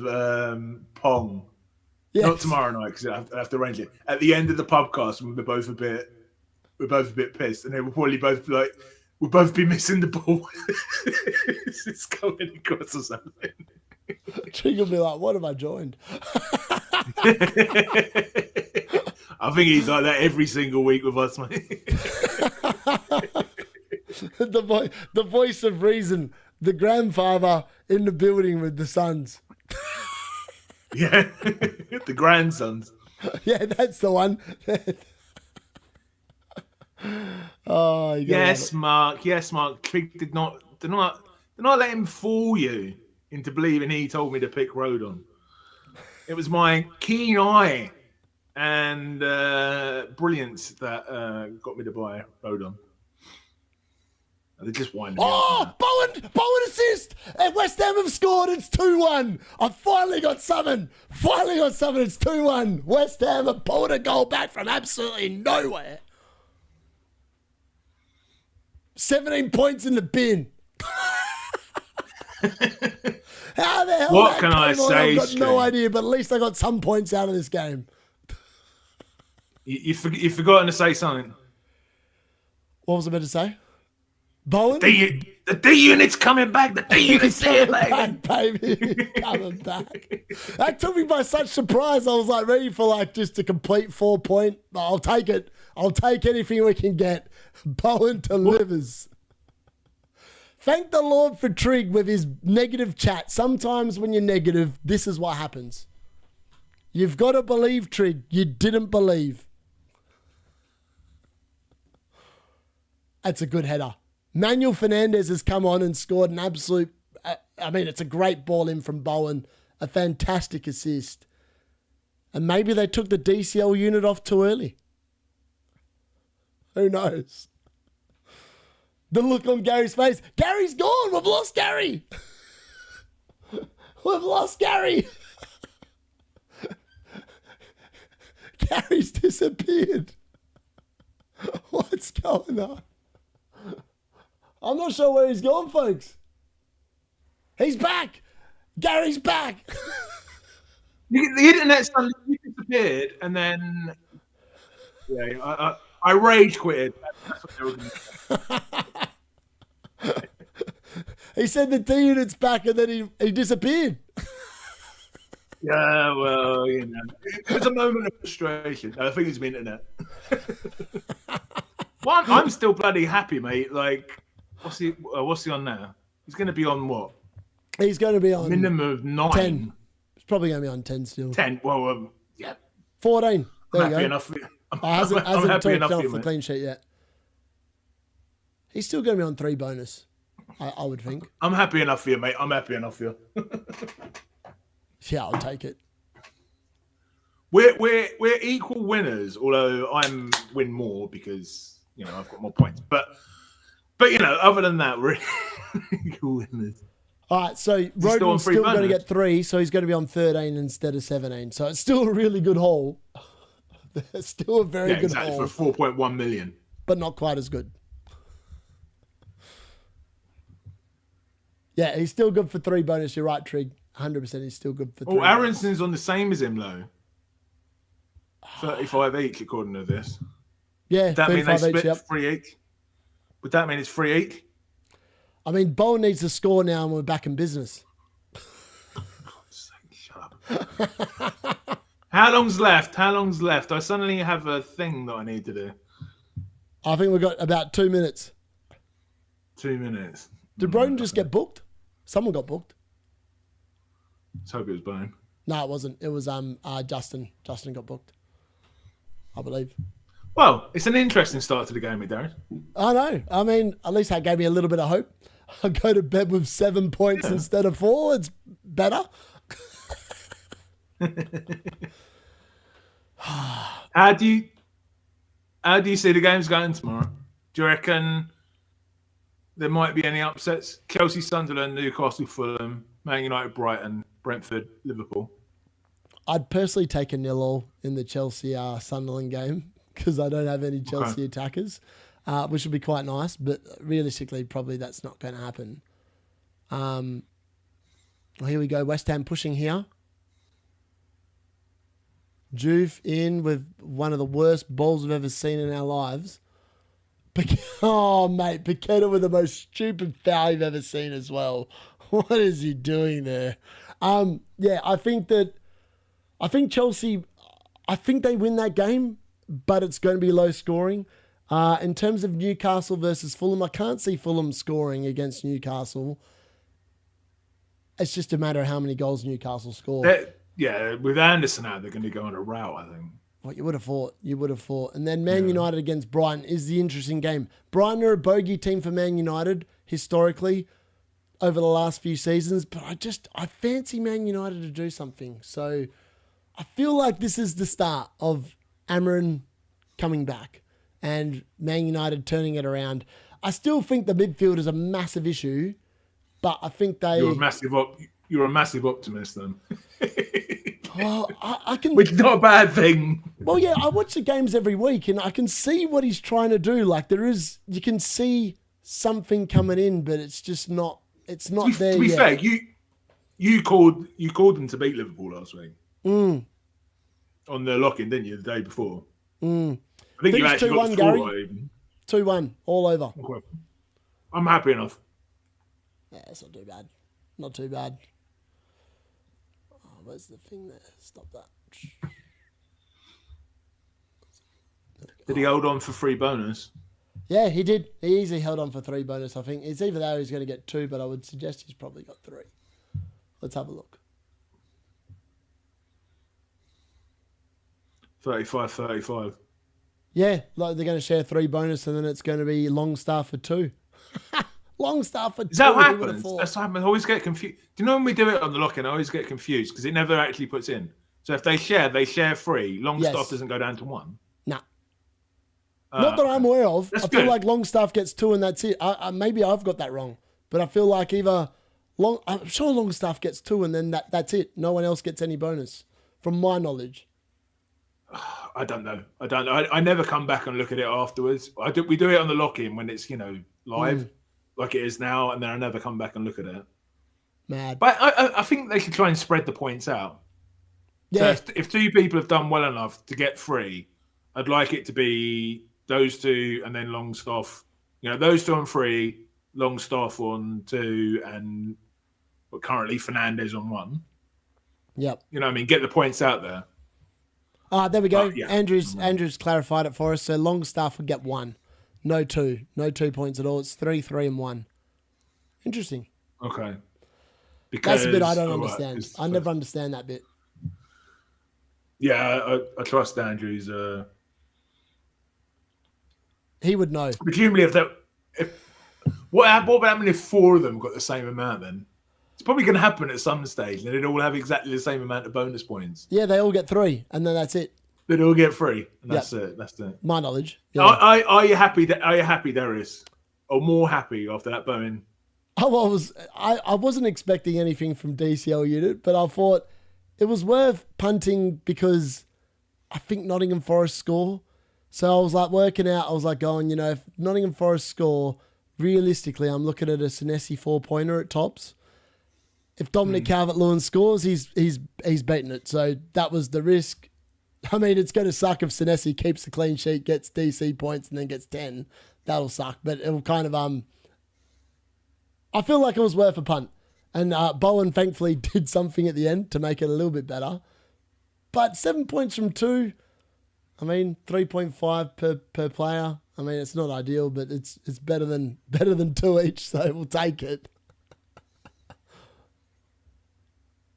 Pong. Yes. Not tomorrow night because I have to arrange it. At the end of the podcast, we're both a bit pissed, and then we'll probably both be like, we'll both be missing the ball. It's coming across or something. Trig will be like, "What have I joined?" I think he's like that every single week with us, mate. The voice of reason, the grandfather in the building with the sons. Yeah, the grandsons. Yeah, that's the one. Oh, yes, Mark. Yes, Mark. Trig did not let him fool you into believing he told me to pick Rodon. It was my keen eye and brilliance that got me to buy Rodon. They just winded me up. Bowen assist! And West Ham have scored. It's 2-1. I finally got something. It's 2-1. West Ham have pulled a goal back from absolutely nowhere. 17 points in the bin. How the hell? What can I say? I've got no idea, but at least I got some points out of this game. You've forgotten to say something. What was I about to say? Bowen? The D-Unit's coming back. The D-Unit's here, baby. Coming back. That took me by such surprise. I was like ready for just a complete 4 point. I'll take it. I'll take anything we can get. Bowen delivers. Thank the Lord for Trig with his negative chat. Sometimes when you're negative, this is what happens. You've got to believe, Trig. You didn't believe. That's a good header. Manuel Fernandes has come on and scored an absolute... it's a great ball in from Bowen. A fantastic assist. And maybe they took the DCL unit off too early. Who knows? The look on Gary's face. Gary's gone. We've lost Gary. We've lost Gary. Gary's disappeared. What's going on? I'm not sure where he's gone, folks. He's back. Gary's back. The internet suddenly disappeared, and then I rage quitted. That's what they were gonna say. He said the D-Unit's back, and then he disappeared. Yeah, well, you know, it was a moment of frustration. I think it's the internet. Well, I'm still bloody happy, mate. Like, what's he on now? He's going to be on what? He's going to be on minimum of 9. 10. He's probably going to be on 10 still. 10. Well, yeah. 14. There you go. Enough for you. Hasn't happy enough off for you, the clean sheet yet. He's still going to be on 3 bonus, I would think. I'm happy enough for you, mate. I'm happy enough for you. Yeah, I'll take it. We're equal winners, although I'm win more because you know I've got more points. But you know, other than that, we're equal winners. All right, so Rodman's still going to get 3, so he's going to be on 13 instead of 17. So it's still a really good haul. It's still a very good haul. For 4.1 million. But not quite as good. Yeah, he's still good for 3 bonus. You're right, Trig. 100% he's still good for 3. Oh, Aronson's on the same as him, though. 35 each, according to this. Yeah, Would that mean they split yep. 3 each? Would that mean it's 3 each? I mean, Bowen needs to score now and we're back in business. Shut up. How long's left? I suddenly have a thing that I need to do. I think we've got about 2 minutes. 2 minutes. Did Broden just get booked? Someone got booked. Let's hope it was Bowen. No, it wasn't. It was Justin. Justin got booked, I believe. Well, it's an interesting start to the game, Darren. I know. I mean, at least that gave me a little bit of hope. I'll go to bed with 7 points instead of 4. It's better. How do you see the games going tomorrow? Do you reckon there might be any upsets? Chelsea, Sunderland, Newcastle, Fulham, Man United, Brighton, Brentford, Liverpool. I'd personally take a 0-0 in the Chelsea Sunderland game because I don't have any Chelsea attackers, which would be quite nice. But realistically, probably that's not going to happen. Here we go. West Ham pushing here. Juve in with one of the worst balls we've ever seen in our lives. Oh, mate, Paqueta with the most stupid foul you've ever seen as well. What is he doing there? Yeah, I think Chelsea, I think they win that game, but it's going to be low scoring. In terms of Newcastle versus Fulham, I can't see Fulham scoring against Newcastle. It's just a matter of how many goals Newcastle score. Yeah, with Anderson out, they're going to go on a route, I think. Well, you would have thought. And then Man United against Brighton is the interesting game. Brighton are a bogey team for Man United, historically, over the last few seasons. But I fancy Man United to do something. So I feel like this is the start of Amarin coming back and Man United turning it around. I still think the midfield is a massive issue, but I think they... You're a massive optimist, then. Well, I can... Which is not a bad thing. Well, yeah, I watch the games every week and I can see what he's trying to do. Like you can see something coming in, but it's just not, it's not there yet. To be fair, you called them to beat Liverpool last week. On the lock-in, didn't you, the day before? I think you actually got the score right. 2-1, all over. Okay. I'm happy enough. Yeah, it's not too bad. Not too bad. Where's the thing there? Stop that. Did he hold on for 3 bonus? Yeah, he did. He easily held on for 3 bonus, I think. It's either that or he's going to get 2, but I would suggest he's probably got 3. Let's have a look. 35. Yeah, like they're going to share 3 bonus and then it's going to be Longstaff for 2. Longstaff for 2. Is that what happens? That's what happens. I always get confused. Do you know when we do it on the lock-in, I always get confused because it never actually puts in. So if they share 3. Longstaff doesn't go down to 1. Nah. Not that I'm aware of. I feel good. like Longstaff gets 2 and that's it. Maybe I've got that wrong. But I feel like either I'm sure Longstaff gets 2 and then that's it. No one else gets any bonus, from my knowledge. I don't know. I never come back and look at it afterwards. We do it on the lock-in when it's, live, like it is now, and then I never come back and look at it. Mad. But I think they should try and spread the points out. Yeah. So if 2 people have done well enough to get 3, I'd like it to be those 2 and then Longstaff. Those 2 on 3, Longstaff on 2, and currently Fernandez on 1. Yep. Get the points out there. There we go. Andrew's clarified it for us. So Longstaff would get 1. No 2. No 2 points at all. It's 3, 3, and 1. Interesting. Okay. That's a bit I don't understand. I never understand that bit. Yeah, I trust Andrew's. He would know. Presumably, what would happen if 4 of them got the same amount then? It's probably going to happen at some stage. They'd all have exactly the same amount of bonus points. Yeah, they all get 3, and then that's it. They'd all get 3, and that's it. That's it. My knowledge. Yeah. Are you happy? Are you happy, Darius? Or more happy after that Bowen? I wasn't expecting anything from DCL-Unit, but I thought it was worth punting because I think Nottingham Forest score. So I was like working out. I was like going, if Nottingham Forest score, realistically, I'm looking at a Senesi 4-pointer at tops. If Dominic Calvert-Lewin scores, he's beaten it. So that was the risk. I mean, it's going to suck if Senesi keeps the clean sheet, gets DC points, and then gets 10. That'll suck. But it'll kind of I feel like it was worth a punt. And Bowen thankfully did something at the end to make it a little bit better. But 7 points from 2, 3.5 per player. I mean, it's not ideal, but it's better than 2 each, so we'll take it.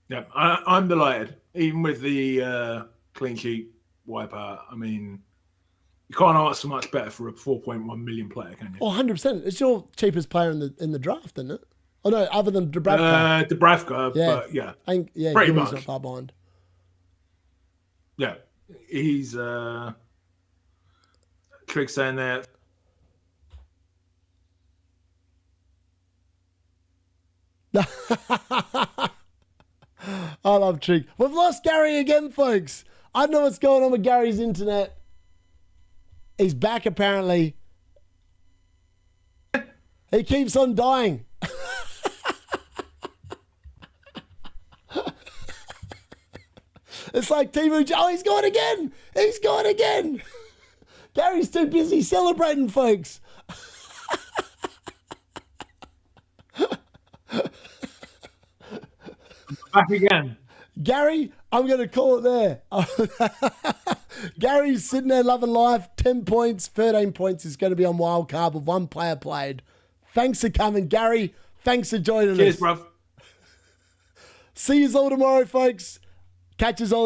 Yeah, I'm delighted. Even with the clean sheet wipeout, you can't ask so much better for a 4.1 million player, can you? Oh, 100%. It's your cheapest player in the draft, isn't it? Oh, no, other than Dubravka. Dubravka, yeah. But yeah. Pretty much. Not far behind. Yeah. He's Trig saying that. I love Trig. We've lost Gary again, folks. I don't know what's going on with Gary's internet. He's back, apparently. He keeps on dying. It's like Timu. Oh, he's gone again. He's gone again. Gary's too busy celebrating, folks. Back again. Gary, I'm going to call it there. Gary's sitting there loving life. 10 points, 13 points is going to be on wild card with 1 player played. Thanks for coming, Gary. Thanks for joining us. Cheers, bruv. See you all tomorrow, folks. Catch us all.